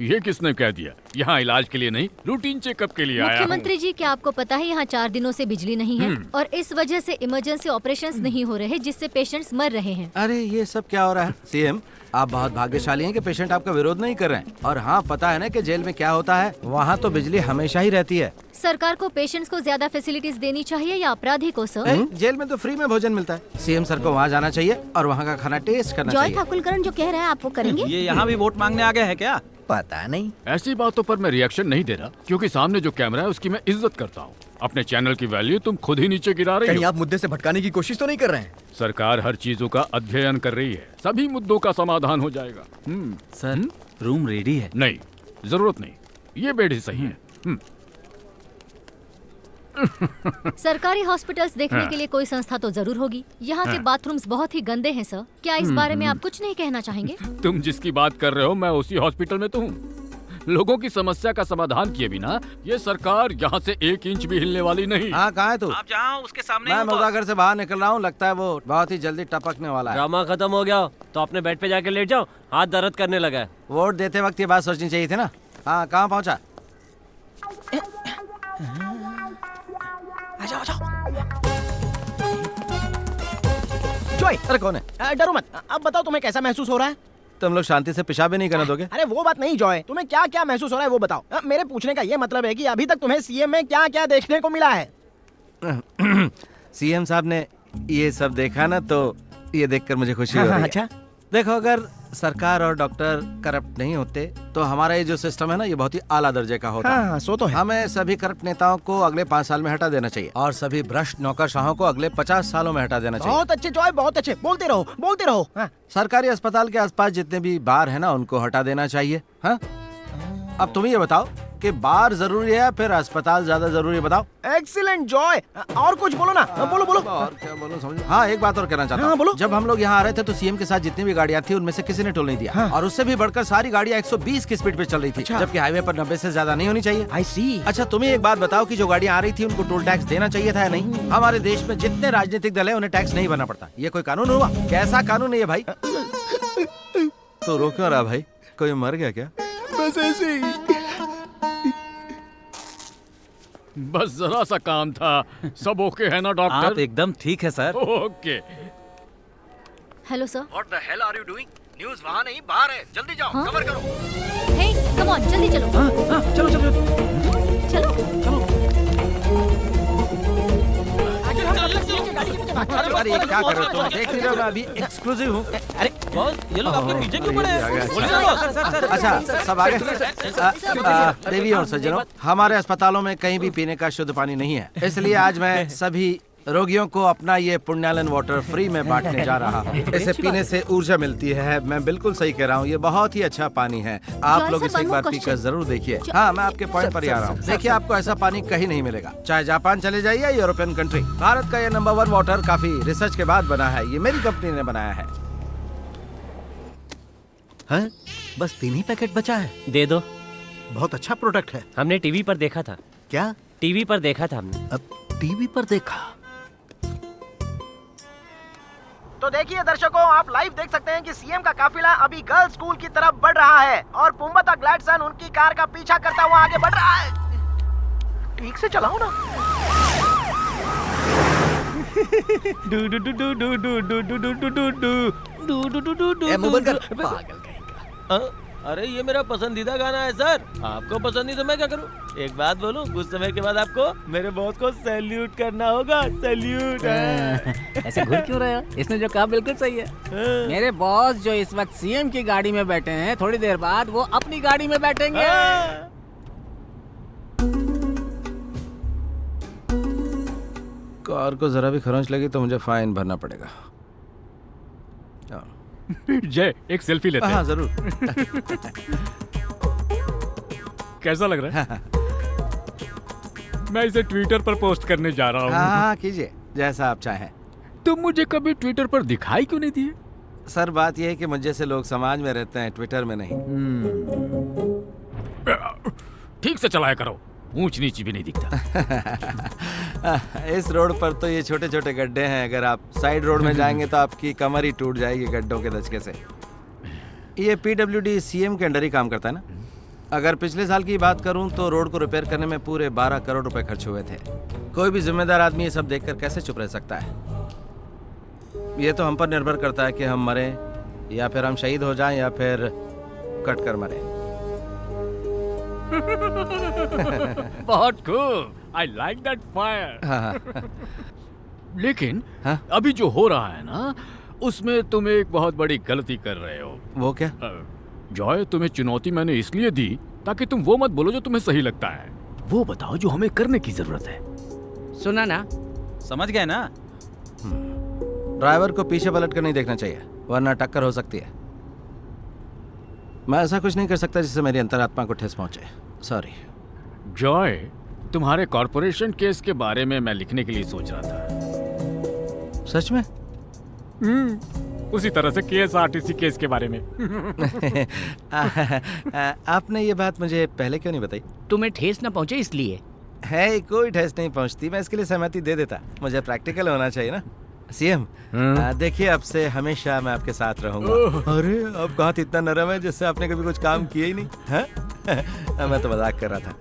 ये किसने कह दिया? यहाँ इलाज के लिए नहीं, रूटीन चेकअप के लिए आया हूँ। मुख्यमंत्री जी, क्या आपको पता है यहाँ 4 दिनों से बिजली नहीं है और इस वजह से इमरजेंसी ऑपरेशंस नहीं हो रहे, जिससे पेशेंट्स मर रहे हैं। अरे ये सब क्या हो रहा है? सीएम, आप बहुत भाग्यशाली हैं कि पेशेंट आपका विरोध नहीं कर रहे हैं। और हाँ, पता है ना कि जेल में क्या होता है? वहाँ तो बिजली हमेशा ही रहती है। सरकार को पेशेंट्स को ज्यादा फैसिलिटीज देनी चाहिए या अपराधी को सर? जेल में तो फ्री में भोजन मिलता है। सीएम सर को वहाँ जाना चाहिए और वहाँ का खाना टेस्ट करना जॉय चाहिए। ठाकुर करन जो कह रहा है आप वो करेंगे? ये यहाँ भी वोट मांगने आ गए हैं क्या? पता नहीं। ऐसी बातों पर मैं रिएक्शन नहीं दे रहा, क्योंकि सामने जो कैमरा है उसकी मैं इज्जत करता हूँ। अपने चैनल की वैल्यू तुम खुद ही नीचे गिरा रही हो। कहीं आप मुद्दे से भटकाने की कोशिश तो नहीं कर रहे हैं? सरकार हर चीजों का अध्ययन कर रही है, सभी मुद्दों का समाधान हो जाएगा। सर, रूम रेडी है? नहीं, जरूरत नहीं, ये बेड ही सही है। सरकारी हॉस्पिटल्स देखने के लिए कोई संस्था तो जरूर होगी। यहाँ के बाथरूम्स बहुत ही गंदे हैं सर। क्या इस बारे में आप कुछ नहीं कहना चाहेंगे? तुम जिसकी बात कर रहे हो मैं उसी हॉस्पिटल में तो हूँ। लोगों की समस्या का समाधान किए बिना ये सरकार यहाँ से 1 इंच भी हिलने वाली नहीं। हाँ, कहाँ है तू? आप जहाँ उसके सामने मैं मुर्दाघर से बाहर निकल रहा हूँ, लगता है वो बहुत ही जल्दी टपकने वाला है। ड्रामा खत्म हो गया तो अपने बेड पे जाके लेट जाओ, हाथ दर्द करने लगा है। वोट देते वक्त ये बात सोचनी चाहिए थी ना। हाँ, कहाँ पहुँचा? जॉय, अरे कौन है? डरो मत। अब बताओ तुम्हें कैसा महसूस हो रहा है? तुम लोग शांति से पेशाब भी नहीं करने दोगे? अरे वो बात नहीं जॉय, तुम्हें क्या क्या महसूस हो रहा है वो बताओ। मेरे पूछने का ये मतलब है कि अभी तक तुम्हें सीएम में क्या क्या देखने को मिला है? सीएम साहब ने ये सब देखा ना तो ये देखकर मुझे खुशी हो रही है। अच्छा, देखो, अगर सरकार और डॉक्टर करप्ट नहीं होते तो हमारा ये जो सिस्टम है ना, ये बहुत ही आला दर्जे का होता। हाँ, सो तो है। हमें सभी करप्ट नेताओं को अगले 5 साल में हटा देना चाहिए और सभी भ्रष्ट नौकरशाहों को अगले 50 सालों में हटा देना चाहिए। बहुत अच्छे जॉय, बहुत अच्छे। बोलते रहो, बोलते रहो। हाँ। सरकारी अस्पताल के आसपास जितने भी बार है ना, उनको हटा देना चाहिए। हाँ, अब तुम ये बताओ कि बार जरूरी है या फिर अस्पताल ज्यादा जरूरी है? बताओ। एक्सीलेंट जॉय, और कुछ बोलो ना। बोलो बोलो। और क्या बोलो समझ? हाँ, एक बात और कहना चाहता हूँ। हाँ, बोलो। जब हम लोग यहाँ आ रहे थे तो सीएम के साथ जितनी भी गाड़ियाँ थी उनमें से किसी ने टोल नहीं दिया। हाँ। और उससे भी बढ़कर सारी गाड़ियाँ 120 की स्पीड पे चल रही थी। अच्छा। जबकि हाईवे पर 90 से ज्यादा नहीं होनी चाहिए। आई सी। अच्छा, तुम्हें एक बात बताओ कि जो गाड़ियाँ आ रही थी उनको टोल टैक्स देना चाहिए था या नहीं? हमारे देश में जितने राजनीतिक दल है उन्हें टैक्स नहीं भरना पड़ता। ये कोई कानून हुआ? कैसा कानून है ये भाई? तो रो क्यों रहा भाई? कोई मर गया क्या? बस ऐसे ही। बस जरा सा काम था। सब ओके है ना डॉक्टर? आप एकदम ठीक है sir. Okay. Hello sir. What the hell are you doing? News वहाँ नहीं, बाहर है। जल्दी जाओ, कवर करो। हे, कम ऑन, जल्दी चलो। चलो चलो चलो। अरे अरे ये क्या कर रहे हो तुम? देख नहीं रहे हो मैं अभी एक्सक्लूसिव हूँ। अरे बॉस ये लोग आपके पीछे क्यों पड़े हैं? बोलिए ना बॉस। अच्छा सब आगे। देवी और सज्जनों, हमारे अस्पतालों में कहीं भी पीने का शुद्ध पानी नहीं है, इसलिए आज मैं सभी रोगियों को अपना ये पुण्यालन वाटर फ्री में बांटने जा रहा हूँ। इसे पीने से ऊर्जा मिलती है। मैं बिल्कुल सही कह रहा हूँ, ये बहुत ही अच्छा पानी है। आप लोग इसे एक बार पीकर जरूर देखिए। हाँ, मैं आपके पॉइंट पर ही आ रहा हूँ। देखिए, आपको ऐसा पानी कहीं नहीं मिलेगा, चाहे जापान चले जाइए या यूरोपियन कंट्री। भारत का ये नंबर 1 वाटर काफी रिसर्च के बाद बना है। ये मेरी कंपनी ने बनाया है। हैं? बस 3 ही पैकेट बचा है। दे दो। बहुत अच्छा प्रोडक्ट है। हमने टीवी पर देखा था। क्या? टीवी पर देखा था हमने। अब टीवी पर देखा? तो देखिए दर्शकों, आप लाइव देख सकते हैं कि सीएम का काफिला अभी गर्ल्स स्कूल की तरफ बढ़ रहा है और पुम्बता ग्लैडसन उनकी कार का पीछा करता हुआ आगे बढ़ रहा है। ठीक से चलाओ ना। अरे ये मेरा पसंदीदा गाना है सर। आपको पसंद नहीं तो मैं क्या करूं? एक बात बोलूं, कुछ समय के बाद आपको मेरे बॉस को सैल्यूट करना होगा। सैल्यूट। ऐसे घूर क्यों रहे हो? इसने जो कहा बिल्कुल सही है। मेरे बॉस जो इस वक्त सीएम की गाड़ी में बैठे हैं, थोड़ी देर बाद वो अपनी गाड़ी में बैठेंगे। कार को जरा भी खरोंच लगी तो मुझे फाइन भरना पड़ेगा। जय, एक सेल्फी लेते हैं। हाँ जरूर। कैसा लग रहा है? मैं इसे ट्विटर पर पोस्ट करने जा रहा हूँ। हाँ कीजिए, जैसा आप चाहें। तुम मुझे कभी ट्विटर पर दिखाई क्यों नहीं दिए? सर बात यह है कि मुझ जैसे लोग समाज में रहते हैं, ट्विटर में नहीं। ठीक से चलाया करो, ऊंच नीच भी नहीं दिखता। इस रोड पर तो ये छोटे छोटे गड्ढे हैं, अगर आप साइड रोड में जाएंगे तो आपकी कमर ही टूट जाएगी गड्ढों के धचके से। ये पीडब्ल्यूडी सीएम के अंडर ही काम करता है ना। अगर पिछले साल की बात करूं तो रोड को रिपेयर करने में पूरे 12 करोड़ रुपए खर्च हुए थे। कोई भी जिम्मेदार आदमी ये सब देखकर कैसे चुप रह सकता है? ये तो हम पर निर्भर करता है कि हम मरें या फिर हम शहीद हो जाएं या फिर कट कर मरें। बहुत खूब, आई लाइक दैट फायर। लेकिन अभी जो हो रहा है ना, उसमें तुम एक बहुत बड़ी गलती कर रहे हो। वो क्या? जॉय, तुम्हें चुनौती मैंने इसलिए दी ताकि तुम वो मत बोलो जो तुम्हें सही लगता है। वो बताओ जो हमें करने की जरूरत है। सुना ना? समझ गए ना? ड्राइवर को पीछे पलट कर नहीं देखना चाहिए, वरना टक्कर हो सकती है। मैं ऐसा कुछ नहीं कर सकता जिससे मेरी अंतरात्मा को ठेस पहुंचे। सॉरी। जॉय, तुम्हारे कॉर्पोरेशन केस के बारे में मैं लिखने के लिए सोच रहा था। सच में? उसी तरह से केएसआरटीसी केस के बारे में। आपने ये बात मुझे पहले क्यों नहीं बताई? तुम्हें ठेस न पहुंचे इसलिए। है, कोई ठेस नहीं पहुंचती, मैं इसके लिए सहमति दे देता। मुझे प्रैक्टिकल होना चाहिए ना। सीएम देखिए, अब से हमेशा मैं आपके साथ रहूंगा। अरे आपका हाथ इतना नरम है जिससे आपने कभी कुछ काम किया ही नहीं है? मैं तो मजाक कर रहा था।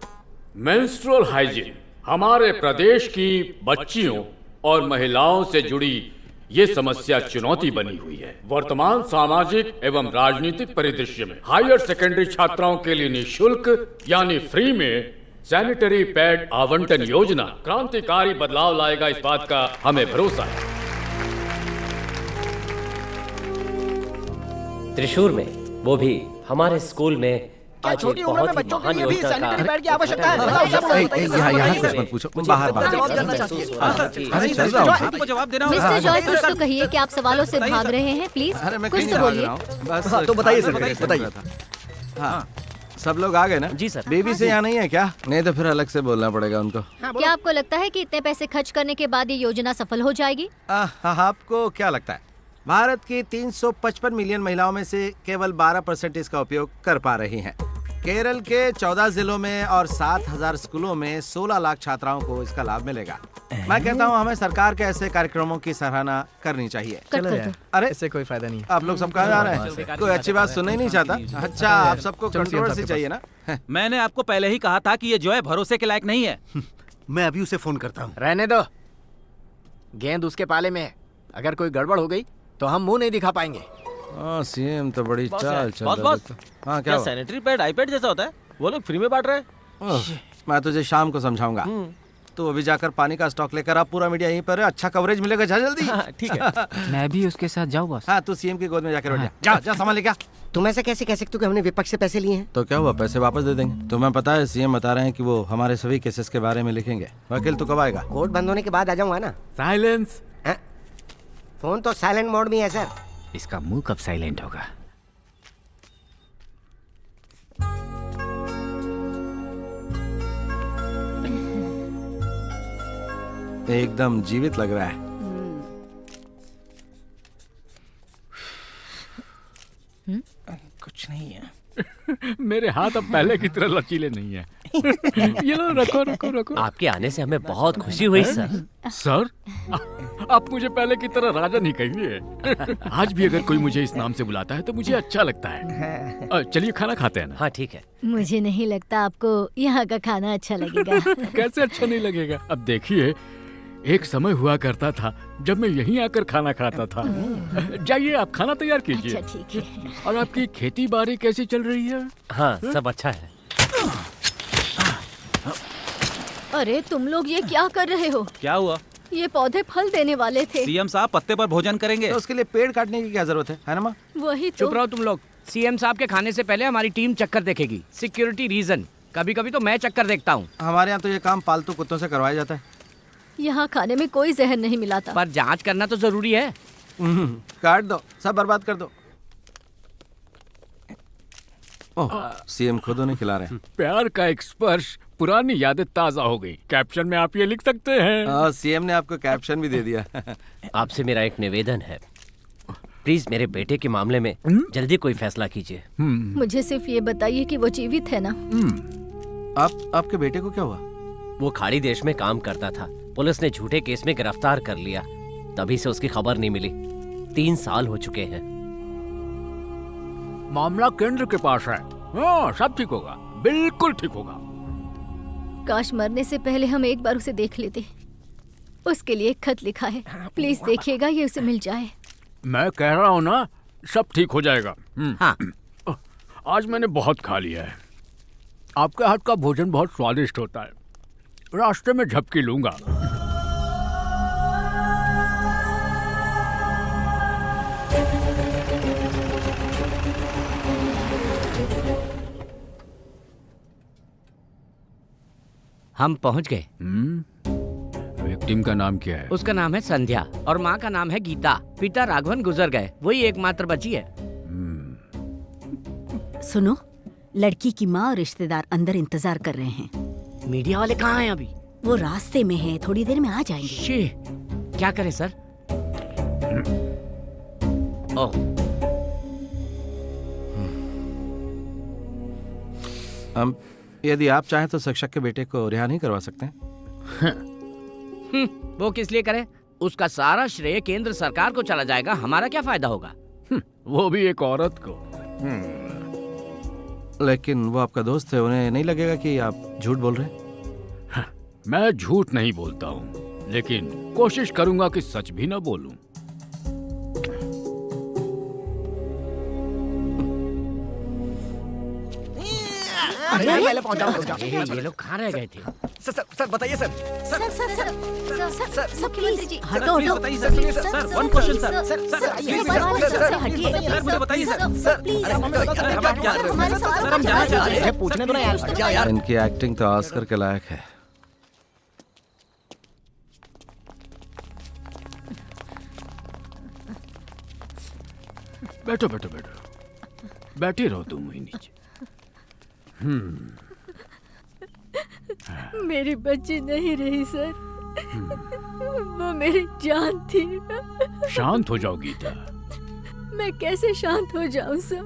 मेंस्ट्रुअल हाइजीन हमारे प्रदेश की बच्चियों और महिलाओं से जुड़ी ये समस्या चुनौती बनी हुई है। वर्तमान सामाजिक एवं राजनीतिक परिदृश्य में हायर सेकेंडरी छात्राओं के लिए निःशुल्क यानी फ्री में सैनिटरी पैड आवंटन योजना क्रांतिकारी बदलाव लाएगा, इस बात का हमें भरोसा है। त्रिशूर में, वो भी हमारे स्कूल में, आज छोटी एक उम्र में बहुत ही बच्चों के महान लिए भी योजना सैनिटरी का पैड की आवश्यकता है। यहाँ कुछ मत पूछो, बाहर बाहर। अरे चल रहा हूँ। आपको जवाब देना होगा। मिस्टर जॉय, कुछ तो कहिए कि आप सवालों से भाग रहे हैं। प्लीज कुछ तो बोलिए। बस तो बताइए सर, बताइए। हाँ, सब लोग आ गए ना? जी सर। बेबी से यहाँ नहीं है क्या? नहीं तो फिर अलग से बोलना पड़ेगा उनको। क्या आपको लगता है कि इतने पैसे खर्च करने के बाद ये योजना सफल हो जाएगी? आपको क्या लगता है? भारत की 355 मिलियन महिलाओं में से केवल 12% इसका उपयोग कर पा रही हैं। केरल के 14 जिलों में और 7,000 स्कूलों में 16 लाख छात्राओं को इसका लाभ मिलेगा। मैं कहता हूँ हमें सरकार के ऐसे कार्यक्रमों की सराहना करनी चाहिए। चलो यार, अरे इससे कोई फायदा नहीं। आप लोग सब कहाँ जा रहे हैं? कोई अच्छी बात सुनना ही नहीं चाहता? अच्छा, आप सबको कंट्रोवर्सी चाहिए ना? मैंने आपको पहले ही कहा था कि ये जॉय भरोसे के लायक नहीं है। मैं अभी उसे फोन करता हूँ। रहने दो, गेंद उसके पाले में है। अगर कोई गड़बड़ हो गई तो हम मुंह नहीं दिखा पाएंगे। सीएम तो बड़ी चाल चल बॉस, रहा बॉस, है। हाँ, क्या हुआ? सैनिटरी पैड आईपैड जैसा होता है, वो लोग फ्री में बांट रहे हैं। मैं तुझे शाम को समझाऊंगा। तो अभी जाकर पानी का स्टॉक लेकर आप, पूरा मीडिया यहीं पर है, अच्छा कवरेज मिलेगा। जा जल्दी। ठीक है। मैं भी उसके साथ जाऊँ बॉस? हाँ, तू सीएम की गोद में जाकर बैठ जा। जा सामान लेके आ। तुम ऐसा कैसे कह सकते हो कि हमने विपक्ष से पैसे लिए हैं? तो क्या हुआ, पैसे वापस दे देंगे। तुम्हें पता है सीएम बता रहे हैं कि वो हमारे सभी केसेस के बारे में लिखेंगे। वकील तो कब आएगा? कोर्ट बंद होने के बाद आ जाऊंगा ना। साइलेंस। फोन तो साइलेंट मोड में है सर। इसका मुंह कब साइलेंट होगा? एकदम जीवित लग रहा है। कुछ नहीं है। मेरे हाथ अब पहले की तरह लचीले नहीं है। ये लो, रखो रखो रखो। आपके आने से हमें बहुत खुशी हुई सर। सर, आप मुझे पहले की तरह राजा नहीं कहिए। आज भी अगर कोई मुझे इस नाम से बुलाता है तो मुझे अच्छा लगता है। चलिए खाना खाते हैं ना। हाँ ठीक है। मुझे नहीं लगता आपको यहाँ का खाना अच्छा लगेगा। कैसे अच्छा नहीं लगेगा? अब देखिए, एक समय हुआ करता था जब मैं यहीं आकर खाना खाता था। जाइए, आप खाना तैयार कीजिए। अच्छा ठीक है। और आपकी खेती बाड़ी कैसी चल रही है? हाँ, सब अच्छा है। अरे तुम लोग ये क्या कर रहे हो? क्या हुआ? ये पौधे फल देने वाले थे। सीएम साहब पत्ते पर भोजन करेंगे। तो उसके लिए पेड़ काटने की क्या जरूरत है ना माँ? वही तो। चुप रहो तुम लोग। सीएम साहब के खाने से पहले हमारी टीम चक्कर देखेगी, सिक्योरिटी रीजन। कभी कभी तो मैं चक्कर देखता हूँ। हमारे यहाँ तो ये काम पालतू कुत्तों से करवाया जाता है। यहाँ खाने में कोई जहर नहीं मिलाता। पर जांच करना तो जरूरी है। काट दो, सब बर्बाद कर दो। ओह, सीएम खुद उन्हें खिला रहे हैं। प्यार का एक स्पर्श, पुरानी यादें ताजा हो गई। कैप्शन में आप ये लिख सकते हैं। सीएम ने आपको कैप्शन भी दे दिया। आपसे मेरा एक निवेदन है, प्लीज मेरे बेटे के मामले में जल्दी कोई फैसला कीजिए। मुझे सिर्फ ये बताइए कि वो जीवित है ना? आपके बेटे को क्या हुआ? वो खाड़ी देश में काम करता था, पुलिस ने झूठे केस में गिरफ्तार कर लिया, तभी से उसकी खबर नहीं मिली। 3 साल हो चुके हैं। मामला केंद्र के पास है। हाँ, सब ठीक होगा, बिल्कुल ठीक होगा। काश मरने से पहले हम एक बार उसे देख लेते। उसके लिए एक खत लिखा है, प्लीज देखिएगा ये उसे मिल जाए। मैं कह रहा हूँ ना, सब ठीक हो जाएगा। हाँ। आज मैंने बहुत खा लिया है। आपके हाथ का भोजन बहुत स्वादिष्ट होता है। रास्ते में झपकी लूंगा। हम पहुंच गए। विक्टिम का नाम क्या है? उसका नाम है संध्या और माँ का नाम है गीता। पिता राघवन गुजर गए, वही एकमात्र बची है। सुनो, लड़की की माँ और रिश्तेदार अंदर इंतजार कर रहे हैं। मीडिया वाले कहाँ हैं अभी? वो रास्ते में है, थोड़ी देर में आ जाएंगे। क्या करें सर? ओह, यदि आप चाहें तो शिक्षक के बेटे को रिहा नहीं करवा सकते? वो किस लिए करे? उसका सारा श्रेय केंद्र सरकार को चला जाएगा, हमारा क्या फायदा होगा? वो भी एक औरत को। लेकिन वो आपका दोस्त है, उन्हें नहीं लगेगा कि आप झूठ बोल रहे हैं? मैं झूठ नहीं बोलता हूँ, लेकिन कोशिश करूंगा कि सच भी ना बोलूं। पहले पहुंच जाओ। ये लोग कहाँ रह गए थे? सर बताइए सर। सर मुख्यमंत्री जी, हटो हटो। बताइए सर, सुनिए sir. One question sir. Sir मुझे बताइए सर। हम जाना चाहते हैं। पूछने दो ना यार। इनकी एक्टिंग तो ऑस्कर के लायक है। बैठो बैठो बैठो, बैठी रहो तुम वहीं नीचे। मेरी बच्ची नहीं रही सर, वो मेरी जान थी। शांत हो जाओ गीता। मैं कैसे शांत हो जाऊं सर?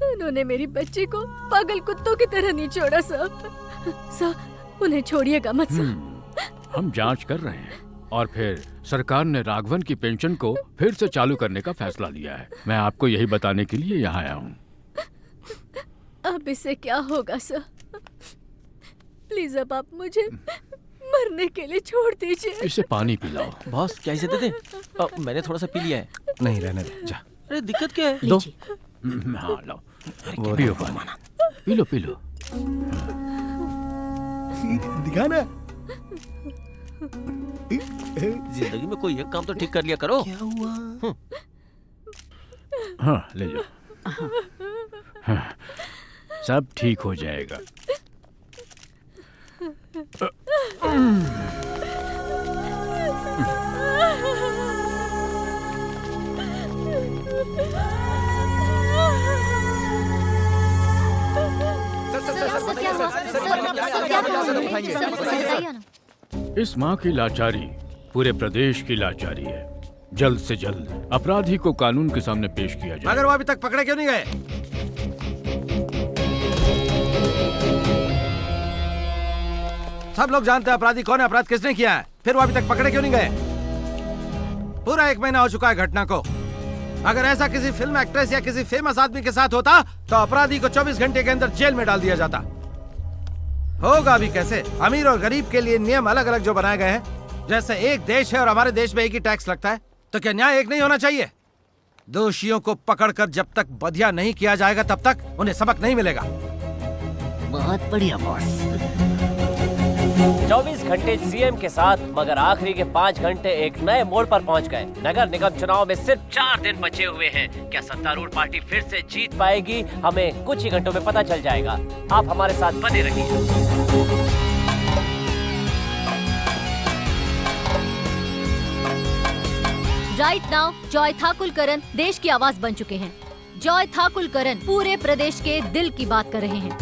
उन्होंने मेरी बच्ची को पागल कुत्तों की तरह नहीं छोड़ा सर। उन्हें छोड़िएगा मत सर। हम जांच कर रहे हैं और फिर सरकार ने राघवन की पेंशन को फिर से चालू करने का फैसला लिया है। मैं आपको यही बताने के लिए यहाँ आया हूँ। अब इससे क्या होगा सर? प्लीज अब आप मुझे मरने के लिए छोड़ दीजिए। इसे पानी पिलाओ। बॉस क्या इसे दे दे? मैंने थोड़ा सा पी लिया है। नहीं रहने दे, जा। अरे दिक्कत क्या है? दो। हाँ लो, पिलो पानी। Pillow pillow. दिखा ना। जिंदगी में कोई एक काम तो ठीक कर लिया करो। क्या हुआ? हाँ ले जाओ। हाँ, सब ठीक हो जाएगा। इस माँ की लाचारी पूरे प्रदेश की लाचारी है। जल्द से जल्द अपराधी को कानून के सामने पेश किया जाए। मगर वो अभी तक पकड़े क्यों नहीं गए? सब लोग जानते हैं अपराधी कौन है, अपराध किसने किया है, फिर वो अभी तक पकड़े क्यों नहीं गए? पूरा 1 महीना हो चुका है घटना को। अगर ऐसा किसी फिल्म एक्ट्रेस या किसी फेमस आदमी के साथ होता तो अपराधी को 24 घंटे के अंदर जेल में डाल दिया जाता। होगा भी कैसे? अमीर और गरीब के लिए नियम अलग अलग जो बनाए गए हैं। जैसे एक देश है और हमारे देश में एक ही टैक्स लगता है, तो क्या न्याय एक नहीं होना चाहिए? दोषियों को पकड़कर जब तक बधिया नहीं किया जाएगा तब तक उन्हें सबक नहीं मिलेगा। बहुत बढ़िया बॉस। 24 घंटे सीएम के साथ, मगर आखिरी के 5 घंटे एक नए मोड़ पर पहुंच गए। नगर निगम चुनाव में सिर्फ 4 दिन बचे हुए हैं। क्या सत्तारूढ़ पार्टी फिर से जीत पाएगी? हमें कुछ ही घंटों में पता चल जाएगा। आप हमारे साथ बने रहिए। राइट नाउ जॉय ठाकुलकरन देश की आवाज बन चुके हैं। जॉय ठाकुलकरन पूरे प्रदेश के दिल की बात कर रहे हैं।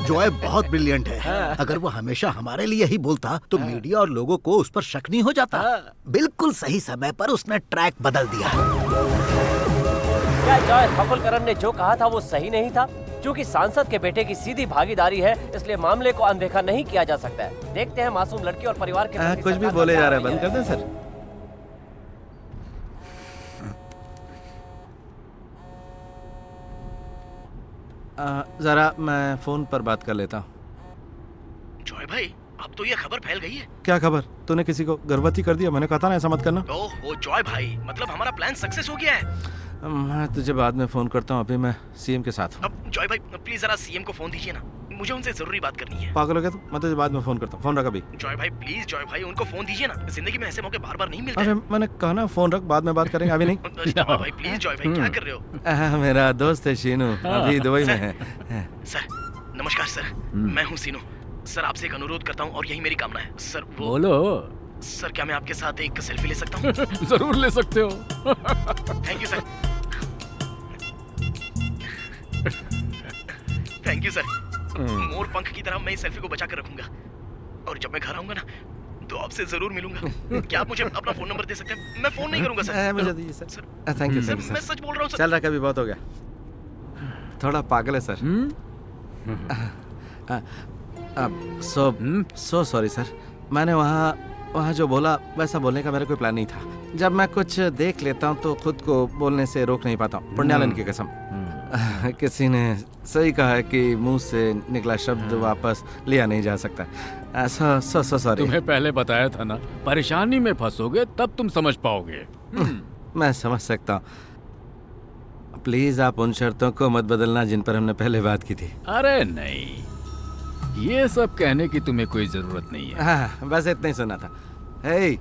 जॉय बहुत ब्रिलियंट है। अगर वो हमेशा हमारे लिए ही बोलता तो मीडिया और लोगों को उस पर शक नहीं हो जाता। बिल्कुल सही समय पर उसने ट्रैक बदल दिया। क्या जॉय ठाकुलकरन ने जो कहा था वो सही नहीं था? क्योंकि सांसद के बेटे की सीधी भागीदारी है, इसलिए मामले को अनदेखा नहीं किया जा सकता है। देखते हैं मासूम लड़की और परिवार के प्रति कुछ भी बोले जा रहे हैं, बंद कर दें सर। जरा मैं फोन पर बात कर लेता हूँ। जॉय भाई, अब तो ये खबर फैल गई है। क्या खबर? तूने किसी को गर्भवती कर दिया? मैंने कहा था ना ऐसा मत करना। ओहो जॉय भाई, मतलब हमारा प्लान सक्सेस हो गया है। मैं तुझे बाद में फोन करता हूँ, अभी मैं सीएम के साथ हूँ। अब जॉय भाई प्लीज जरा सीएम को फोन दीजिए ना, मुझे उनसे जरूरी बात करनी है। पागल हो गया तू? मैं तुझे बाद में फोन करता हूँ। फोन रख अभी। जॉय भाई प्लीज, जॉय भाई उनको फोन दीजिए ना, जिंदगी में ऐसे मौके बार बार नहीं मिलते। अरे मैंने कहा ना फोन रख, बाद में बात करेंगे, अभी नहीं। जॉय भाई प्लीज, जॉय भाई क्या कर रहे हो? मेरा दोस्त है शीनू, अभी दुबई में है। सर नमस्कार सर, मैं हूँ सीनू। सर आपसे एक अनुरोध करता हूँ और यही मेरी कामना है। सर वो बोलो। सर क्या मैं आपके साथ एक सेल्फी ले सकता हूँ? जरूर ले सकते हो। Thank you sir. Thank you sir. मोर पंख की तरह मैं इस सेल्फी को बचा कर रखूंगा और जब मैं घर आऊंगा ना तो आपसे जरूर मिलूंगा। क्या आप मुझे अपना फोन नंबर दे सकते हैं? मैं फोन नहीं करूंगा सर। मुझे दीजिए सर। Thank you sir. मैं सच बोल रहा हूँ सर। चल रहा, कभी बहुत हो गया। थोड़ा पागल है सर। So sorry sir. मैंने वहाँ जो बोला वैसा बोलने का मेरा कोई प्लान नहीं था। जब मैं कुछ देख लेता हूँ तो खुद को बोलने से रोक नहीं पाता हूँ। पुण्यालन की कसम। किसी ने सही कहा है कि मुंह से निकला शब्द वापस लिया नहीं जा सकता। ऐसा सॉरी। तुम्हें पहले बताया था ना, परेशानी में फंसोगे तब तुम समझ पाओगे। मैं समझ सकता हूँ। प्लीज आप उन शर्तों को मत बदलना जिन पर हमने पहले बात की थी। अरे नहीं, ये सब कहने की तुम्हें कोई जरूरत नहीं है। हाँ, बस इतना ही सुना था। हे,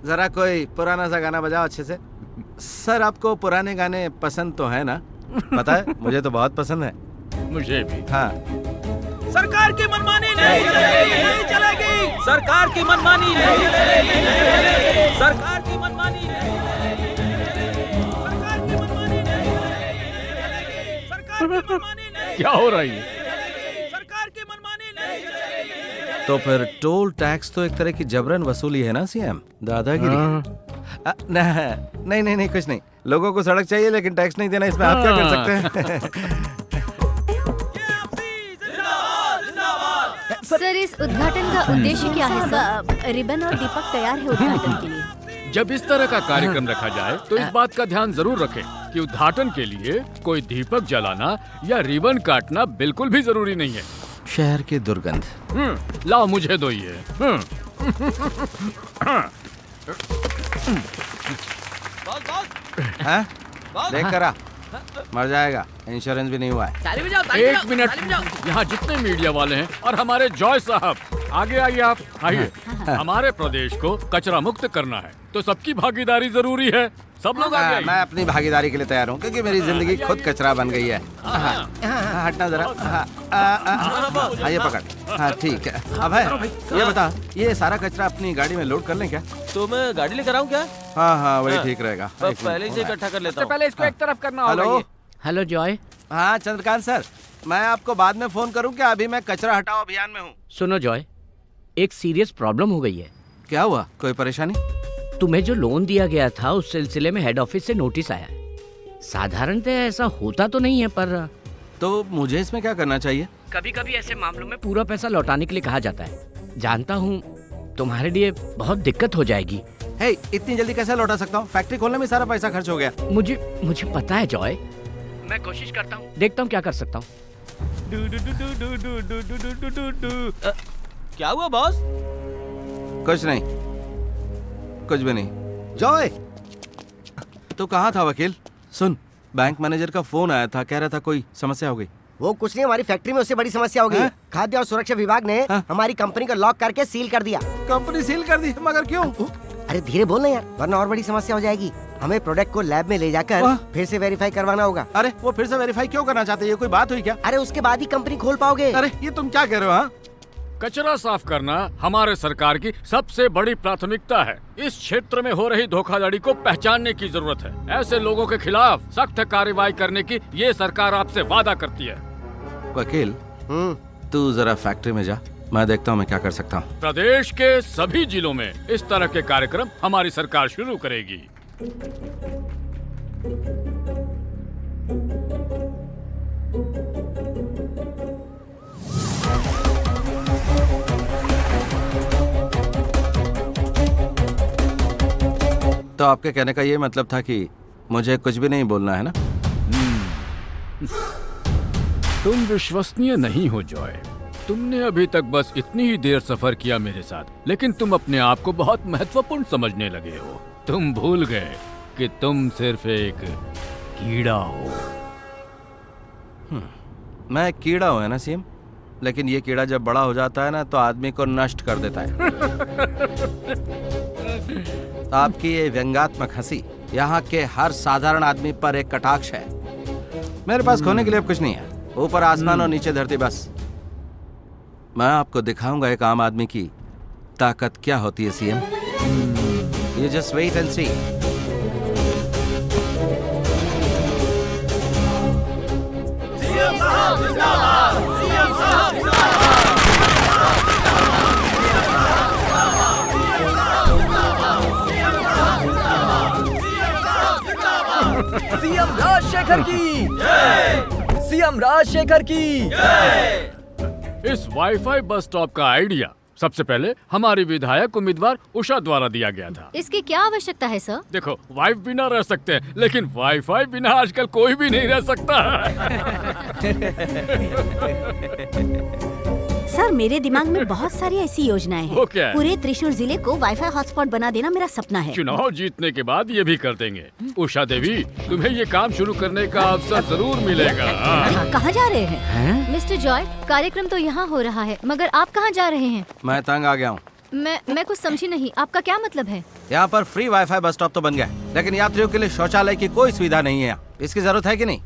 जरा कोई पुराना सा गाना बजाओ अच्छे से। सर आपको पुराने गाने पसंद तो है ना? पता है मुझे तो बहुत पसंद है। मुझे भी। हाँ। सरकार की मनमानी नहीं चलेगी। सरकार की मनमानी नहीं चलेगी। सरकार की मनमानी नहीं चलेगी। क्या हो रही है? सरकार की मनमानी नहीं चलेगी। तो फिर टोल टैक्स तो एक तरह की जबरन वसूली है ना सीएम? दादागिरी। नहीं कुछ नहीं। लोगों को सड़क चाहिए लेकिन टैक्स नहीं देना, इसमें आप क्या कर सकते हैं? सर इस उद्घाटन का उद्देश्य क्या है सर? रिबन और दीपक तैयार है उद्घाटन के लिए। जब इस तरह का कार्यक्रम रखा जाए तो इस बात का ध्यान जरूर रखें कि उद्घाटन के लिए कोई दीपक जलाना या रिबन काटना बिल्कुल भी जरूरी नहीं है। शहर की दुर्गंध। लाओ मुझे दो ये। हैं? देख करा मर जाएगा, इंश्योरेंस भी नहीं हुआ है। ताली बजाओ, एक मिनट, यहाँ जितने मीडिया वाले हैं और हमारे जॉय साहब, आगे आइए आप, आइए। हमारे प्रदेश को कचरा मुक्त करना है तो सबकी भागीदारी जरूरी है। सब लोग आगे आइए। मैं अपनी भागीदारी के लिए तैयार हूँ क्योंकि मेरी जिंदगी खुद कचरा बन गई है। हटना जरा। हाँ ये पकड़। हाँ ठीक है। अब है ये बता, ये सारा कचरा अपनी गाड़ी में लोड कर लें क्या? तो मैं गाड़ी लेकर आऊँ क्या? हाँ वही ठीक रहेगा। पहले से इकट्ठा कर लेता हूँ। पहले इसको एक तरफ करना होगा। Hello hello Joy. हाँ चंद्रकांत सर, मैं आपको बाद में फोन करूँ क्या? अभी मैं कचरा हटाओ अभियान में हूँ। सुनो जॉय, एक सीरियस प्रॉब्लम हो गई है। क्या हुआ? कोई परेशानी? तुम्हें जो लोन दिया गया था उस सिलसिले में हेड ऑफिस से नोटिस आया है। साधारणतः ऐसा होता तो नहीं है, पर तो मुझे इसमें क्या करना चाहिए? कभी कभी ऐसे मामलों में पूरा पैसा लौटाने के लिए कहा जाता है। जानता हूँ तुम्हारे लिए बहुत दिक्कत हो जाएगी। हे, इतनी जल्दी कैसे लौटा सकता हूँ? फैक्ट्री खोलने में सारा पैसा खर्च हो गया। मुझे पता है जॉय, मैं कोशिश करता हूँ, देखता हूँ क्या कर सकता हूँ। क्या हुआ बॉस? कुछ नहीं, कुछ भी नहीं। जॉय, तो कहाँ था वकील? सुन, बैंक मैनेजर का फोन आया था, कह रहा था कोई समस्या हो गई। वो कुछ नहीं, हमारी फैक्ट्री में उससे बड़ी समस्या हो गई। खाद्य और सुरक्षा विभाग ने हमारी कंपनी को लॉक करके सील कर दिया। कंपनी सील कर दी? मगर क्यों? अरे धीरे बोलना यार, वरना और बड़ी समस्या हो जाएगी। हमें प्रोडक्ट को लैब में ले जाकर फिर से वेरीफाई करवाना होगा। अरे वो फिर से वेरीफाई क्यों करना चाहते हैं? ये कोई बात हुई क्या? अरे उसके बाद ही कंपनी खोल पाओगे। अरे ये तुम क्या कह रहे हो? हाँ, कचरा साफ करना हमारे सरकार की सबसे बड़ी प्राथमिकता है। इस क्षेत्र में हो रही धोखाधड़ी को पहचानने की जरूरत है। ऐसे लोगों के खिलाफ सख्त कार्रवाई करने की ये सरकार आपसे वादा करती है। वकील, तू जरा फैक्ट्री में जा, मैं देखता हूँ मैं क्या कर सकता हूँ। प्रदेश के सभी जिलों में इस तरह के कार्यक्रम हमारी सरकार शुरू करेगी। तो आपके कहने का ये मतलब था कि मुझे कुछ भी नहीं बोलना है ना? तुम विश्वसनीय नहीं हो जॉय। तुमने अभी तक बस इतनी ही देर सफर किया मेरे साथ, लेकिन तुम अपने आप को बहुत महत्वपूर्ण समझने लगे हो। तुम भूल गए कि तुम सिर्फ एक कीड़ा हो। मैं कीड़ा हूँ है ना सीएम, लेकिन ये कीड़ा जब बड़ा हो जाता है ना तो आदमी को नष्ट कर देता है। आपकी ये व्यंग्यात्मक हंसी यहाँ के हर साधारण आदमी पर एक कटाक्ष है। मेरे पास खोने के लिए अब कुछ नहीं है, ऊपर आसमान और नीचे धरती बस। मैं आपको दिखाऊंगा एक आम आदमी की ताकत क्या होती है CM. You just wait and see. CM Rajasekhar की जय। सीएम राजशेखर की जय। इस वाईफाई बस स्टॉप का आइडिया सबसे पहले हमारी विधायक उम्मीदवार उषा द्वारा दिया गया था। इसकी क्या आवश्यकता है सर? देखो, वाइफ बिना रह सकते हैं, लेकिन वाईफाई बिना आजकल कोई भी नहीं रह सकता। सर, मेरे दिमाग में बहुत सारी ऐसी योजनाएं हैं। वो क्या है? पूरे त्रिशूर जिले को वाईफाई हॉटस्पॉट बना देना मेरा सपना है। चुनाव जीतने के बाद ये भी कर देंगे। उषा देवी, तुम्हें ये काम शुरू करने का अवसर जरूर मिलेगा। कहाँ जा रहे हैं? मिस्टर जॉय, कार्यक्रम तो यहाँ हो रहा है, मगर आप कहाँ जा रहे हैं? मैं तंग आ गया हूँ। मैं कुछ समझी नहीं, आपका क्या मतलब है? यहाँ पर फ्री वाईफाई बस स्टॉप तो बन गया, लेकिन यात्रियों के लिए शौचालय की कोई सुविधा नहीं है। इसकी जरूरत है कि नहीं?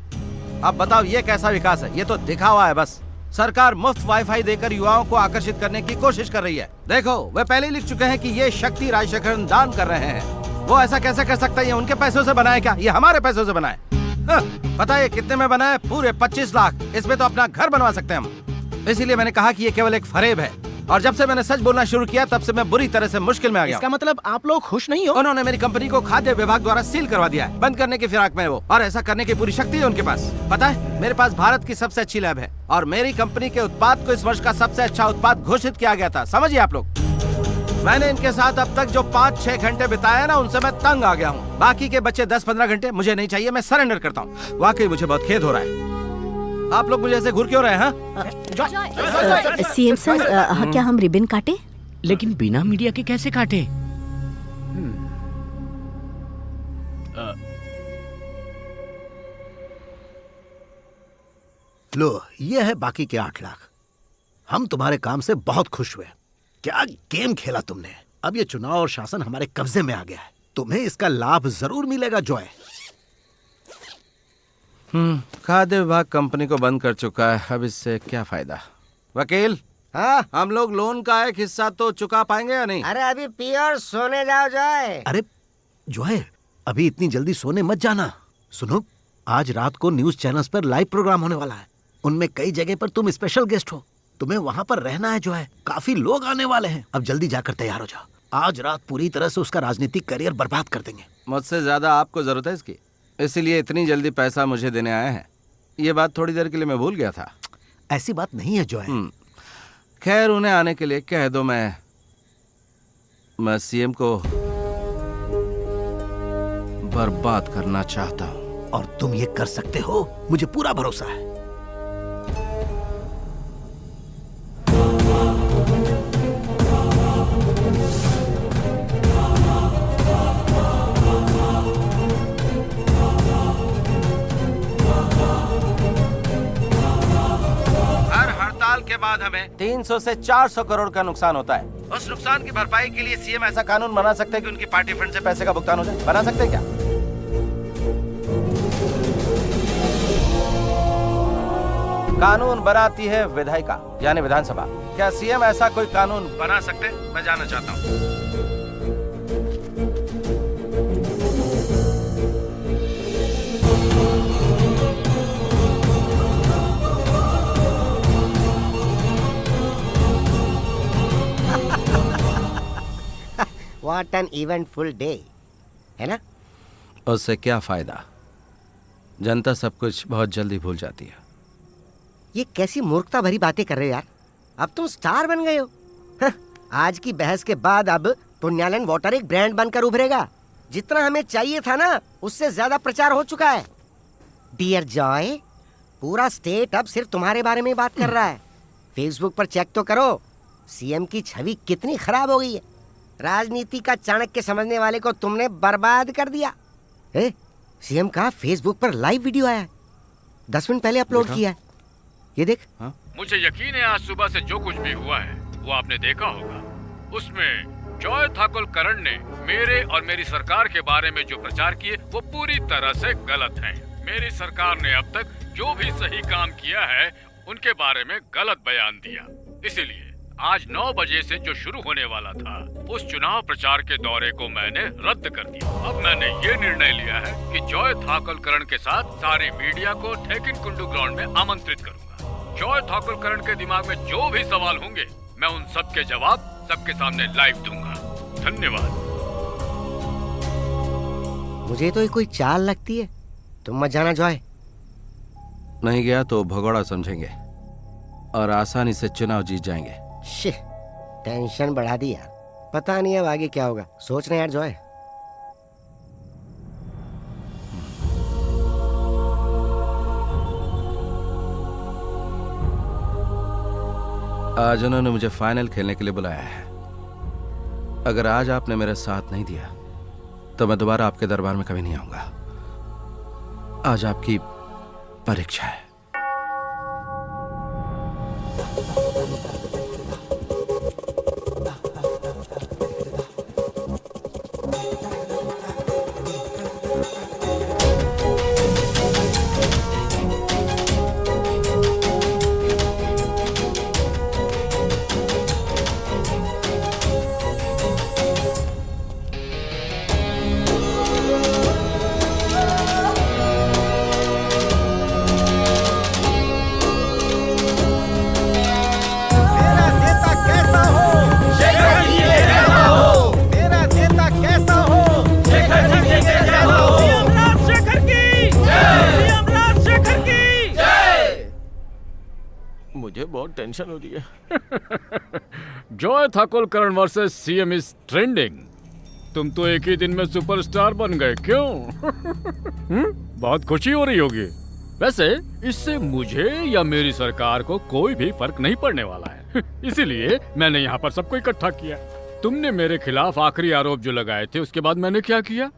अब बताओ, ये कैसा विकास है? ये तो दिखावा है बस। सरकार मुफ्त वाईफाई देकर युवाओं को आकर्षित करने की कोशिश कर रही है। देखो, वे पहले ही लिख चुके हैं कि ये शक्ति राजशेखरन दान कर रहे हैं। वो ऐसा कैसे कर सकता है? ये उनके पैसों से बनाए क्या? ये हमारे पैसों से बनाए। पता है कितने में बना है? पूरे 25 लाख। इसमें तो अपना घर बनवा सकते हैं हम। इसीलिए मैंने कहा कि ये केवल एक फरेब है, और जब से मैंने सच बोलना शुरू किया तब से मैं बुरी तरह से मुश्किल में आ गया। इसका मतलब आप लोग खुश नहीं हो? उन्होंने मेरी कंपनी को खाद्य विभाग द्वारा सील करवा दिया है, बंद करने की फिराक में वो, और ऐसा करने की पूरी शक्ति है उनके पास। पता है, मेरे पास भारत की सबसे अच्छी लैब है, और मेरी कंपनी के उत्पाद को इस वर्ष का सबसे अच्छा उत्पाद घोषित किया गया था। समझिए आप लोग, मैंने इनके साथ अब तक जो 5-6 घंटे बिताए ना, उनसे मैं तंग आ गया हूँ। बाकी के बच्चे 10-15 घंटे मुझे नहीं चाहिए, मैं सरेंडर करता हूँ। वाकई मुझे बहुत खेद हो रहा है। आप लोग मुझे ऐसे घूर क्यों रहे हैं? सीएम सर, क्या हम रिबन काटे? लेकिन बिना मीडिया के कैसे काटे? लो, ये है बाकी के 8 लाख। हम तुम्हारे काम से बहुत खुश हुए। क्या गेम खेला तुमने। अब ये चुनाव और शासन हमारे कब्जे में आ गया है। तुम्हें इसका लाभ जरूर मिलेगा जॉय। खाद्य विभाग कंपनी को बंद कर चुका है, अब इससे क्या फायदा। वकील, हाँ, हम लोग लोन का एक हिस्सा तो चुका पाएंगे या नहीं? अरे अभी पी और सोने जाओ जॉय। अरे जॉय, अभी इतनी जल्दी सोने मत जाना। सुनो, आज रात को न्यूज चैनल्स पर लाइव प्रोग्राम होने वाला है। उनमें कई जगह पर तुम स्पेशल गेस्ट हो। तुम्हें वहाँ पर रहना है जॉय। काफी लोग आने वाले हैं। अब जल्दी जाकर तैयार हो जाओ। आज रात पूरी तरह से उसका राजनीतिक करियर बर्बाद कर देंगे। मुझसे ज्यादा आपको जरूरत है इसकी, इसीलिए इतनी जल्दी पैसा मुझे देने आए हैं। ये बात थोड़ी देर के लिए मैं भूल गया था। ऐसी बात नहीं है जॉय। खैर, उन्हें आने के लिए कह दो। मैं सीएम को बर्बाद करना चाहता हूँ। और तुम ये कर सकते हो, मुझे पूरा भरोसा है। के बाद हमें 300 से 400 करोड़ का नुकसान होता है। उस नुकसान की भरपाई के लिए सीएम ऐसा कानून बना सकते हैं कि उनकी पार्टी फंड से पैसे का भुगतान हो जाए। बना सकते हैं क्या? कानून बनाती है विधायिका यानी विधानसभा। क्या सीएम ऐसा कोई कानून बना सकते? मैं जानना चाहता हूँ। What an eventful day, है ना? उससे क्या फायदा? जनता सब कुछ बहुत जल्दी भूल जाती है। ये कैसी मूर्खता भरी बातें कर रहे हो यार। अब तुम स्टार बन गए हो। आज की बहस के बाद अब पुण्यालन वाटर एक ब्रांड बनकर उभरेगा। जितना हमें चाहिए था ना, उससे ज्यादा प्रचार हो चुका है। डियर जॉय, पूरा स्टेट अब सिर्फ तुम्हारे बारे में बात कर रहा है। फेसबुक पर चेक तो करो, सीएम की छवि कितनी खराब हो गई है। राजनीति का चाणक्य समझने वाले को तुमने बर्बाद कर दिया। सीएम का फेसबुक पर लाइव वीडियो आया है, 10 मिनट पहले अपलोड किया है। ये देख। मुझे यकीन है आज सुबह से जो कुछ भी हुआ है वो आपने देखा होगा। उसमें जॉय ठाकुर करण ने मेरे और मेरी सरकार के बारे में जो प्रचार किए वो पूरी तरह से गलत है। मेरी सरकार ने अब तक जो भी सही काम किया है उनके बारे में गलत बयान दिया। इसीलिए आज 9 बजे से जो शुरू होने वाला था उस चुनाव प्रचार के दौरे को मैंने रद्द कर दिया। अब मैंने ये निर्णय लिया है कि जॉय ठाकुर करण के साथ सारे मीडिया को ठेकिन कुंडू ग्राउंड में आमंत्रित करूंगा। जॉय ठाकुर करण के दिमाग में जो भी सवाल होंगे मैं उन सब के जवाब सबके सामने लाइव दूंगा। धन्यवाद। मुझे तो ये कोई चाल लगती है। तुम मत जाना जॉय। नहीं गया तो भगोड़ा समझेंगे और आसानी से चुनाव जीत जाएंगे। शिट, टेंशन बढ़ा दी यार। पता नहीं अब आगे क्या होगा। सोच रहे यार जॉय। आज उन्होंने मुझे फाइनल खेलने के लिए बुलाया है। अगर आज आपने मेरा साथ नहीं दिया तो मैं दोबारा आपके दरबार में कभी नहीं आऊंगा। आज आपकी परीक्षा है। मुझे बहुत टेंशन हो रही है। Joy Thakur Karan versus CM is trending. तुम तो एक ही दिन में सुपरस्टार बन गए, क्यों? बहुत खुशी हो रही होगी। वैसे इससे मुझे या मेरी सरकार को कोई भी फर्क नहीं पड़ने वाला है। इसीलिए मैंने यहाँ पर सबको इकट्ठा किया। तुमने मेरे खिलाफ आखिरी आरोप जो लगाए थे उसके बाद मैंने क्या किया?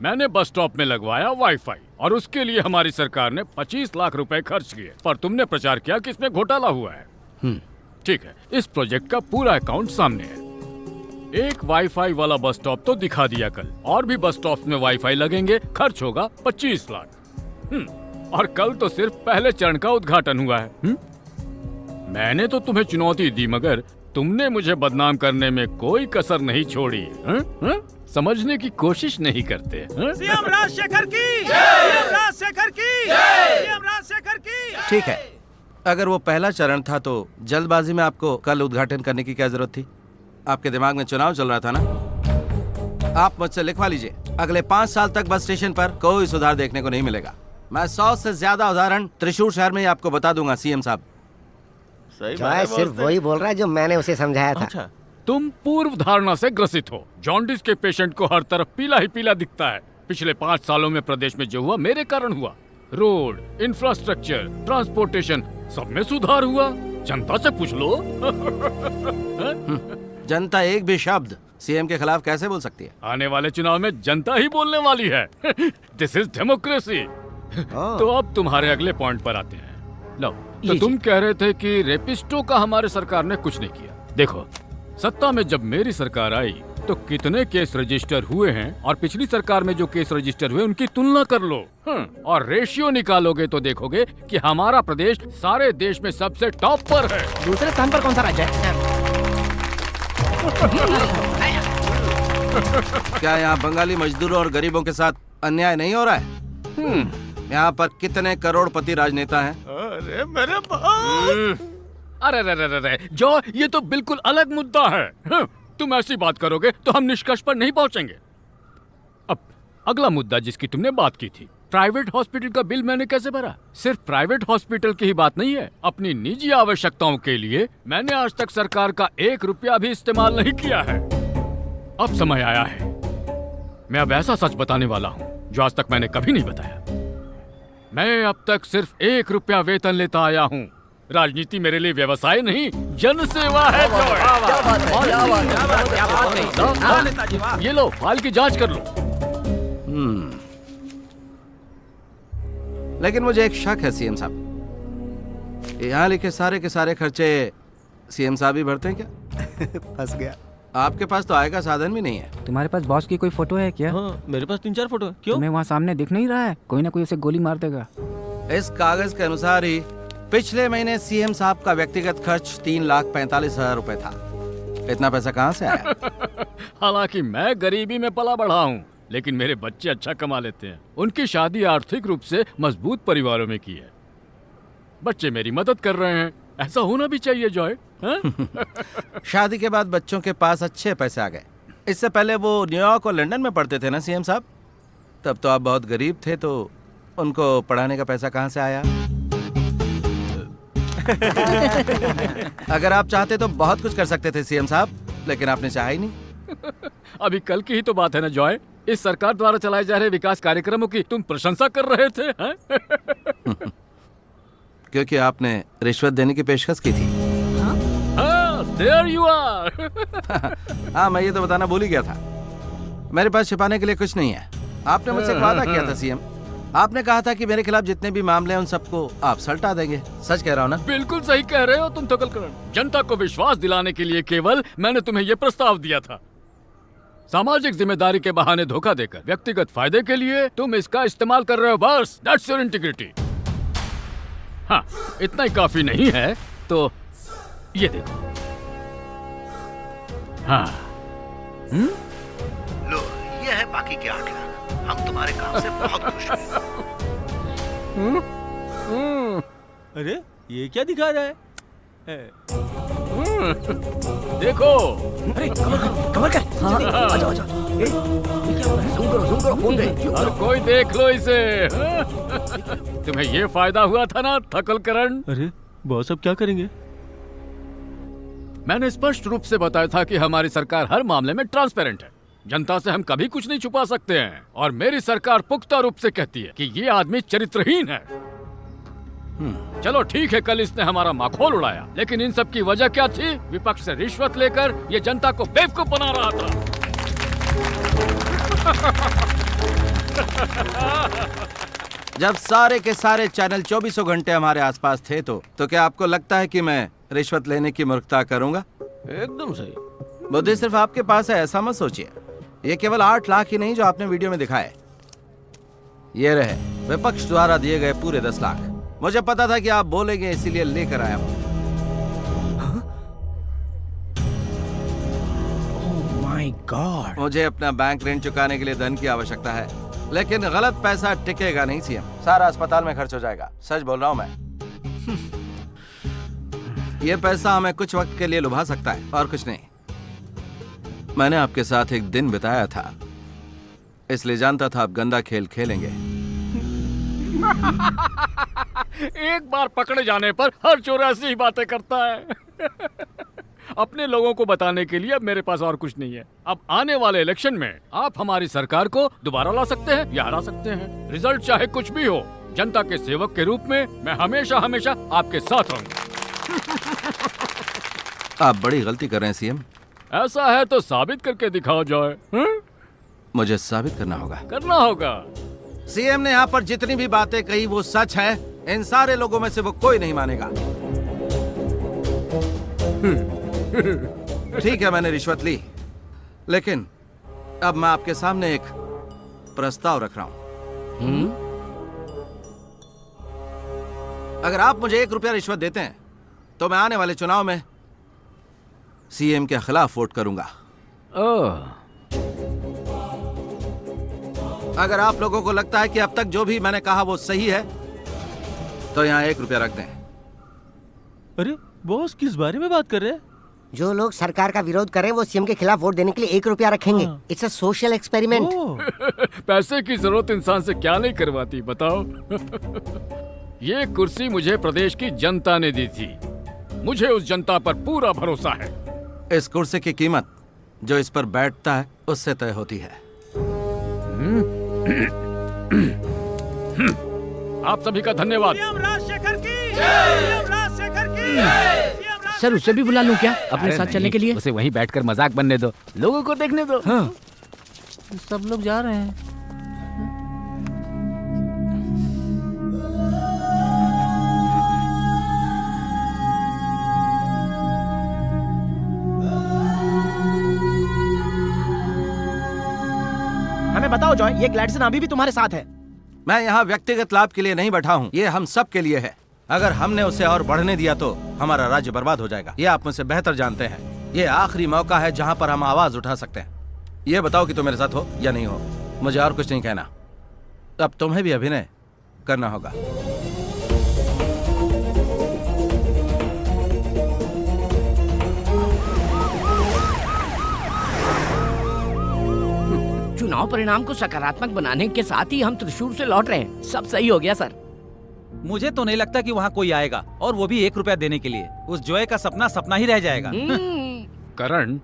मैंने बस स्टॉप में लगवाया वाईफाई और उसके लिए हमारी सरकार ने 25 लाख रुपए खर्च किए, पर तुमने प्रचार किया कि इसमें घोटाला हुआ है। ठीक है, इस प्रोजेक्ट का पूरा अकाउंट सामने है। एक वाईफाई वाला बस स्टॉप तो दिखा दिया कल, और भी बस स्टॉप में वाईफाई लगेंगे, खर्च होगा 25 लाख। और कल तो सिर्फ पहले चरण का उद्घाटन हुआ है। मैंने तो तुम्हें चुनौती दी, मगर तुमने मुझे बदनाम करने में कोई कसर नहीं छोड़ी। समझने की कोशिश नहीं करते। सीएम राजशेखर की, सीएम राजशेखर की, सीएम राजशेखर की। ठीक है, अगर वो पहला चरण था तो जल्दबाजी में आपको कल उद्घाटन करने की क्या जरूरत थी? आपके दिमाग में चुनाव चल रहा था ना? आप मुझसे लिखवा लीजिए, अगले 5 साल तक बस स्टेशन पर कोई सुधार देखने को नहीं मिलेगा। मैं 100 से ज्यादा उदाहरण त्रिशूर शहर में ही आपको बता दूंगा सीएम साहब। जॉय सिर्फ वही बोल रहा है जो मैंने उसे समझाया था। अच्छा, तुम पूर्व धारणा से ग्रसित हो। जॉन्डिस के पेशेंट को हर तरफ पीला ही पीला दिखता है। पिछले 5 सालों में प्रदेश में जो हुआ मेरे कारण हुआ। रोड, इंफ्रास्ट्रक्चर, ट्रांसपोर्टेशन, सब में सुधार हुआ। जनता से पूछ लो। जनता एक भी शब्द सीएम के खिलाफ कैसे बोल सकती है? आने वाले चुनाव में जनता ही बोलने वाली है। This is democracy. तो अब तुम्हारे अगले पॉइंट पर आते हैं। लो, तो तुम कह रहे थे कि रेपिस्टों का हमारे सरकार ने कुछ नहीं किया। देखो, सत्ता में जब मेरी सरकार आई तो कितने केस रजिस्टर हुए हैं और पिछली सरकार में जो केस रजिस्टर हुए उनकी तुलना कर लो। और रेशियो निकालोगे तो देखोगे कि हमारा प्रदेश सारे देश में सबसे टॉप पर है। दूसरे स्थान पर कौन सा राज्य है? क्या यहाँ बंगाली मजदूरों और गरीबों के साथ अन्याय नहीं हो रहा है? यहाँ पर कितने करोड़पति राजनेता हैं? अरे मेरे बाप! अरे जो ये तो बिल्कुल अलग मुद्दा है। तुम ऐसी बात करोगे तो हम निष्कर्ष पर नहीं पहुंचेंगे। अब अगला मुद्दा जिसकी तुमने बात की थी, प्राइवेट हॉस्पिटल का बिल मैंने कैसे भरा? सिर्फ प्राइवेट हॉस्पिटल की ही बात नहीं है, अपनी निजी आवश्यकताओं के लिए मैंने आज तक सरकार का 1 रुपया भी इस्तेमाल नहीं किया है। अब समय आया है, मैं अब ऐसा सच बताने वाला हूँ जो आज तक मैंने कभी नहीं बताया। मैं अब तक सिर्फ 1 रुपया वेतन लेता आया हूँ। राजनीति मेरे लिए व्यवसाय नहीं, जनसेवा है। ये लो, फाइल की जांच कर लो। लेकिन मुझे एक शक है सीएम साहब, यहाँ लिखे सारे के सारे खर्चे सीएम साहब ही भरते हैं क्या? फंस गया। आपके पास तो आय का साधन भी नहीं है। तुम्हारे पास बॉस की कोई फोटो है क्या? हाँ, मेरे पास 3-4 फोटो है। क्यों? तुम्हें वहाँ सामने दिख नहीं रहा है? कोई ना कोई उसे गोली मार देगा। इस कागज के अनुसार ही पिछले महीने सीएम साहब का व्यक्तिगत खर्च 3,45,000 रुपए था। इतना पैसा कहाँ से आया? हालांकि मैं गरीबी में पला बढ़ा हूँ, लेकिन मेरे बच्चे अच्छा कमा लेते हैं। उनकी शादी आर्थिक रूप से मजबूत परिवारों में की है। बच्चे मेरी मदद कर रहे हैं। ऐसा होना भी चाहिए जॉय। शादी के बाद बच्चों के पास अच्छे पैसे आ गए। इससे पहले वो न्यूयॉर्क और लंदन में पढ़ते थे ना सीएम साहब? तब तो आप बहुत गरीब थे, तो उनको पढ़ाने का पैसा कहाँ से आया? अगर आप चाहते तो बहुत कुछ कर सकते थे सीएम साहब, लेकिन आपने चाहा ही नहीं। अभी कल की ही तो बात है ना जॉय। इस सरकार द्वारा चलाए जा रहे विकास कार्यक्रमों की तुम प्रशंसा कर रहे थे। क्योंकि आपने रिश्वत देने की पेशकश की थी। There you are. हाँ, मैं ये तो बताना भूल ही गया था। मेरे पास छिपाने के लिए कुछ नहीं है। आपने मुझसे एक वादा किया था सीएम। आपने कहा था कि मेरे खिलाफ जितने भी मामले हैं उन सबको आप सल्टा देंगे। सच कह रहा हूँ ना? बिल्कुल सही कह रहे हो तुम थकलकरण। जनता को विश्वास दिलाने के लिए केवल मैंने तुम्हें ये प्रस्ताव दिया था। सामाजिक जिम्मेदारी के बहाने धोखा देकर व्यक्तिगत फायदे के लिए तुम इसका इस्तेमाल कर रहे हो। बस दैट्स योर इंटीग्रिटी। हाँ, इतना ही काफी नहीं है तो ये देखो। हाँ। लो, ये है बाकी के 8 लाख। हम तुम्हारे काम से बहुत खुश हैं। अरे ये क्या दिखा रहा है? देखो। अरे कमर का। हर कोई देख लो इसे। तुम्हें ये फायदा हुआ था ना थकलकरण? अरे बॉस अब क्या करेंगे? मैंने स्पष्ट रूप से बताया था कि हमारी सरकार हर मामले में ट्रांसपेरेंट है। जनता से हम कभी कुछ नहीं छुपा सकते हैं। और मेरी सरकार पुख्ता रूप से कहती है कि ये आदमी चरित्रहीन है। चलो ठीक है, कल इसने हमारा माखौल उड़ाया, लेकिन इन सब की वजह क्या थी? विपक्ष से रिश्वत लेकर ये जनता को बेवकूफ बना रहा था। जब सारे के सारे चैनल 24 घंटे हमारे आसपास थे तो क्या आपको लगता है कि मैं रिश्वत लेने की मूर्खता करूंगा? एकदम सही। बुद्धि सिर्फ आपके पास है ऐसा मत सोचिए। ये केवल 8 लाख ही नहीं जो आपने वीडियो में दिखाए, ये रहे विपक्ष द्वारा दिए गए पूरे 10 लाख। मुझे पता था कि आप बोलेंगे इसीलिए लेकर आया हूं। माय गॉड, मुझे अपना बैंक ऋण चुकाने के लिए धन की आवश्यकता है, लेकिन गलत पैसा टिकेगा नहीं सीएम। सारा अस्पताल में खर्च हो जाएगा, सच बोल रहा हूं मैं। ये पैसा हमें कुछ वक्त के लिए लुभा सकता है और कुछ नहीं। मैंने आपके साथ एक दिन बिताया था, इसलिए जानता था आप गंदा खेल खेलेंगे। एक बार पकड़े जाने पर हर चोर ऐसी ही बातें करता है। अपने लोगों को बताने के लिए अब मेरे पास और कुछ नहीं है। अब आने वाले इलेक्शन में आप हमारी सरकार को दोबारा ला सकते हैं या हरा सकते हैं। रिजल्ट चाहे कुछ भी हो, जनता के सेवक के रूप में मैं हमेशा हमेशा आपके साथ रहूंगा। आप बड़ी गलती कर रहे हैं सीएम। ऐसा है तो साबित करके दिखाओ जाए। मुझे साबित करना होगा। सीएम ने यहाँ पर जितनी भी बातें कही वो सच है। इन सारे लोगों में से वो कोई नहीं मानेगा। ठीक है, मैंने रिश्वत ली, लेकिन अब मैं आपके सामने एक प्रस्ताव रख रहा हूं। अगर आप मुझे 1 रुपया रिश्वत देते हैं तो मैं आने वाले चुनाव में सीएम के खिलाफ वोट करूंगा। अगर आप लोगों को लगता है कि अब तक जो भी मैंने कहा वो सही है तो यहाँ 1 रुपया रख दें। अरे बॉस, किस बारे में बात कर रहे हैं? जो लोग सरकार का विरोध करें वो सीएम के खिलाफ वोट देने के लिए 1 रुपया रखेंगे। It's a social experiment. पैसे की जरूरत इंसान से क्या नहीं करवाती, बताओ। ये कुर्सी मुझे प्रदेश की जनता ने दी थी। मुझे उस जनता पर पूरा भरोसा है। इस कुर्सी की कीमत जो इस पर बैठता है उससे तय होती है। आप सभी का धन्यवाद। सर, उसे भी बुला लूं क्या अपने साथ चलने के लिए? उसे वहीं बैठकर मजाक बनने दो, लोगों को देखने दो। हाँ। सब लोग जा रहे हैं। हमें बताओ जॉय, ये ग्लैडसन अभी भी तुम्हारे साथ है? मैं यहाँ व्यक्तिगत लाभ के लिए नहीं बैठा हूँ, ये हम सब के लिए है। अगर हमने उसे और बढ़ने दिया तो हमारा राज्य बर्बाद हो जाएगा। ये आप मुझसे बेहतर जानते हैं। ये आखिरी मौका है जहाँ पर हम आवाज उठा सकते हैं। ये बताओ कि तुम मेरे साथ हो या नहीं हो। मुझे और कुछ नहीं कहना। अब तुम्हें भी अभिनय करना होगा। चुनाव परिणाम को सकारात्मक बनाने के साथ ही हम त्रिशूल से लौट रहे हैं। सब सही हो गया सर। मुझे तो नहीं लगता कि वहाँ कोई आएगा, और वो भी 1 रुपया देने के लिए। उस जॉय का सपना सपना ही रह जाएगा। करण,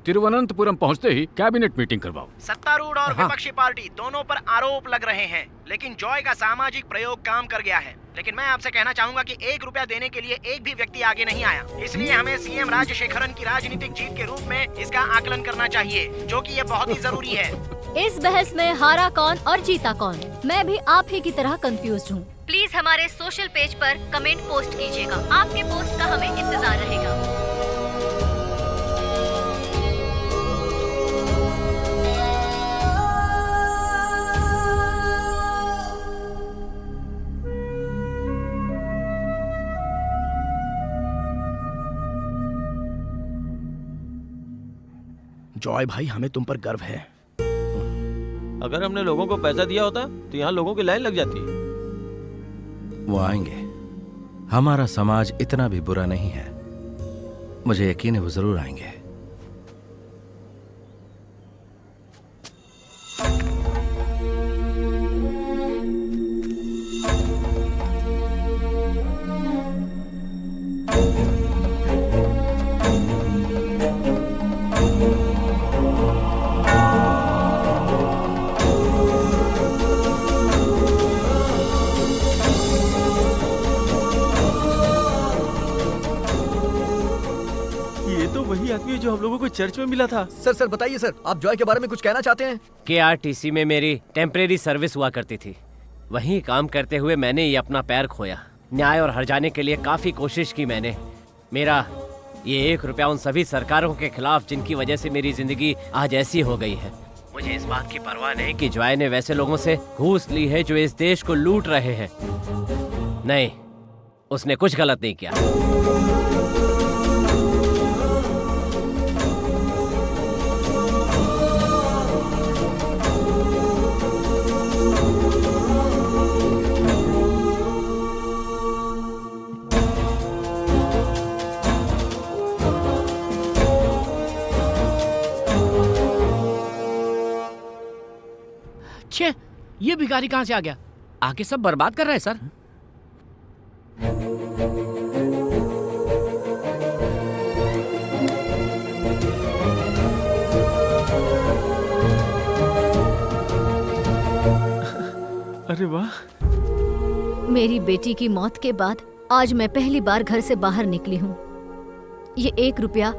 तिरुवनंतपुरम पहुँचते ही कैबिनेट मीटिंग करवाओ। सत्तारूढ़ और विपक्षी पार्टी दोनों पर आरोप लग रहे हैं, लेकिन जॉय का सामाजिक प्रयोग काम कर गया है। लेकिन मैं आपसे कहना चाहूंगा कि 1 रुपया देने के लिए एक भी व्यक्ति आगे नहीं आया। इसलिए हमें सीएम राजशेखरन की राजनीतिक जीत के रूप में इसका आकलन करना चाहिए, जो कि ये बहुत ही जरूरी है। इस बहस में हारा कौन और जीता कौन, मैं भी आप ही की तरह कंफ्यूज्ड हूँ। प्लीज हमारे सोशल पेज पर कमेंट पोस्ट कीजिएगा। आपके पोस्ट का हमें इंतजार रहेगा। जॉय भाई, हमें तुम पर गर्व है। अगर हमने लोगों को पैसा दिया होता तो यहाँ लोगों की लाइन लग जाती। वो आएंगे। हमारा समाज इतना भी बुरा नहीं है। मुझे यकीन है वो जरूर आएंगे। जो हम लोगों को चर्च में मिला था। सर बताइए सर, आप जॉय के बारे में कुछ कहना चाहते हैं? KRTC में मेरी टेम्परेरी सर्विस हुआ करती थी। वहीं काम करते हुए मैंने ये अपना पैर खोया। न्याय और हर्जाने के लिए काफी कोशिश की मैंने। मेरा ये 1 रुपया उन सभी सरकारों के खिलाफ जिनकी वजह से मेरी जिंदगी आज ऐसी हो गई है। मुझे इस बात की परवाह नहीं कि जॉय ने वैसे लोगों से घूस ली है जो इस देश को लूट रहे हैं। नहीं, उसने कुछ गलत नहीं किया। छे, ये भिखारी कहाँ से आ गया? आके सब बर्बाद कर रहा है सर। अरे वाह। मेरी बेटी की मौत के बाद आज मैं पहली बार घर से बाहर निकली हूँ। ये 1 रुपया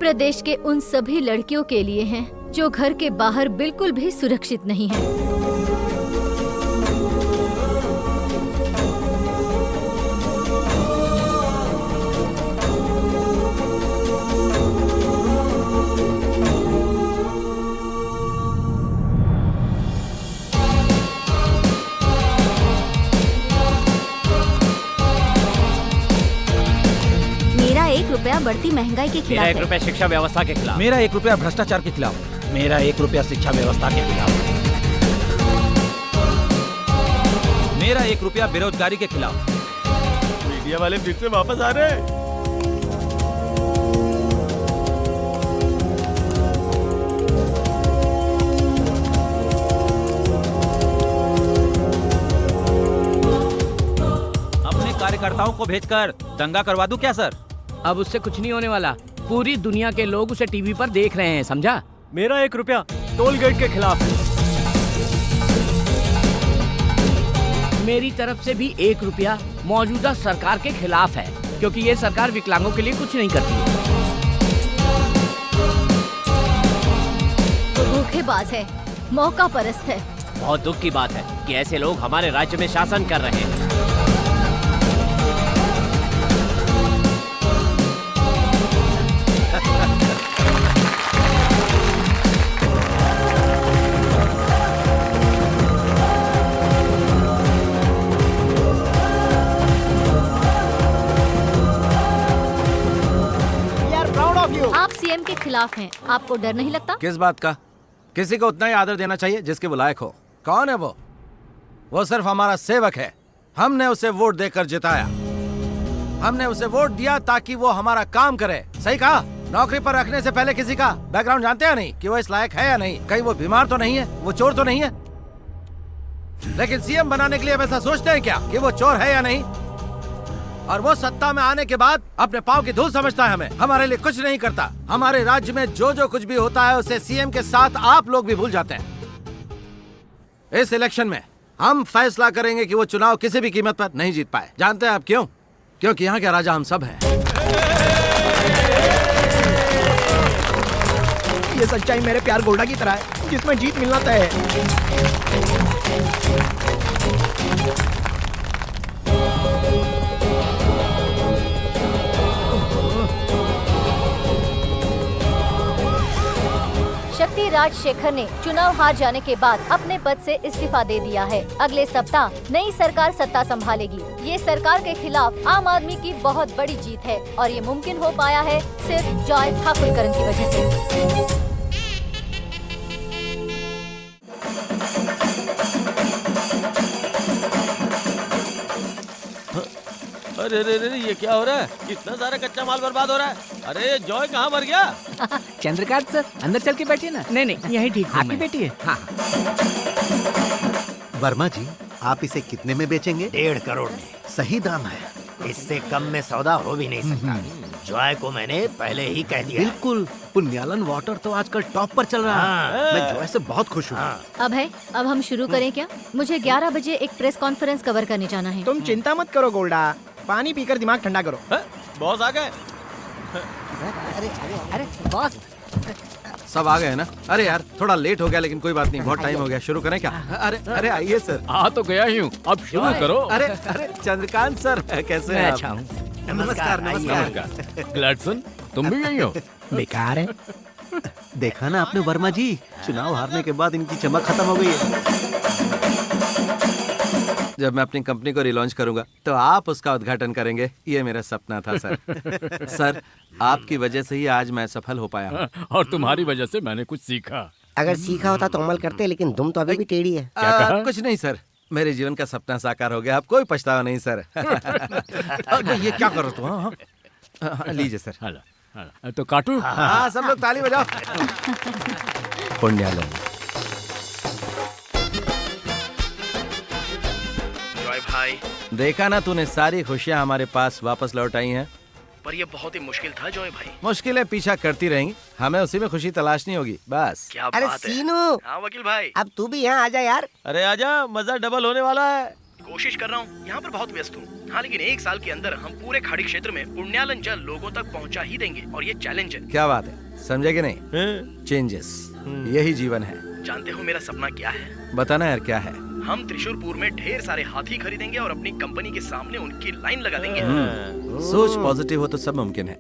प्रदेश के उन सभी लड़कियों के लिए है जो घर के बाहर बिल्कुल भी सुरक्षित नहीं है। मेरा 1 रुपया बढ़ती महंगाई के मेरा खिलाफ 1 है। रुपया शिक्षा व्यवस्था के खिलाफ। मेरा 1 रुपया भ्रष्टाचार के खिलाफ। मेरा 1 रुपया शिक्षा व्यवस्था के खिलाफ। मेरा 1 रुपया बेरोजगारी के खिलाफ। मीडिया वाले फिर से वापस आ रहे हैं। अपने कार्यकर्ताओं को भेजकर दंगा करवा दूं क्या सर? अब उससे कुछ नहीं होने वाला। पूरी दुनिया के लोग उसे टीवी पर देख रहे हैं, समझा? मेरा 1 रुपया टोल गेट के खिलाफ। मेरी तरफ से भी 1 रुपया मौजूदा सरकार के खिलाफ है, क्योंकि ये सरकार विकलांगों के लिए कुछ नहीं करती है। धोखेबाज है, मौका परस्त है। बहुत दुख की बात है कि ऐसे लोग हमारे राज्य में शासन कर रहे हैं। आप सीएम के खिलाफ हैं, आपको डर नहीं लगता? किस बात का? किसी को उतना ही आदर देना चाहिए जिसके वो लायक हो। कौन है वो? वो सिर्फ हमारा सेवक है। हमने उसे वोट देकर जिताया। हमने उसे वोट दिया ताकि वो हमारा काम करे। सही कहा। नौकरी पर रखने से पहले किसी का बैकग्राउंड जानते हैं नहीं कि वो इस लायक है या नहीं। कहीं वो बीमार तो नहीं है, वो चोर तो नहीं है। लेकिन सीएम बनाने के लिए वैसा सोचते हैं क्या कि वो चोर है या नहीं? और वो सत्ता में आने के बाद अपने पाँव की धूल समझता है हमें। हमारे लिए कुछ नहीं करता। हमारे राज्य में जो कुछ भी होता है उसे सीएम के साथ आप लोग भी भूल जाते हैं। इस इलेक्शन में हम फैसला करेंगे कि वो चुनाव किसी भी कीमत पर नहीं जीत पाए। जानते हैं आप क्यों? क्योंकि यहाँ के राजा हम सब हैं। ये सच्चाई मेरे प्यार गोल्डा की तरह है, जिसमें जीत मिलना तय है। शक्ति राजशेखर ने चुनाव हार जाने के बाद अपने पद से इस्तीफा दे दिया है। अगले सप्ताह नई सरकार सत्ता संभालेगी। ये सरकार के खिलाफ आम आदमी की बहुत बड़ी जीत है और ये मुमकिन हो पाया है सिर्फ जॉय ठाकुरकरण की वजह से। अरे अरे अरे, ये क्या हो रहा है? कितना सारा कच्चा माल बर्बाद हो रहा है। अरे जॉय कहाँ मर गया? चंद्रकांत सर अंदर चल के बैठिए ना। नहीं नहीं, यही ठीक है। आपकी बेटी है। हाँ। वर्मा जी, आप इसे कितने में बेचेंगे? 1.5 करोड़ में। सही दाम है। इससे कम में सौदा हो भी नहीं सकता। जॉय को मैंने पहले ही कह दिया। बिल्कुल। पुण्यालन वाटर तो आजकल टॉप पर चल रहा है। मैं जॉय से बहुत खुश हूँ। अब हम शुरू करें क्या? मुझे 11 बजे एक प्रेस कॉन्फ्रेंस कवर करने जाना है। तुम चिंता मत करो गोल्डा, पानी पीकर दिमाग ठंडा करो। बॉस आ गए। अरे अरे अरे बॉस, सब आ गए ना? अरे यार थोड़ा लेट हो गया, लेकिन कोई बात नहीं, बहुत टाइम हो गया। शुरू करें क्या? अरे अरे आइए सर। आ तो गया ही हूँ, अब शुरू करो। अरे अरे चंद्रकांत सर, कैसे हैं मैं आप? अच्छा हूँ। नमस्कार नमस्कार। ग्लैडसन, तुम भी यही हो? बेकार है। देखा ना आपने वर्मा जी, चुनाव हारने के बाद इनकी चमक खत्म हो गई है। जब मैं अपनी कंपनी को रिलॉन्च करूंगा तो आप उसका उद्घाटन करेंगे, ये मेरा सपना था सर। सर आपकी वजह से ही आज मैं सफल हो पाया हूँ। और तुम्हारी वजह से मैंने कुछ सीखा। अगर सीखा होता तो अमल करते, लेकिन तुम तो अभी भी टेढ़ी है। कुछ नहीं सर, मेरे जीवन का सपना साकार हो गया, अब कोई पछतावा नहीं सर। ये क्या करो तुम? हाँ, लीजिए सर। तो काटू? हाँ सब लोग ताली बजाओ। पुण्यालम। जॉय भाई, देखा ना तूने, सारी खुशियाँ हमारे पास वापस लौट आई हैं। पर ये बहुत ही मुश्किल था जॉय भाई। मुश्किलें पीछा करती रहेंगी, हमें उसी में खुशी तलाशनी होगी बस। क्या अरे बात है। सीनू, हाँ वकील भाई, अब तू भी यहाँ आ जा यार। अरे आजा, मजा डबल होने वाला है। कोशिश कर रहा हूँ, यहाँ पर बहुत व्यस्त हूँ। हाँ लेकिन 1 साल के अंदर हम पूरे खाड़ी क्षेत्र में पुण्यालन जल लोगों तक पहुँचा ही देंगे, और ये चैलेंज है। क्या बात है, समझे कि नहीं? चेंजेस, यही जीवन है। जानते हो मेरा सपना क्या है? बताना यार क्या है? हम त्रिशूरपुर में ढेर सारे हाथी खरीदेंगे और अपनी कंपनी के सामने उनकी लाइन लगा देंगे। सोच पॉजिटिव हो तो सब मुमकिन है।